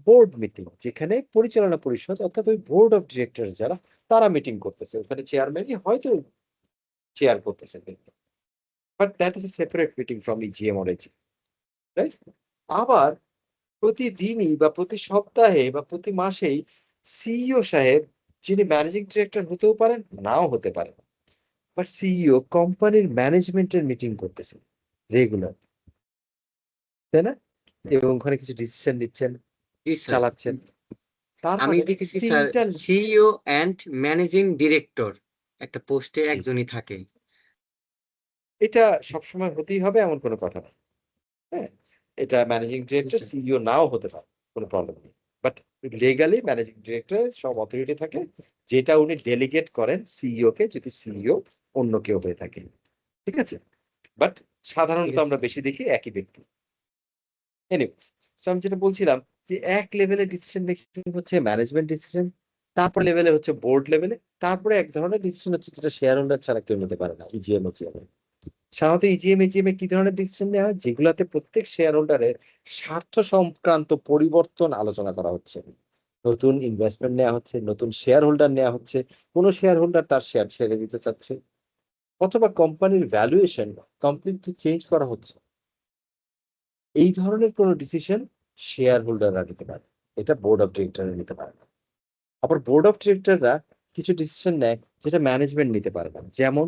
A: বোর্ড মিটিং, যেখানে পরিচালনা পরিষদ অর্থাৎ ওই বোর্ড অফ ডিরেক্টর যারা, তারা মিটিং করতেছে, ওখানে চেয়ারম্যানই হয়তো চেয়ার করতেছে, but that is a separate meeting from EGM or AGM, right? আবার প্রতিদিনই বা প্রতি সপ্তাহে বা প্রতি মাসেই CEO সাহেব, যিনি ম্যানেজিং ডিরেক্টর হতেও পারেন, নাও হতে পারেন, বাট CEO কোম্পানির ম্যানেজমেন্টের মিটিং করতেছেন রেগুলার, তাই না? এবং ওখানে কিছু ডিসিশন নিচ্ছেন,
B: জি স্যার।
A: চালাচ্ছেন। তার
B: আমি
A: মানে
B: দেখেছি স্যার,
A: তিনটা,
B: সিইও এন্ড ম্যানেজিং ডিরেক্টর একটা পোস্টে
A: জি,
B: একজনই থাকে।
A: এটা সবসময় হতেই হবে এমন কোনো কথা নেই, হ্যাঁ? এটা ম্যানেজিং ডিরেক্টর
B: স্যার।
A: CEO নাও হতে পারে, কোনো প্রবলেম নেই, বাট লিগালি ম্যানেজিং ডিরেক্টর সব অথরিটি থাকে, যেটা উনি ডেলিগেট করেন CEO কে, যদি CEO অন্য কেউ হয়ে থাকে, ঠিক আছে? বাট সাধারণত
B: ঠিক আছে
A: আমরা
B: স্যার।
A: বেশি দেখি একই ব্যক্তি। এনিওয়েজ, সো আমি যেটা বলছিলাম যে এক লেভেলে ডিসিশন মেকিং হচ্ছে ম্যানেজমেন্ট ডিসিশন, তারপর লেভেলে হচ্ছে বোর্ড লেভেলে, তারপরে এক ধরনের ডিসিশন হচ্ছে যেটা শেয়ার হোল্ডার ছাড়া কেউ নিতে পারে না, EGM AGM এ। সাধারণত EGM এ কি ধরনের ডিসিশন নেওয়া হয়? যেগুলাতে প্রত্যেক শেয়ার হোল্ডারের স্বার্থ সংক্রান্ত পরিবর্তন আলোচনা করা হচ্ছে, নতুন ইনভেস্টমেন্ট নেওয়া হচ্ছে, নতুন শেয়ার হোল্ডার নেওয়া হচ্ছে, কোন শেয়ার হোল্ডার তার শেয়ার ছেড়ে দিতে চাচ্ছে, অথবা কোম্পানির ভ্যালুয়েশন কমপ্লিটলি চেঞ্জ করা হচ্ছে। এই ধরনের কোনো ডিসিশন শেয়ার হোল্ডাররা নিতে পারে, এটা বোর্ড অফ ডিরেক্টররা নিতে পারে না। আবার বোর্ড অফ ডিরেক্টররা কিছু ডিসিশন নেয় যেটা ম্যানেজমেন্ট নিতে পারে না, যেমন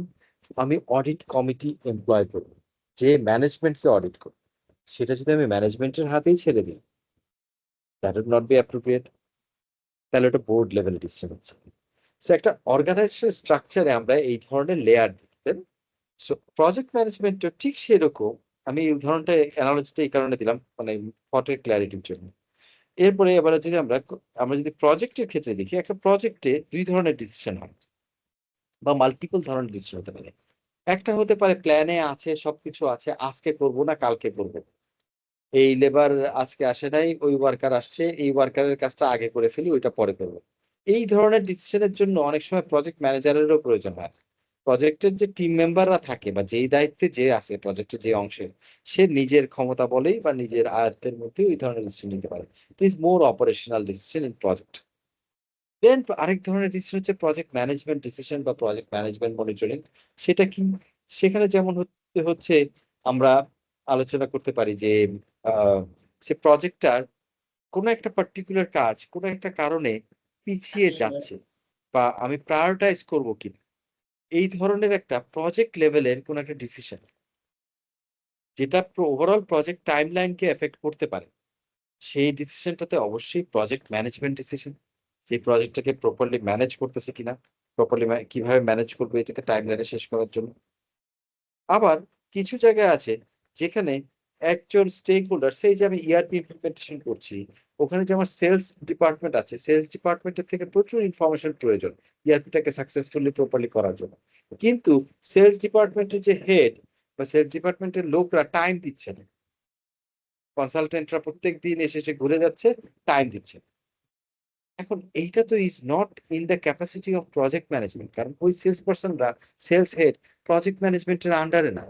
A: আমি অডিট কমিটি এমপ্লয় করব, যে ম্যানেজমেন্টকে অডিট করব, সেটা যদি আমি ম্যানেজমেন্টের হাতেই ছেড়ে দিই, that would not be appropriate, তাহলে ওটা বোর্ড লেভেল ডিসিশন হচ্ছে। সো একটা অর্গানাইজেশন স্ট্রাকচারে আমরা এই ধরনের লেয়ার দেখতেন। সো প্রজেক্ট ম্যানেজমেন্টও ঠিক সেরকম। আমি এই উদাহরণটা, অ্যানালজিটা এই কারণে দিলাম, মানে ফটের ক্ল্যারিটির জন্য, এরপরে এবার যদি আমরা যদি প্রজেক্টের ক্ষেত্রে দেখি, একটা প্রজেক্টে দুই ধরনের ডিসিশন হয় বা মাল্টিপল ধরনের ডিসিশন হতে পারে। একটা হতে পারে প্ল্যানে আছে, সবকিছু আছে, আজকে করব না কালকে করব, এই লেবার আজকে আসে নাই, ওই ওয়ার্কার আসছে, এই ওয়ার্কারের কাজটা আগে করে ফেলি, ওইটা পরে করবো। এই ধরনের ডিসিশনের জন্য অনেক সময় প্রজেক্ট ম্যানেজারেরও প্রয়োজন হয়। প্রজেক্টের যে টিম মেম্বাররা থাকে বা যেই দায়িত্বে যে আছে প্রজেক্টের যে অংশে, সে নিজের ক্ষমতা বলেই বা নিজের আয়ত্তের মধ্যে ওই ধরনের ডিসিশন নিতে পারে। This more operational decision in project. Then আরেক ধরনের ডিসিশন হচ্ছে প্রজেক্ট ম্যানেজমেন্ট ডিসিশন বা প্রজেক্ট ম্যানেজমেন্ট মনিটরিং। সেটা কি? সেখানে যেমন হচ্ছে আমরা আলোচনা করতে পারি যে সে প্রজেক্টটার কোনো একটা পার্টিকুলার কাজ কোনো একটা কারণে পিছিয়ে যাচ্ছে, বা আমি প্রায়োরিটাইজ করব কিনা, এই ধরনের একটা প্রজেক্ট লেভেলের কোন একটা ডিসিশন, যেটা ওভারঅল প্রজেক্ট টাইমলাইনকে এফেক্ট করতে পারে, সেই ডিসিশনটাতে অবশ্যই প্রজেক্ট ম্যানেজমেন্ট ডিসিশন। যে প্রজেক্টটাকে প্রপারলি ম্যানেজ করতেছে কিনা, প্রপারলি কিভাবে ম্যানেজ করবে এটাকে টাইমলাইনে শেষ করার জন্য। আবার কিছু জায়গায় আছে যেখানে একজন স্টেক হোল্ডার, সেই যে আমি ইআরপি ইমপ্লিমেন্টেশন করছি, ওখানে যে আমার সেলস ডিপার্টমেন্ট আছে, সেলস ডিপার্টমেন্টের থেকে প্রচুর ইনফরমেশন প্রয়োজন ইআরপিটাকে সাকসেসফুলি প্রপারলি করার জন্য। কিন্তু সেলস ডিপার্টমেন্টের যে হেড বা সেলস ডিপার্টমেন্টের লোকরা টাইম দিচ্ছে না, কনসালটেন্টরা প্রত্যেক দিন এসে ঘুরে যাচ্ছে, টাইম দিচ্ছে। এখন এইটা তো is not in the capacity of project management, কারণ ওই সেলস পার্সনরা, সেলস হেড প্রজেক্ট ম্যানেজমেন্টের আন্ডারে না।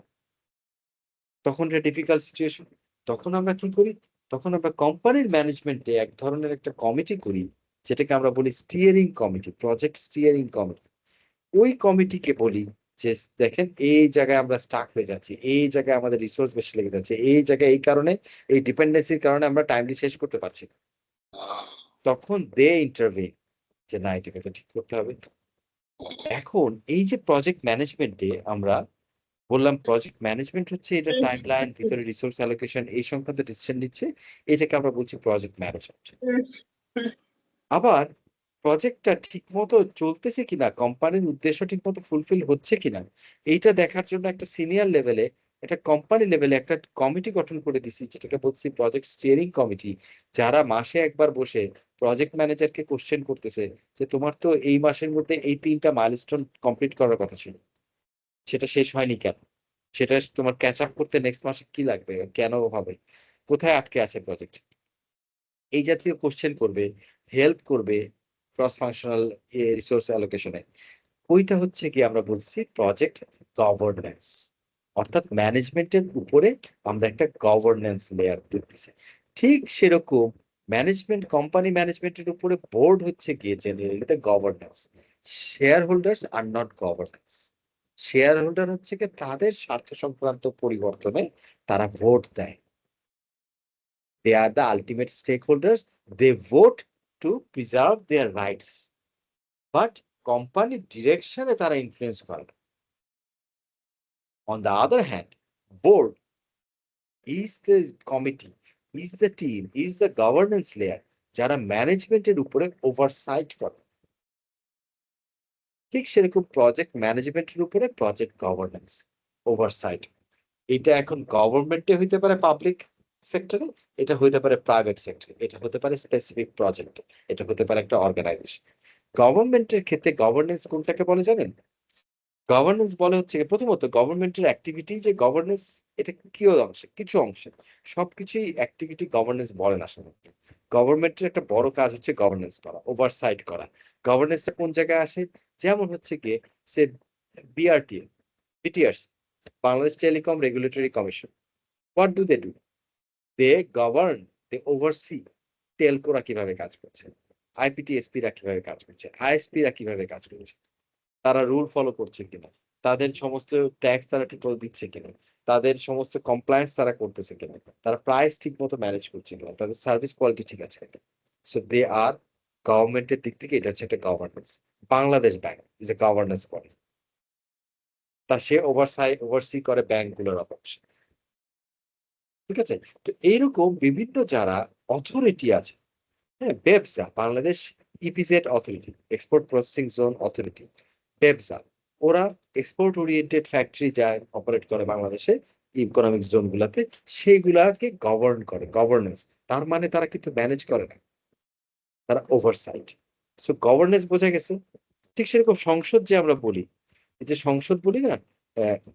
A: তখন এটা ডিফিকাল্ট সিচুয়েশন। তখন আমরা কি করি? তখন আমরা কোম্পানির ম্যানেজমেন্টে এক ধরনের একটা কমিটি করি, যেটাকে আমরা বলি steering committee, project steering committee. ওই কমিটিকে বলি যে দেখেন এই জায়গায় আমরা স্টাক হয়ে যাচ্ছি, এই জায়গায় আমাদের রিসোর্স বেশি লেগে যাচ্ছে, এই জায়গায় এই কারণে, এই ডিপেন্ডেন্সির কারণে আমরা টাইমলি শেষ করতে পারছি না। তখন দে ইন্টারভিন যে না, এটাকে তো ঠিক করতে হবে। এখন এই যে প্রজেক্ট ম্যানেজমেন্টে আমরা বললাম, প্রজেক্ট ম্যানেজমেন্ট হচ্ছে এটা টাইমলাইন, ভিতরে রিসোর্স অ্যালোকেশন এই সংক্রান্ত ডিসিশন নিচ্ছে, এটাকে আমরা বলছি প্রজেক্ট ম্যানেজমেন্ট। আবার প্রজেক্টটা ঠিক মতো চলতেছে কিনা, কোম্পানির উদ্দেশ্য ঠিক মতো ফুলফিল হচ্ছে কিনা, এইটা দেখার জন্য একটা সিনিয়র লেভেলে, একটা কোম্পানি লেভেলে একটা কমিটি গঠন করে দিছি, যেটাকে বলছি প্রজেক্ট স্টিয়ারিং কমিটি, যারা মাসে একবার বসে প্রজেক্ট ম্যানেজারকে কোশ্চেন করতেছে যে তোমার তো এই মাসের মধ্যে এই 3টা মাইলস্টোন কমপ্লিট করার কথা ছিল, সেটা শেষ হয়নি কেন, সেটা তোমার ক্যাচ আপ করতে নেক্সট মাসে কি লাগবে, কেন হবে, কোথায় আটকে আছে প্রজেক্ট, এই জাতীয় কোশ্চেন করবে, হেল্প করবে ক্রস ফাংশনাল রিসোর্স অ্যালোকেশনে। ওইটা হচ্ছে কি আমরা বলছি প্রজেক্ট গভর্নেন্স, অর্থাৎ ম্যানেজমেন্টের উপরে আমরা একটা গভর্নেন্স লেয়ার দিতেছি। ঠিক সেরকম ম্যানেজমেন্ট, কোম্পানি ম্যানেজমেন্টের উপরে বোর্ড হচ্ছে গিয়ে generally the governance. Share holders are not governance. Share holder হচ্ছে কি তাদের স্বার্থ সংক্রান্ত পরিবর্তনে তারা ভোট দেয়। They are the ultimate stakeholders. They vote to preserve their rights. But company direction এ তারা ইনফ্লুয়েন্স করে। On the other hand, board is the committee, is the team, is the governance layer, যারা ম্যানেজমেন্টের উপরে ওভারসাইট করে। ঠিক সেরকম প্রজেক্ট ম্যানেজমেন্টের উপরে প্রজেক্ট গভর্নেন্স ওভারসাইট। এটা এখন গভর্নমেন্টে হইতে পারে, পাবলিক সেক্টরে, এটা হইতে পারে প্রাইভেট সেক্টরে, এটা হতে পারে স্পেসিফিক প্রজেক্ট, এটা হতে পারে একটা অর্গানাইজেশন। গভর্নমেন্টের ক্ষেত্রে গভর্নেন্স কোনটাকে বলে জানেন? গভর্নেন্স বলে হচ্ছে প্রথমত গভর্নমেন্টের অ্যাক্টিভিটি, যে গভর্নেন্স এটা কি অংশে, কিছু অংশে, সবকিছুই অ্যাক্টিভিটি গভর্নেন্স বলে না সাধারণত। গভর্নমেন্টের একটা বড় কাজ হচ্ছে গভর্নেন্স করা, ওভারসাইট করা। গভর্নেন্সটা কোন জায়গায় আসে? যেমন হচ্ছে গিয়ে সে BRT, BTRs, Bangladesh telecom regulatory commission. What do? They govern, they oversee টেলকোরা কিভাবে কাজ করছে, আইপিটিএসপি রা কিভাবে কাজ করছে, আইএসপি রা কিভাবে কাজ করছে, তারা রুল ফলো করছে কিনা, তাদের সমস্ত ট্যাক্স তারা ঠিক মতো দিচ্ছে কিনা, তাদের সমস্ত কমপ্লায়েন্স তারা করতেছে কিনা, তারা প্রাইস ঠিক মতো ম্যানেজ করছে কিনা, তাদের সার্ভিস কোয়ালিটি ঠিক আছে কিনা। সো দে আর গভর্নমেন্টের দিক থেকে এটা হচ্ছে একটা governance. Bangladesh bank is a governance body, তা সে ওভারসি করে ব্যাংকগুলোর অপারেশন। ঠিক আছে? তো এইরকম বিভিন্ন যারা অথরিটি আছে, হ্যাঁ, বেবসা, Bangladesh EPZ authority, export processing zone authority, বেবসা, ওরা এক্সপোর্ট ওরিয়েন্টেড ফ্যাক্টরি যায় অপারেট করে বাংলাদেশে ইকোনমিক জোন গুলাতে, সেইগুলাকে গভর্ন করে, গভর্নেন্স। তার মানে তারা কিন্তু ম্যানেজ করে না, তারা ওভারসাইট। সো গভর্নেন্স বোঝা গেছে। ঠিক সেরকম সংসদ যে আমরা বলি, এই যে সংসদ বলি না,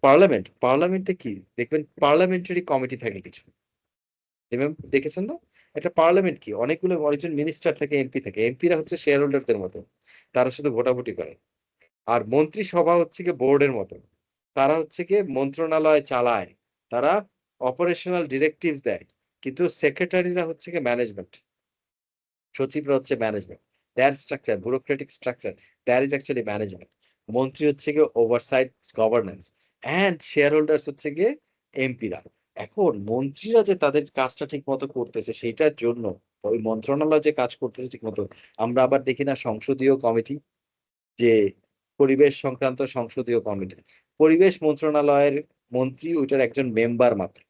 A: পার্লামেন্টে কি দেখবেন, পার্লামেন্টারি কমিটি থাকে কিছু, দেখেছেন না? একটা পার্লামেন্ট কি, অনেকজন মিনিস্টার থাকে, এমপি থাকে, এমপিরা হচ্ছে শেয়ার হোল্ডারদের মতো, তারা শুধু ভোটাভুটি করে। আর মন্ত্রিসভা হচ্ছে গিয়ে বোর্ডের মতো, তারা হচ্ছে গিয়ে মন্ত্রণালয় চালায়, তারা অপারেশনাল ডিরেক্টিভস দেয়। কিন্তু সেক্রেটারিরা হচ্ছে গিয়ে ম্যানেজমেন্ট, সচিবরা হচ্ছে management. There structure, bureaucratic structure, there is actually management. মন্ত্রী হচ্ছে গিয়ে oversight governance, and shareholders হচ্ছে গিয়ে এমপিরা। এখন মন্ত্রীরা যে তাদের কাজটা ঠিক মতো করতেছে সেইটার জন্য, ওই মন্ত্রণালয় যে কাজ করতেছে ঠিক মতো, আমরা আবার দেখি না সংসদীয় কমিটি, যে পরিবেশ সংক্রান্ত সংসদীয় কমিটি, পরিবেশ মন্ত্রণালয়ের মন্ত্রী ওইটার একজন মেম্বার মাত্র,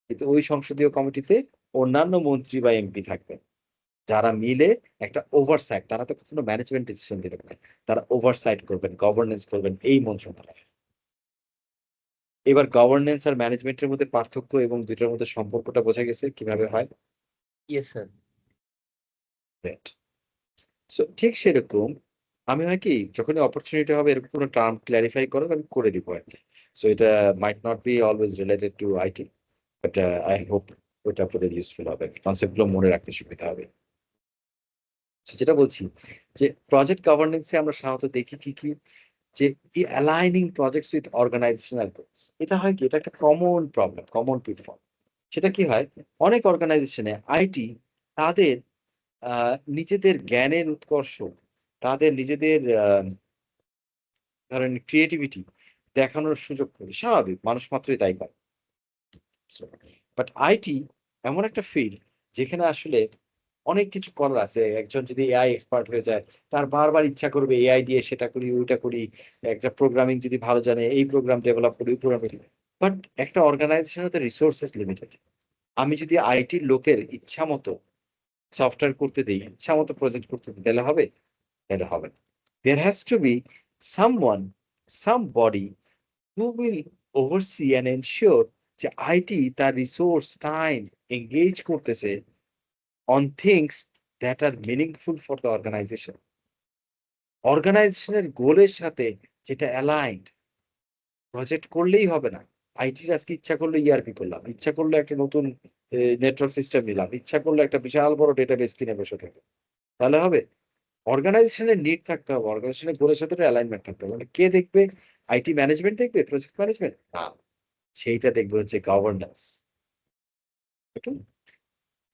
A: কিন্তু ওই সংসদীয় কমিটিতে অন্যান্য মন্ত্রী বা এমপি থাকবেন, যারা মিলে একটা ওভারসাইট, তারা তো কখনো ম্যানেজমেন্ট ডিসিশন দিবেন না, তারা ওভারসাইট করবেন, গভর্নেন্স করবেন এই মন্ত্রণালয়। এবার গভর্নেন্স আর ম্যানেজমেন্টের মধ্যে পার্থক্য এবং দুইটার মধ্যে সম্পর্কটা বোঝা গেছে কিভাবে হয়।
B: Yes sir.
A: সো ঠিক সেরকম আমি হয় কি, যখনই অপরচুনিটি হবে এরকম কোনো টার্ম ক্ল্যারিফাই করার, আমি করে দিব আর কি। সো এটা might not be always related to IT, but I hope ওটা আপনাদের ইউজফুল হবে, কনসেপ্টগুলো মনে রাখতে সুবিধা হবে। So, যেটা বলছি যে প্রজেক্ট গভর্নেন্সে আমরা সাধারণত দেখি কি কি, যে aligning projects with organizational goals. এটা হয় কি, এটা একটা কমন প্রবলেম, কমন পিটফল। সেটা কি হয়, অনেক অর্গানাইজেশনে আইটি তাদের নিজেদের জ্ঞানের উৎকর্ষ, তাদের নিজেদের ধরেন ক্রিয়েটিভিটি দেখানোর সুযোগ করে, স্বাভাবিক, মানুষ মাত্রই তাই করে। বাট আইটি এমন একটা ফিল্ড যেখানে আসলে অনেক কিছু করার আছে। একজন যদি এআই এক্সপার্ট হয়ে যায়, তার বারবার ইচ্ছা করবে এআই দিয়ে সেটা করি ওইটা করি, একটা প্রোগ্রামিং যদি ভালো জানে এই প্রোগ্রাম ডেভেলপ করি ওই প্রোগ্রাম। বাট একটা অর্গানাইজেশনের তো রিসোর্সেস লিমিটেড। আমি যদি আইটির লোকের ইচ্ছা মতো সফটওয়্যার করতে দিই, ইচ্ছা মতো প্রজেক্ট করতে দিই, তাহলে হবে? তাহলে হবে না। There has to be someone, somebody who will oversee and ensure যে আইটি তার রিসোর্স টাইম এঙ্গেজ করতেছে on things that are meaningful for the organization, অর্গানাইজেশনের গোলের সাথে যেটা অ্যালাইন্ড। প্রজেক্ট করলেই হবে না। আইটির আজকে ইচ্ছা করলো ইআরপি করলাম, ইচ্ছা করলো একটা নতুন নেটওয়ার্ক সিস্টেম নিলাম, ইচ্ছা করলো একটা বিশাল বড় ডেটাবেস কিনে বসে থাকে, তাহলে হবে? অর্গানাইজেশনের নিড থাকতে হবে, অর্গানাইজেশনের গোলের সাথে অ্যালাইনমেন্ট থাকতে হবে। মানে কে দেখবে? আইটি ম্যানেজমেন্ট দেখবে, প্রজেক্ট ম্যানেজমেন্ট না, সেইটা দেখবে হচ্ছে গভর্নেন্স।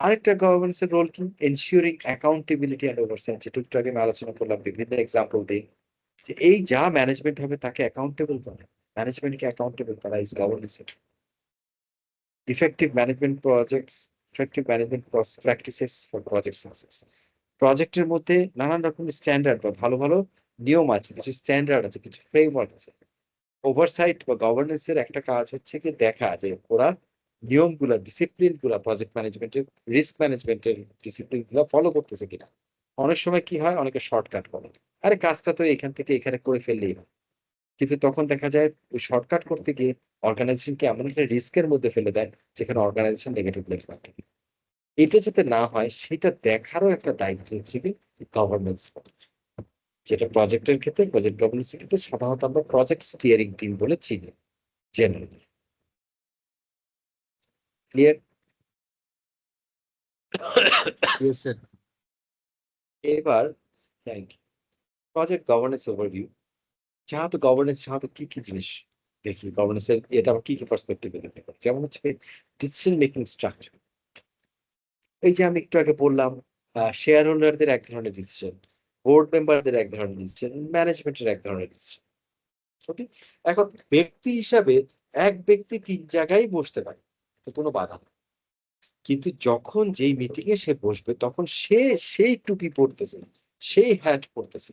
A: আরেকটা গভর্নেন্সের রোল কি, এনশিওরিং অ্যাকাউন্টেবিলিটি অ্যান্ড ওভারসাইট, যেটা একটু আগে আমি আলোচনা করলাম, বিভিন্ন এক্সাম্পল দিই, যে এই যা ম্যানেজমেন্ট হবে তাকে অ্যাকাউন্টেবল করা, ম্যানেজমেন্টকে অ্যাকাউন্টেবল করা ইজ গভর্নেন্সের। Effective management projects, effective management practices for project success. প্রজেক্টের মধ্যে নানান রকমের স্ট্যান্ডার্ড বা ভালো ভালো নিয়ম আছে, কিছু স্ট্যান্ডার্ড আছে, কিছু ফ্রেমওয়ার্ক আছে। ওভারসাইট বা গভর্নেন্সের একটা কাজ হচ্ছে কি দেখা যে ওরা নিয়মগুলা, ডিসিপ্লিন গুলা, প্রজেক্ট ম্যানেজমেন্টের, রিস্ক ম্যানেজমেন্টের ডিসিপ্লিন গুলা ফলো করতেছে কিনা। অনেক সময় কি হয়, অনেকে শর্টকাট করে, আরে কাজটা তো এখান থেকে এখানে করে ফেললেই হয়, কিন্তু তখন দেখা যায় ওই শর্টকাট করতে গিয়ে অর্গানাইজেশনকে এমন একটা রিস্কের মধ্যে ফেলে দেয় যেখানে অর্গানাইজেশন নেগেটিভ ইম্প্যাক্ট। এটা যাতে না হয় সেটা দেখারও একটা দায়িত্ব হচ্ছে কি গভর্নেন্স, যেটা প্রজেক্টের ক্ষেত্রে, প্রজেক্ট গভর্নেন্সের ক্ষেত্রে সাধারণত আমরা প্রজেক্ট স্টিয়ারিং টিম বলে চিনি জেনারেলি। ক্লিয়ার?
B: Yes sir.
A: এবার thank you. Project governance overview. যেহেতু গভর্নেন্স, যেহেতু কি কি জিনিস দেখি গভর্নেন্সের, এটা আমরা কি কি পার্সপেক্টিভে দেখতে পারি, যেমন হচ্ছে ডিসিশন মেকিং স্ট্রাকচার। এই যে আমি একটু আগে বললাম, শেয়ার হোল্ডারদের এক ধরনের ডিসিশন, বোর্ড মেম্বারদের এক ধরনের ডিসিশন, ম্যানেজমেন্টের এক ধরনের ডিসিশন। ওকে, এখন ব্যক্তি হিসাবে এক ব্যক্তি তিন জায়গায় বসতে পারে, তো কোনো বাধা নেই। কিন্তু যখন যেই মিটিং এ সে বসবে তখন সে সেই টুপি পরতেছে, সেই হ্যাট পরতেছে।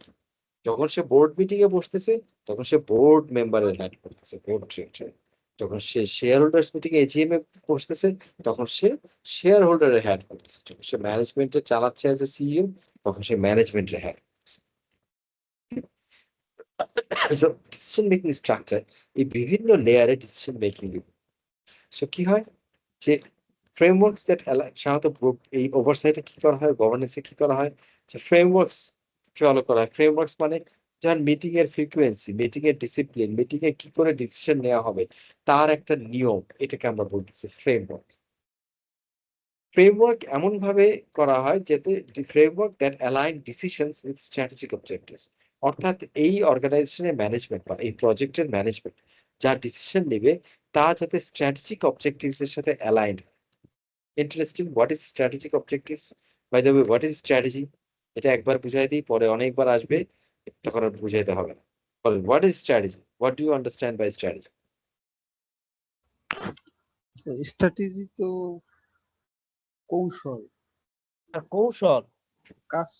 A: যখন সে বোর্ড মিটিং এ বসতেছে তখন সে বোর্ড মেম্বারের হ্যাট পরতেছে, বোর্ড ট্রেজারার। যখন সে শেয়ার হোল্ডার্স মিটিং এ এজিএম এ বসতেছে তখন সে শেয়ার হোল্ডারের হ্যাট পরতেছে। যখন সে ম্যানেজমেন্টে চালাচ্ছে অ্যাজ এ সিইও তখন সে ম্যানেজমেন্টের হ্যাট পরতেছে। ডিসিশন মেকিং স্ট্রাকচার, এই বিভিন্ন লেয়ারে ডিসিশন মেকিং। সো কি হয় যে ফ্রেমওয়ার্কস দ্যাট সাধারণত এই ওভারসাইটে কি করা হয়, গভর্নেন্সে কি করা হয়, যে ফ্রেমওয়ার্কস ফলো করা হয়। ফ্রেমওয়ার্কস মানে যেমন মিটিং এর ফ্রিকোয়েন্সি, মিটিং এর ডিসিপ্লিন, মিটিং এ কি করে ডিসিশন নেওয়া হবে তার একটা নিয়ম, এটাকে আমরা বলতেছি ফ্রেমওয়ার্ক। ফ্রেমওয়ার্ক এমন ভাবে করা হয় যাতে framework that align decisions with strategic objectives, অর্থাৎ এই অর্গানাইজেশনের ম্যানেজমেন্ট বা এই প্রজেক্টের ম্যানেজমেন্ট যা ডিসিশন নেবে তা যাতে স্ট্র্যাটেজিক অবজেক্টিভস এর সাথে aligned. Interesting, what is strategic objectives? By the way, what is strategy? এটা একবার বুঝাই দিই, পরে অনেকবার আসবে, তখন আর বুঝাইতে হবে না। বলেন, what is strategy? What do you understand by strategy?
F: Strategy তো কৌশল,
I: স্যার কৌশল।
F: কাজ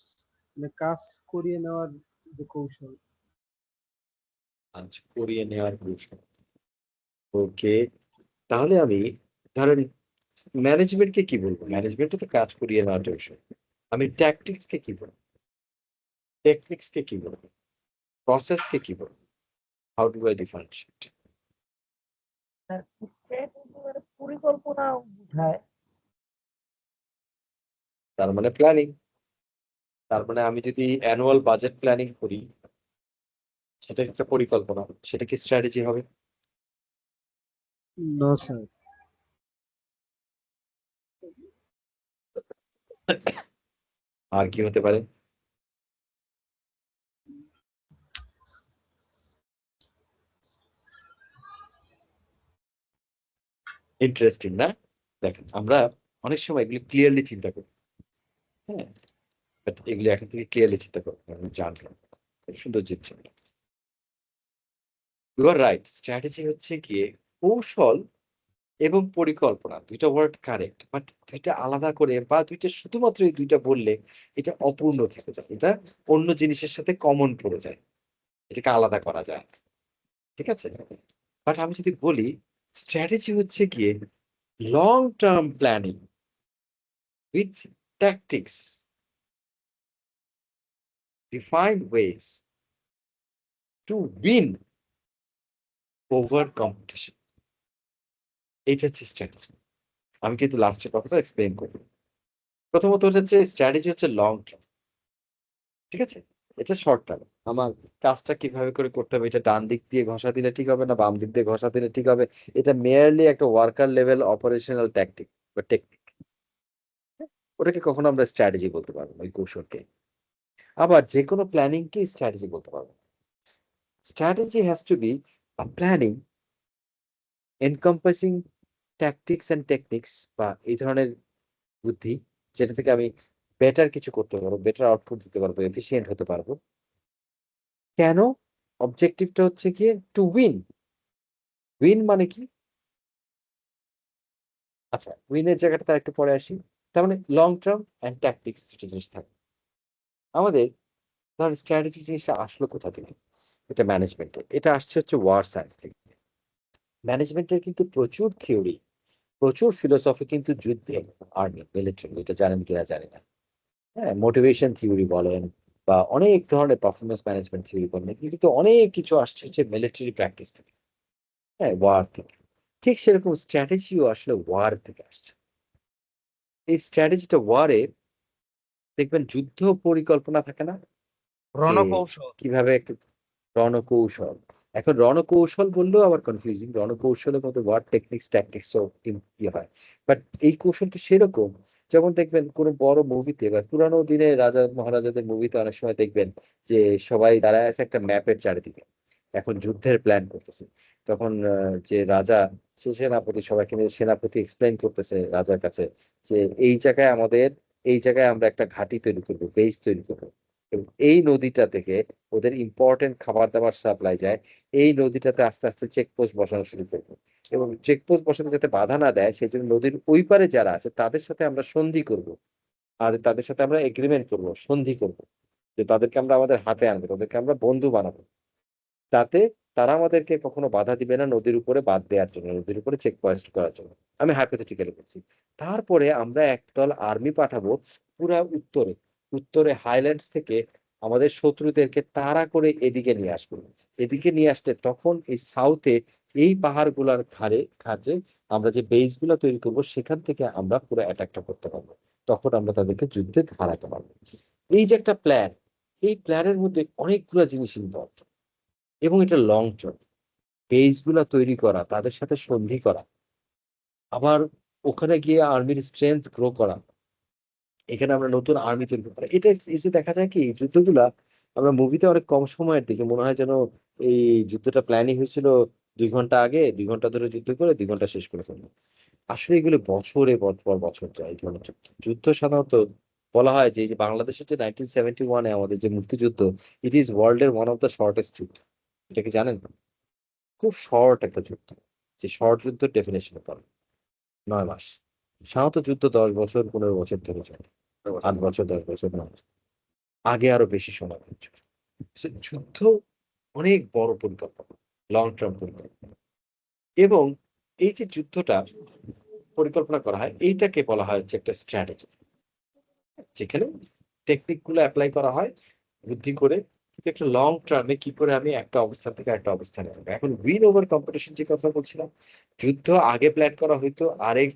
F: মানে কাজ করিয়ে নেওয়ার যে কৌশল।
A: আজ করিয়ে নেওয়ার কৌশল। ওকে, তাহলে আমি ধরেন ম্যানেজমেন্টকে কি বলবো? ম্যানেজমেন্ট তো কাজ করিয়ে নেওয়ার কৌশল। আমি ট্যাকটিক্স কে কি বলবো? টেকনিক্স কে কি বলবো? প্রসেস কে কি বলবো? How do I differentiate?
I: Sir strategy মানে পরিকল্পনা বোঝায়।
A: তার মানে প্ল্যানিং। তার মানে আমি যদি অ্যানুয়াল বাজেট প্ল্যানিং করি, সেটা একটা পরিকল্পনা, সেটা কি স্ট্র্যাটেজি হবে?
F: না স্যার,
A: আর কি হতে পারে? ইন্টারেস্টিং না? দেখেন, আমরা অনেক সময় এগুলি ক্লিয়ারলি চিন্তা করি, হ্যাঁ, বাট এগুলি এখন থেকে ক্লিয়ারলি চিন্তা করবো, আমি জানলাম খুব সুন্দর জিনিস। ইউ আর রাইট, স্ট্র্যাটেজি হচ্ছে গিয়ে কৌশল এবং পরিকল্পনা, দুইটা ওয়ার্ড কারেক্ট, বাট দুইটা আলাদা করে বা দুইটা শুধুমাত্র এই দুইটা বললে এটা অপূর্ণ থেকে যায়, এটা অন্য জিনিসের সাথে কমন পড়ে যায়, এটাকে আলাদা করা যায়, ঠিক আছে? বাট আমি যদি বলি স্ট্র্যাটেজি হচ্ছে গিয়ে long term planning with tactics, defined ways to win over competition, এটা হচ্ছে স্ট্র্যাটেজি। আমি কিন্তু লাস্টের কথাটা এক্সপ্লেন করবো। প্রথমত হচ্ছে স্ট্র্যাটেজি হচ্ছে লং টার্ম, ঠিক আছে? এটা শর্ট টার্ম, আমার কাজটা কিভাবে করে করতে হবে, এটা ডান দিক দিয়ে ঘষা দিলে ঠিক হবে না বাম দিক দিয়ে ঘষা দিলে ঠিক হবে, এটা মেয়ারলি একটা ওয়ার্কার লেভেল অপারেশনাল ট্যাকটিক বা টেকনিক, ওটাকে কখনো আমরা স্ট্র্যাটেজি বলতে পারবো না, ওই কৌশলকে। আবার যে কোনো প্ল্যানিংকে স্ট্র্যাটেজি বলতে পারবো। Strategy has to be a planning encompassing tactics and techniques, বা এই ধরনের বুদ্ধি যেটা থেকে আমি বেটার কিছু করতে পারবো, বেটার আউটপুট দিতে পারবো, এফিসিয়েন্ট হতে পারবো। কেন? অবজেক্টিভটা হচ্ছে গিয়ে টু উইন। উইন মানে কি? আচ্ছা, উইনের জায়গাটা তার একটু পরে আসি। তার মানে লং টার্ম অ্যান্ড ট্যাকটিক্স দুটো জিনিস থাকে আমাদের। ধর স্ট্র্যাটেজি জিনিসটা আসলো কোথা থেকে? এটা ম্যানেজমেন্টে, এটা আসছে হচ্ছে ওয়ার সায়েন্স থেকে। ম্যানেজমেন্টের কিন্তু প্রচুর থিওরি, প্রচুর ফিলোসফি কিন্তু যুদ্ধে, আর্মি, মিলিটারি, এটা জানেন কিনা জানি না, হ্যাঁ, মোটিভেশন থিওরি বলেন বা অনেক ধরনের পারফরমেন্স ম্যানেজমেন্ট থিওরি বলেন, এগুলো কিন্তু অনেক কিছু আসছে হচ্ছে মিলিটারি প্র্যাকটিস থেকে, হ্যাঁ, ওয়ার থেকে। ঠিক সেরকম স্ট্র্যাটেজিও আসলে ওয়ার থেকে আসছে। এই স্ট্র্যাটেজিটা ওয়ারে দেখবেন যুদ্ধ পরিকল্পনা থাকে না, যে
I: রণকৌশল।
A: কিভাবে একটা রণকৌশল। এখন রণকৌশল বললেও আবার কনফিউজিং, রণকৌশলের মধ্যে ওয়ার টেকনিক্স ট্যাকটিক্স ইয়ে হয়, বাট এই কৌশলটা সেরকম। যেমন দেখবেন কোনো বড় মুভিতে বা পুরানো দিনে রাজা মহারাজাদের মুভিতে অনেক সময় দেখবেন যে সবাই দাঁড়ায় আছে একটা ম্যাপের চারিদিকে, এখন যুদ্ধের প্ল্যান করতেছে, তখন যে রাজা, সে সেনাপতি সবাইকে নিয়ে সেনাপতি এক্সপ্লেন করতেছে রাজার কাছে যে এই জায়গায় আমাদের, এই জায়গায় আমরা একটা ঘাঁটি তৈরি করবো, বেস তৈরি করবো, এবং এই নদীটা থেকে ওদের ইম্পর্টেন্ট খাবার দাবার সাপ্লাই যায়, এই নদীটাতে আস্তে আস্তে চেকপোস্ট বসানো শুরু করবো, এবং চেকপোস্ট বসাতে যাতে বাধা না দেয় সেই জন্য নদীর ওই পারে যারা আছে তাদের সাথে আমরা সন্ধি করব, আর তাদের সাথে আমরা এগ্রিমেন্ট করব, সন্ধি করব, যে তাদেরকে আমরা আমাদের হাতে আনবো, তাদেরকে আমরা বন্ধু বানাবো, তাতে তারা আমাদেরকে কখনো বাধা দিবে না নদীর উপরে বাদ দেওয়ার জন্য, নদীর উপরে চেক পয়েন্ট করার জন্য। আমি হাইপোথেটিক্যালি বলছি। তারপরে আমরা একদল আর্মি পাঠাবো পুরা উত্তরে, উত্তরে হাইল্যান্ডস থেকে আমাদের শত্রুদেরকে তাড়া করে এদিকে নিয়ে আসবো। এদিকে নিয়ে আসলে তখন এই সাউথে এই পাহাড়গুলার ঘাড়ে আমরা যে বেস গুলো তৈরি করবো সেখান থেকে আমরা পুরো অ্যাটাকটা করতে পারবো, তখন আমরা তাদেরকে যুদ্ধে হারাতে পারবো। এই যে একটা প্ল্যান, এই প্ল্যানের মধ্যে অনেকগুলো জিনিস ইনভলভ, এবং এটা লং টার্ম। বেস গুলা তৈরি করা, তাদের সাথে সন্ধি করা, আবার ওখানে গিয়ে আর্মির স্ট্রেংথ গ্রো করা, এখানে আমরা নতুন আর্মি তৈরি করা, এটা এসে দেখা যায় কি এই যুদ্ধগুলা আমরা মুভিতে অনেক কম সময়ের দিকে মনে হয় যেন এই যুদ্ধটা প্ল্যানিং হয়েছিল 2 ঘন্টা আগে, 2 ঘন্টা ধরে যুদ্ধ করে 2 ঘন্টা শেষ করে ফেললো। আসলে এগুলো বছরে পর বছর যায় এই ধরনের যুদ্ধ। যুদ্ধ সাধারণত বলা হয় যে এই যে বাংলাদেশের যে 1971-এ আমাদের যে মুক্তিযুদ্ধ, ইট ইজ ওয়ার্ল্ড এর ওয়ান অফ দ্য শর্টেস্ট যুদ্ধ। এটা কি জানেন? খুব শর্ট একটা যুদ্ধ, যে শর্ট যুদ্ধ ডেফিনেশনে পড়ে 9 মাস। সাধারণত যুদ্ধ 10 বছর 15 বছর ধরে চলে, 8 বছর 10 বছর নয়, আগে আরো বেশি সময় হচ্ছে। যুদ্ধ অনেক বড় পরিকল্পনা, লং টার্ম পরিকল্পনা, এবং এই যে যুদ্ধটা পরিকল্পনা করা হয় এইটাকে বলা হয় হচ্ছে একটা স্ট্র্যাটেজি, যেখানে টেকনিক গুলো অ্যাপ্লাই করা হয় বুদ্ধি করে, কিন্তু একটা লং টার্মে কি করে আমি একটা অবস্থান থেকে একটা অবস্থানে যাবো। এখন উইন ওভার কম্পিটিশন যে কথা বলছিলাম, যুদ্ধ আগে প্ল্যান করা হইতো আরেক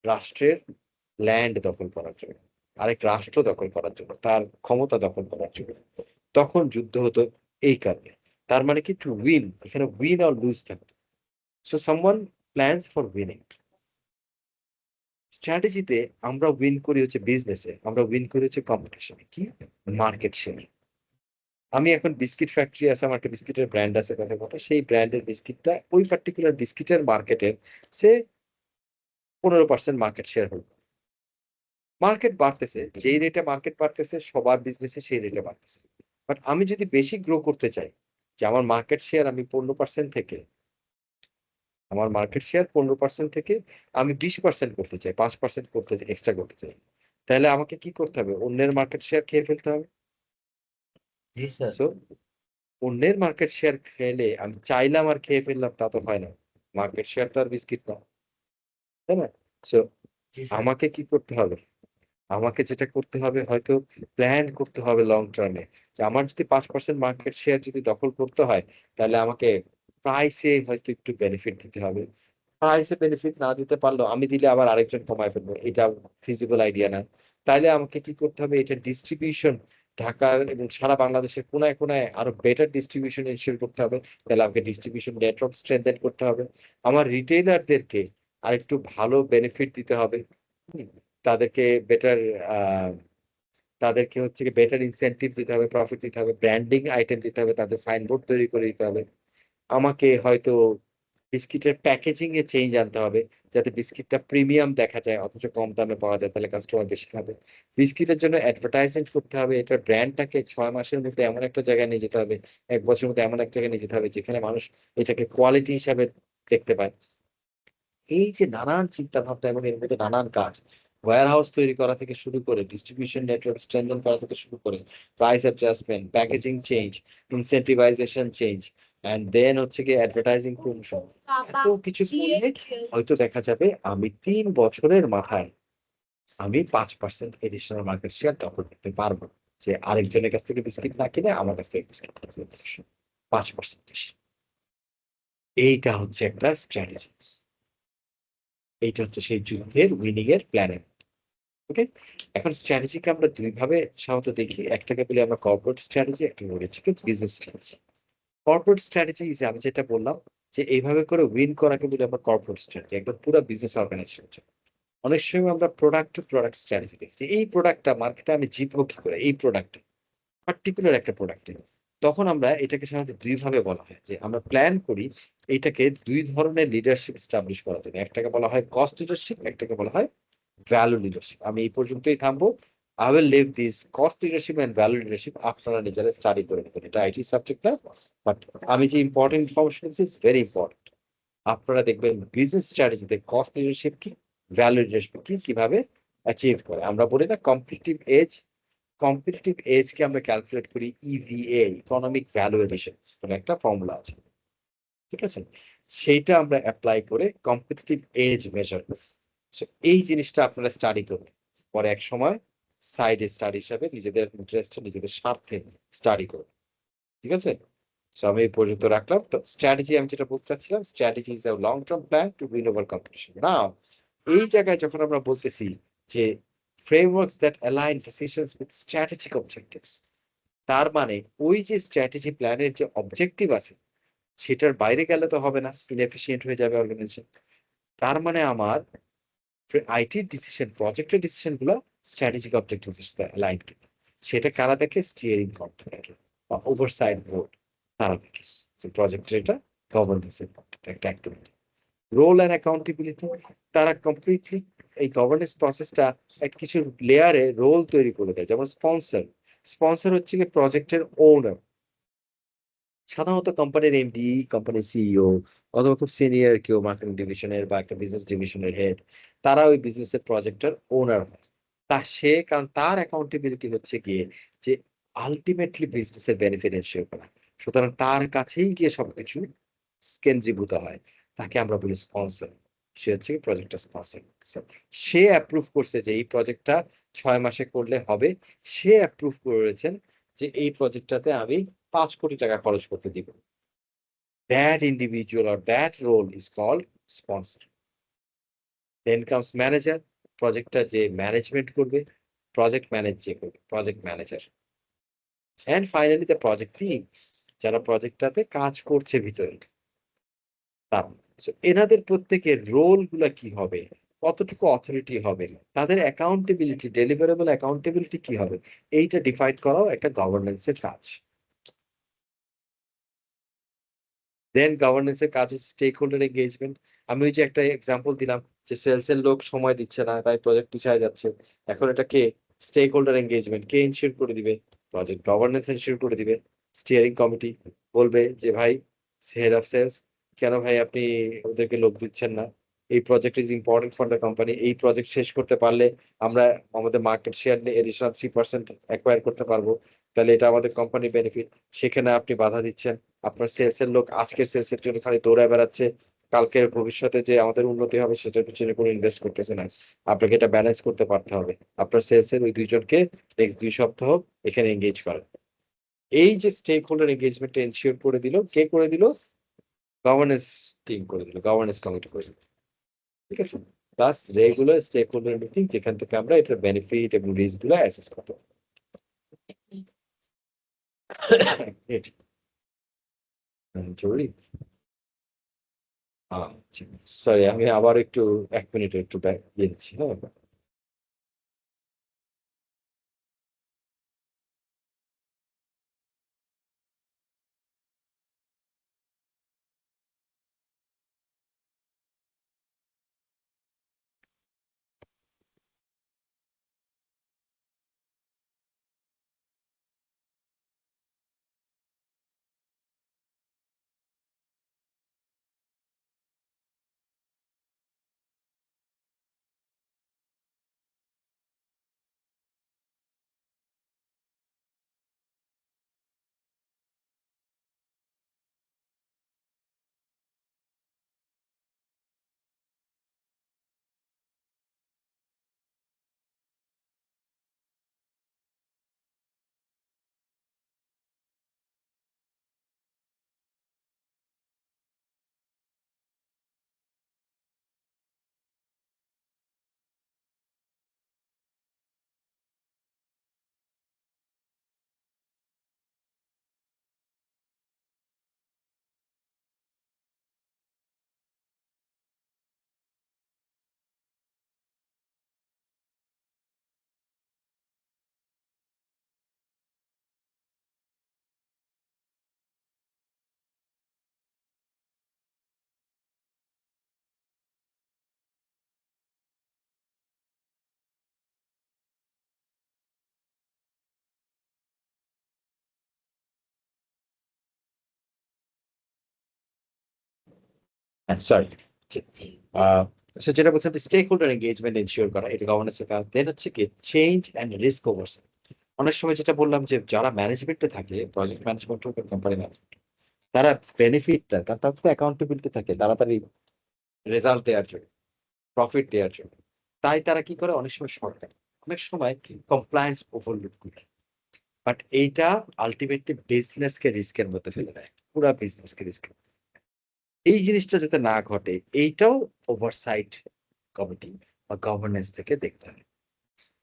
A: রাষ্ট্রের ল্যান্ড দখল করার জন্য, আরেক রাষ্ট্র দখল করার জন্য, তার ক্ষমতা দখল করার জন্য, তখন যুদ্ধ হতো এই কারণে। তার মানে কি টু উইন, এখানে উইন আর লুজ থাকতো। So someone plans for winning. স্ট্র্যাটেজিতে আমরা উইন করি হচ্ছে বিজনেসে, আমরা উইন করি হচ্ছে কম্পিটিশনে, কি মার্কেট শেয়ার। আমি এখন বিস্কিট ফ্যাক্টরি আছে, আমার একটা বিস্কিটের ব্র্যান্ড আছে, কথা সেই ব্র্যান্ডের বিস্কিটটা ওই পার্টিকুলার বিস্কিটের মার্কেটের সে 15% মার্কেট শেয়ার হল। মার্কেট বাড়তেছে, যেই রেটে মার্কেট বাড়তেছে সবার বিজনেসে সেই রেটে বাড়তেছে। বাট আমি যদি বেশি গ্রো করতে চাই, যে আমার মার্কেট শেয়ার আমি 15% থেকে, আমার মার্কেট শেয়ার 15% থেকে আমি 20% করতে চাই, 5% করতে চাই, এক্সট্রা করতে চাই, তাহলে আমাকে কি করতে হবে? অন্যের মার্কেট শেয়ার খেয়ে ফেলতে হবে।
B: জি স্যার।
A: সো অন্যের মার্কেট শেয়ার খেলে আমি চাইলাম আর খেয়ে ফেললাম তা তো হয় না, মার্কেট শেয়ার তো আর বিস্কিট না, তাই না? সো
B: জি স্যার।
A: আমাকে কি করতে হবে? আমাকে যেটা করতে হবে, হয়তো প্ল্যান করতে হবে লং টার্মে, যে আমার যদি 5% মার্কেট শেয়ার যদি দখল করতে হয়, তাহলে আমাকে প্রাইসে হয়তো একটু বেনিফিট দিতে হবে। প্রাইসে বেনিফিট না দিতে পারলেও আমি দিলে আবার আরেকজন কমায় ফেলবো, এটা ফিজিবল আইডিয়া না। তাইলে আমাকে কি করতে হবে? এটা ডিস্ট্রিবিউশন ঢাকার এবং সারা বাংলাদেশের কোনায় কোনায় আরো বেটার ডিস্ট্রিবিউশন এনশিওর করতে হবে। তাহলে আমাকে ডিস্ট্রিবিউশন নেটওয়ার্ক স্ট্রেনথেন করতে হবে। আমার রিটেইলারদেরকে আরেকটু ভালো বেনিফিট দিতে হবে। হুম, তাদেরকে বেটার তাদেরকে হচ্ছে কি বেটার ইনসেনটিভ দিতে হবে, প্রফিট দিতে হবে, ব্র্যান্ডিং আইটেম দিতে হবে, তাদের সাইনবোর্ড তৈরি করে দিতে হবে। আমাকে হয়তো বিস্কিটের প্যাকেজিং এ চেঞ্জ আনতে হবে, যাতে বিস্কিটটা প্রিমিয়াম দেখা যায় অথচ কম দামে পাওয়া যায়, তাহলে কাস্টমার বেশি খাবে। বিস্কিটের জন্য অ্যাডভার্টাইজমেন্ট করতে হবে, এটার ব্র্যান্ডটাকে 6 মাসের মধ্যে এমন একটা জায়গায় নিয়ে যেতে হবে, 1 বছরের মধ্যে এমন এক জায়গায় নিয়ে যেতে হবে যেখানে মানুষ এটাকে কোয়ালিটি হিসাবে দেখতে পায়। এই যে নানান চিন্তা ভাবনা এবং এর মধ্যে নানান কাজ, ওয়্যার হাউস তৈরি করা থেকে শুরু করে ডিস্ট্রিবিউশন নেটওয়ার্ক স্ট্রেনথেন করা থেকে শুরু করে price adjustment, packaging change, incentivization change, and then হচ্ছে কি অ্যাডভার্টাইজিং প্রমোশন, এত কিছু করলে হয়তো দেখা যাবে আমি 3 বছরের মাথায় আমি 5% এডিশনাল মার্কেট শেয়ার দখল করতে পারবো, যে আরেকজনের কাছ থেকে বিস্কিট না কিনে আমার কাছ থেকে বিস্কিট 5% বেশি। এইটা হচ্ছে একটা স্ট্র্যাটেজি, এইটা হচ্ছে সেই যুদ্ধের উইনিং এর প্ল্যানের। ওকে, এখন স্ট্র্যাটেজিকে আমরা দুই ভাবে সাধারণত দেখি, একটাকে বলি আমরা কর্পোরেট স্ট্র্যাটেজি, একটা হচ্ছে বিজনেস স্ট্র্যাটেজি। কর্পোরেট স্ট্র্যাটেজি যে আমি যেটা বললাম যে এইভাবে করে উইন করাকে বলি আমরা কর্পোরেট স্ট্র্যাটেজি, একদম পুরো বিজনেস অর্গানাইজেশন। অনেক সময় আমরা প্রোডাক্ট টু প্রোডাক্ট স্ট্র্যাটেজি দেখছি, এই প্রোডাক্টটা মার্কেটে আমি জিতবো কি করে, এই প্রোডাক্টে পার্টিকুলার একটা প্রোডাক্টে। তখন আমরা এটাকে সাধারণত দুই ভাবে বলা হয়, যে আমরা প্ল্যান করি এইটাকে দুই ধরনের লিডারশিপ এস্টাবলিশ করার জন্য, একটাকে বলা হয় কস্ট লিডারশিপ, একটাকে বলা হয় ভ্যালু লিডারশিপ। আমি এই পর্যন্তই থামবো। I will leave this cost leadership and value leadership, আপনারা নিজেরা স্টাডি করে নেবেন, এটা আইটি সাবজেক্ট না, বাট আমি যে ইম্পর্টেন্ট ইনফরমেশন দিচ্ছি ইজ ভেরি ইম্পর্টেন্ট। আপনারা দেখবেন বিজনেস স্ট্র্যাটেজিতে কস্ট লিডারশিপ কি, ভ্যালু লিডারশিপ কি, কিভাবে অ্যাচিভ করে। আমরা বলি না কম্পিটিটিভ এজ, কম্পিটিটিভ এজ কে আমরা ক্যালকুলেট করি ইভিএ, ইকোনমিক ভ্যালু এডিশন বলে একটা ফর্মুলা আছে, ঠিক আছে? সেইটা আমরা অ্যাপ্লাই করে কম্পিটিটিভ এজ মেজার করি। So, এই জিনিসটা আপনারা স্টাডি করবেন, পরে এক সময় সাইড স্টাডি হিসাবে নিজেদের ইন্টারেস্টে নিজেদের স্বার্থে স্টাডি করবেন, ঠিক আছে? সো আমি এই পর্যন্ত রাখলাম। তো স্ট্র্যাটেজি আমি যেটা বলতে চাচ্ছিলাম, strategy is a long term plan to win over competition. Now এই জায়গায় যখন আমরা বলতেছি যে frameworks that align decisions with strategic objectives, তার মানে ওই যে স্ট্র্যাটেজি প্ল্যানের যে অবজেক্টিভ আছে সেটার বাইরে গেলে তো হবে না, ইনএফিশিয়েন্ট হয়ে যাবে অর্গানাইজেশন। তার মানে আমার আইটি ডিসিশন, প্রজেক্টের ডিসিশন গুলো স্ট্র্যাটেজিক অবজেক্টিভস সাথে অ্যালাইন কিনা সেটা কারা দেখে? স্টিয়ারিং কমিটি দেখে বা ওভারসাইট বোর্ড তারা দেখে। প্রজেক্টের এটা গভর্নেন্সের একটা অ্যাক্টিভিটি। রোল অ্যান্ড অ্যাকাউন্টেবিলিটি, তারা কমপ্লিটলি এই গভর্নেন্স প্রসেসটা এক কিছু লেয়ারে রোল তৈরি করে দেয়। যেমন স্পন্সর, স্পন্সর হচ্ছে কি প্রজেক্টের ওনার, সাধারণত কোম্পানির এমডি, কোম্পানির সিইও অথবা খুব সিনিয়র কেউ মার্কেটিং ডিভিশনের বা একটা বিজনেস ডিভিশনের হেড, তারা ওই বিজনেসের প্রজেক্টের ওনার হয়। তা সে, কারণ তার অ্যাকাউন্টেবিলিটি হচ্ছে গিয়ে যে আলটিমেটলি বিজনেসের বেনিফিট এনশিওর করা, সুতরাং তার কাছেই গিয়ে সবকিছু কেন্দ্রীভূত হয়। তাকে আমরা বলি স্পন্সর। সে হচ্ছে প্রজেক্টটা স্পন্সর। সে অ্যাপ্রুভ করছে যে এই প্রজেক্টটা 6 মাসে করলে হবে। সে অ্যাপ্রুভ করেছেন যে এই প্রজেক্টটাতে আমি 5 কোটি টাকা খরচ করতে দিব। That individual or that role is called sponsor. Then comes manager, প্রজেক্টটা যে ম্যানেজমেন্ট করবে, প্রজেক্ট ম্যানেজ যে করবে, project manager. And finally the project team, যারা প্রজেক্টটাতে কাজ করছে ভিতরে। এনাদের প্রত্যেকের রোল গুলা কি হবে, কতটুকু অথরিটি হবে, তাদের অ্যাকাউন্টেবিলিটি, ডেলিভারেবল অ্যাকাউন্টেবিলিটি কি হবে, এইটা ডিফাইন করাও একটা গভর্নেন্সের কাজ। দেন গভর্নেন্সের কাজ হচ্ছে স্টেক হোল্ডার এঙ্গেজমেন্ট। আমি ওই যে একটা এক্সাম্পল দিলাম যে সেলস এর লোক সময় দিচ্ছে না, তাই প্রজেক্ট পিছায় যাচ্ছে। এখন এটা কে? স্টেক হোল্ডার এঙ্গেজমেন্ট কে ইনশিওর করে দিবে? প্রজেক্ট গভর্নেন্স ইনশিওর করে দিবে। স্টিয়ারিং কমিটি বলবে যে ভাই হেড অফ সেলস, কেন ভাই আপনি ওদেরকে লোক দিচ্ছেন না? এই project is important for the company. এই প্রজেক্ট শেষ করতে পারলে আমরা আমাদের মার্কেট শেয়ার নিয়ে এডিশনাল 3% অ্যাকোয়ার করতে পারবো, তাহলে এটা আমাদের কোম্পানি বেনিফিট। সেখানে আপনি বাধা দিচ্ছেন। আপনার সেলস এর লোক আজকের সেলস এর জন্য খালি দৌড়ায় বেড়াচ্ছে, কালকের ভবিষ্যতে যে আমাদের উন্নতি হবে সেটার পিছনে কোনো ইনভেস্ট করতেছে না। আপনাকে এটা ব্যালেন্স করতে পারতে হবে। আপনার সেলস এর ওই দুইজনকে নেক্সট 2 সপ্তাহ এখানে এঙ্গেজ করেন। এই যে স্টেক হোল্ডার এঙ্গেজমেন্ট এনশিওর করে দিল, কে করে দিল? গভর্নেন্স টিম করে দিল, গভর্নেন্স কমিটি করে দিল। ঠিক আছে, plus regular stakeholder meeting, যেখান থেকে আমরা এটার বেনিফিট এবং রিস্ক গুলো অ্যাসেস করতে পারবো। জরুরি। আচ্ছা, সরি, আমি আবার একটু 1 মিনিট একটু ব্যাক দিয়ে দিচ্ছি। হ্যাঁ, সরি। যেটা বলছেন স্টেক হোল্ডার এঙ্গেজমেন্ট এনশিওর করা, এটা গভর্নেন্সের কাজ। দেন হচ্ছে কি চেঞ্জ অ্যান্ড রিস্ক ওভারসাইট। অনেক সময় যেটা বললাম যে যারা ম্যানেজমেন্টে থাকে, প্রজেক্ট ম্যানেজমেন্ট হোক কোম্পানি ম্যানেজমেন্ট, তারা বেনিফিটটা, তার তো অ্যাকাউন্টেবিলিটি থাকে তাড়াতাড়ি রেজাল্ট দেওয়ার জন্য, প্রফিট দেওয়ার জন্য। তাই তারা কি করে? অনেক সময় শর্টকাট, অনেক সময় কমপ্লায়েন্স ওভারলুক করে। বাট এইটা আলটিমেটলি বিজনেসকে রিস্কের মধ্যে ফেলে দেয়। পুরা বিজনেসকে রিস্ক। এই জিনিসটা যাতে না ঘটে এইটাও ওভারসাইট কমিটি বা গভর্নেন্স থেকে দেখতে হয়।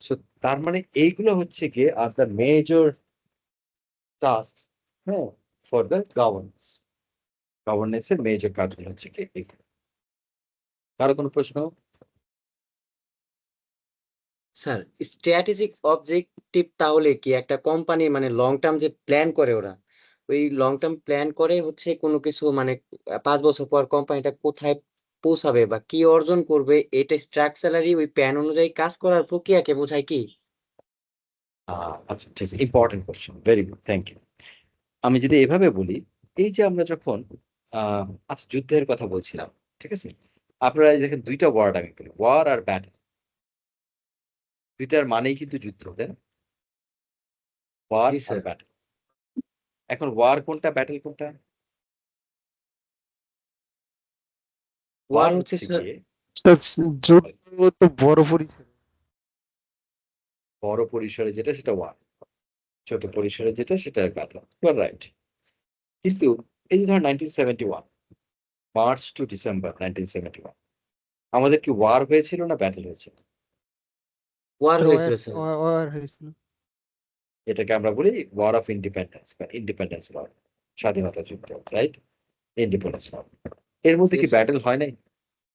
A: সো তার মানে এইগুলো হচ্ছে গিয়ে আর দ্য মেজর টাস্ক, হ্যাঁ, ফর দ্য গভর্নেন্সের মেজর কাজগুলো হচ্ছে কি এইগুলো। কারো কোনো প্রশ্ন?
B: স্যার স্ট্র্যাটেজিক অবজেক্টিভ তাহলে কি একটা কোম্পানি মানে লং টার্ম যে প্ল্যান করে ওরা, ওই লং টার্ম প্ল্যান করে হচ্ছে কোনো কিছু মানে 5 বছর পর কোম্পানিটা কোথায় পৌঁছাবে বা কি অর্জন করবে, এটা স্ট্রাকচারালি ওই প্ল্যান অনুযায়ী কাজ করার প্রক্রিয়াকে বোঝায় কি?
A: আচ্ছা, ঠিক আছে, important question, very good, thank you. আমি যদি এভাবে বলি, এই যে আমরা যখন আচ্ছা যুদ্ধের কথা বলছিলাম, ঠিক আছে, আপনারা এই দেখেন দুইটা ওয়ার্ড আমি বলি, ওয়ার আর ব্যাটল, দুইটার মানেই কিন্তু যুদ্ধ, তাই না? ওয়ার
B: জি
A: আর
B: স্যার।
A: ব্যাটল। এখন ওয়ার কোনটা, ব্যাটল কোনটা?
B: ওয়ার
A: ওয়ার
B: হচ্ছে
A: হচ্ছে
B: স্যার,
A: গিয়ে
F: যুদ্ধ তো বড় পরিসরে।
A: বড় পরিসরে যেটা সেটা ওয়ার, ছোট পরিসরে যেটা সেটা ব্যাটল, রাইট। কিন্তু এই যে ধর 1971 মার্চ টু ডিসেম্বর 1971 আমাদের কি ওয়ার হয়েছিল না ব্যাটল হয়েছিল?
B: ওয়ার হয়েছিল স্যার।
F: ওয়ার হয়েছিল।
A: এটাকে আমরা বলি ওয়ার অফ ইন্ডিপেন্ডেন্স বা ইন্ডিপেন্ডেন্স ওয়ার, স্বাধীনতা যুদ্ধ, রাইট? Independence war. এর মধ্যে কি
B: Yes, sir.
A: ব্যাটল হয় নাই?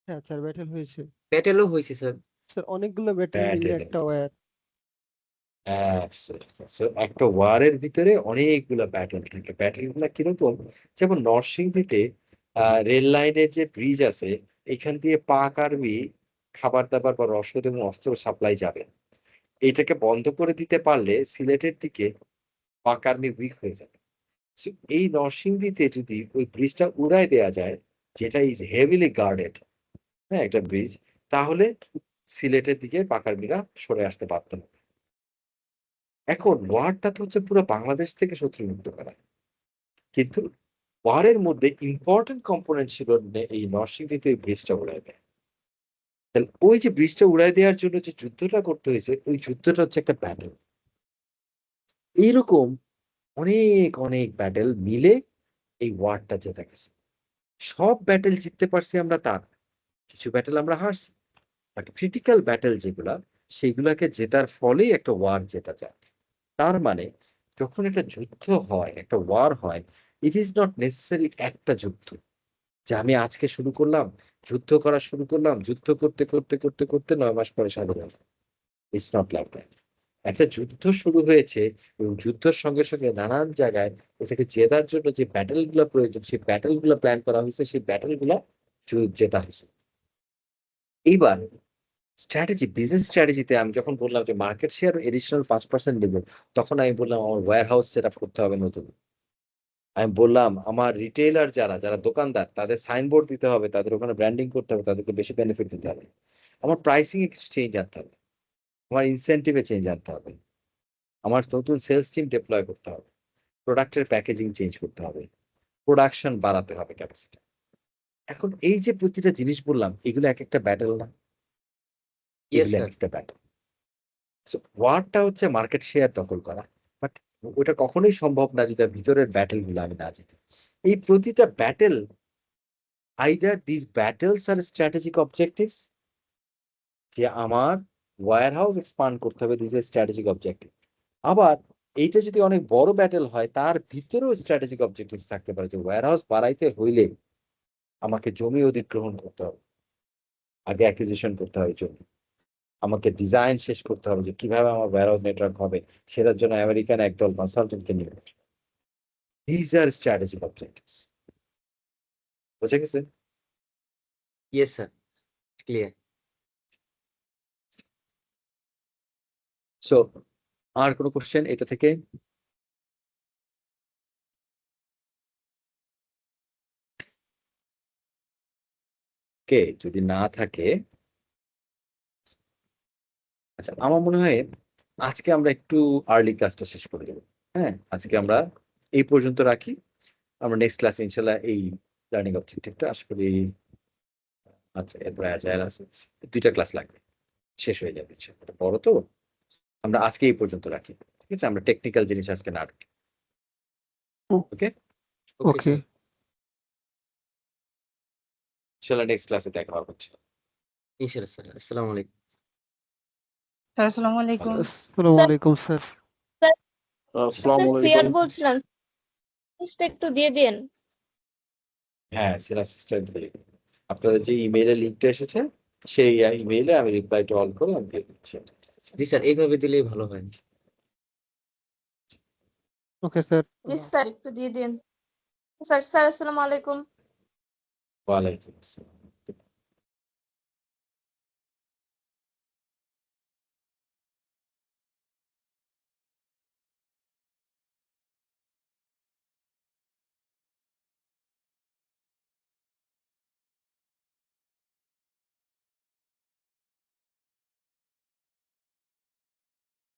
F: হ্যাঁ স্যার, ব্যাটেল হয়েছে।
B: ব্যাটেলও হয়েছে স্যার।
F: স্যার অনেকগুলো ব্যাটেল মিলে
A: ব্যাটেল,
F: একটা ওয়ার।
A: একটা ওয়ারের ভিতরে অনেকগুলো ব্যাটেল থাকে। ব্যাটেল গুলা কিরকম, যেমন নরসিংদীতে রেল লাইনের যে ব্রিজ আছে, এখান দিয়ে পাক আর্মি খাবার দাবার বা রসদ এবং অস্ত্র সাপ্লাই যাবে, এটাকে বন্ধ করে দিতে পারলে সিলেটের দিকে পাক আর্মি উইক হয়ে যাবে। So, এই নরসিংদীতে যদি ওই ব্রিজটা উড়ায় দেয়া যায়, যেটা ইজ হেভিলি গার্ডেড, হ্যাঁ, একটা ব্রিজ, তাহলে সিলেটের দিকে পাক আর্মিরা সরে আসতে বাধ্য হবে। এখন ওয়ারটা তো হচ্ছে পুরো বাংলাদেশ থেকে শত্রুমুক্ত করা, কিন্তু ওয়ারের মধ্যে ইম্পর্টেন্ট কম্পোনেন্ট ছিল এই নরসিংদীতে ওই ব্রিজটা উড়ায় দেয়। তাহলে ওই যে ব্রিজটা উড়ায় দেওয়ার জন্য যে যুদ্ধটা করতে হয়েছে, ওই যুদ্ধটা হচ্ছে একটা ব্যাটেল। এইরকম অনেক অনেক ব্যাটেল মিলে এই ওয়ারটা জেতা গেছে। সব ব্যাটেল জিততে পারছি আমরা তা না, কিছু ব্যাটেল আমরা হারছি, বাট ক্রিটিক্যাল ব্যাটেল যেগুলা, সেগুলাকে জেতার ফলেই একটা ওয়ার জেতা যায়। তার মানে যখন একটা যুদ্ধ হয়, একটা ওয়ার হয়, ইট ইজ নট নেসেসারি একটা যুদ্ধ, যে আমি আজকে শুরু করলাম, যুদ্ধ করা শুরু করলাম, যুদ্ধ করতে করতে করতে করতে 9 মাস পরে স্বাধীন হলাম। It's not like that. একটা যুদ্ধ শুরু হয়েছে এবং যুদ্ধের সঙ্গে সঙ্গে নানান জায়গায় এটাকে জেতার জন্য যে ব্যাটেল গুলো প্রয়োজন, সেই ব্যাটেল গুলো প্ল্যান করা হয়েছে, সেই ব্যাটেল গুলা জেতা হয়েছে। এইবার স্ট্র্যাটেজি, বিজনেস স্ট্র্যাটেজিতে আমি যখন বললাম যে মার্কেট শেয়ার এডিশনাল 5% নেব, তখন আমি বললাম আমার ওয়্যার হাউস সেট আপ করতে হবে নতুন। আমি বললাম আমার রিটেইলার যারা যারা দোকানদার, তাদের সাইনবোর্ড দিতে হবে, তাদের ওখানে ব্র্যান্ডিং করতে হবে, তাদেরকে বেশি বেনিফিট দিতে হবে। আমার প্রাইসিং এ কিছু চেঞ্জ আনতে হবে, আমার ইনসেন্টিভে চেঞ্জ আনতে হবে, আমার নতুন সেলস টিম ডিপ্লয় করতে হবে, প্রোডাক্টের প্যাকেজিং চেঞ্জ করতে হবে, প্রোডাকশন বাড়াতে হবে, ক্যাপাসিটি। এখন এই যে প্রতিটা জিনিস বললাম, এগুলো এক একটা ব্যাটেল না?
B: ইয়েস
A: এগুলো এক
B: স্যার।
A: একটা ব্যাটেল। ওয়ারটা হচ্ছে মার্কেট শেয়ার দখল করা, বাট ওটা কখনোই সম্ভব না যদি ভিতরের ব্যাটেল গুলো আমি না জিতি। এই প্রতিটা battle, either this battles are strategic objectives, যে আমার ওয়্যার হাউস এক্সপান্ড করতে হবে, দিস ইজ স্ট্র্যাটেজিক অবজেক্টিভ। আবার এইটা যদি অনেক বড় ব্যাটেল হয়, তার ভিতরেও স্ট্র্যাটেজিক অবজেক্টিভস থাকতে পারে, যে ওয়্যার হাউস বাড়াইতে হইলে আমাকে জমি অধিগ্রহণ করতে হবে, আগে অ্যাকুইজিশন করতে হবে জমি, আমাকে ডিজাইন শেষ করতে হবে যে কিভাবে আমার ওয়্যারহাউস নেটওয়ার্ক হবে, সেটার জন্য আমেরিকান একদল কনসালটেন্টকে নিয়ে। This are strategic objectives. বুঝে গেছে?
B: Yes sir, clear.
A: সো আর কোনো কোশ্চেন এটা থেকে? কে যদি না থাকে, আচ্ছা, আমার মনে হয় আজকে আমরা একটু আর্লি ক্লাসটা শেষ করে দেবো। হ্যাঁ, আজকে আমরা এই পর্যন্ত রাখি। আমরা নেক্সট ক্লাসে ইনশাল্লাহ এই লার্নিং অবজেক্টিভটা আশা করি, আচ্ছা এরপরে আজাইল আছে, 2টা ক্লাস লাগবে, শেষ হয়ে যাবে, এটা বড় তো। আমরা আজকে এই পর্যন্ত রাখি, ঠিক আছে? আমরা টেকনিক্যাল জিনিস আজকে না ঢুকি। ওকে।
B: Okay sir.
A: ইনশাআল্লাহ নেক্সট ক্লাসে দেখা হবে।
B: ইনশাআল্লাহ স্যার। আসসালামু আলাইকুম।
G: স্যার আসসালামু আলাইকুম।
F: আসসালামু আলাইকুম স্যার।
E: আসসালামু
J: সিআর
E: আলাইকুম।
J: বলছিলাম একটু দিয়ে দিন।
A: হ্যাঁ, সিনাপসিসটা দিয়ে দিন। আপনাদের যে ইমেইলে লিঙ্কটা এসেছে সেই ইমেইলে আমি রিপ্লাই টু অল করে আমি দিয়ে দিচ্ছি।
B: জি স্যার, এইভাবে দিলেই ভালো হয়।
F: Okay sir.
J: জি স্যার একটু দিয়ে দিন। স্যার আসসালামু আলাইকুম।
A: ওয়ালাইকুম আসসালাম।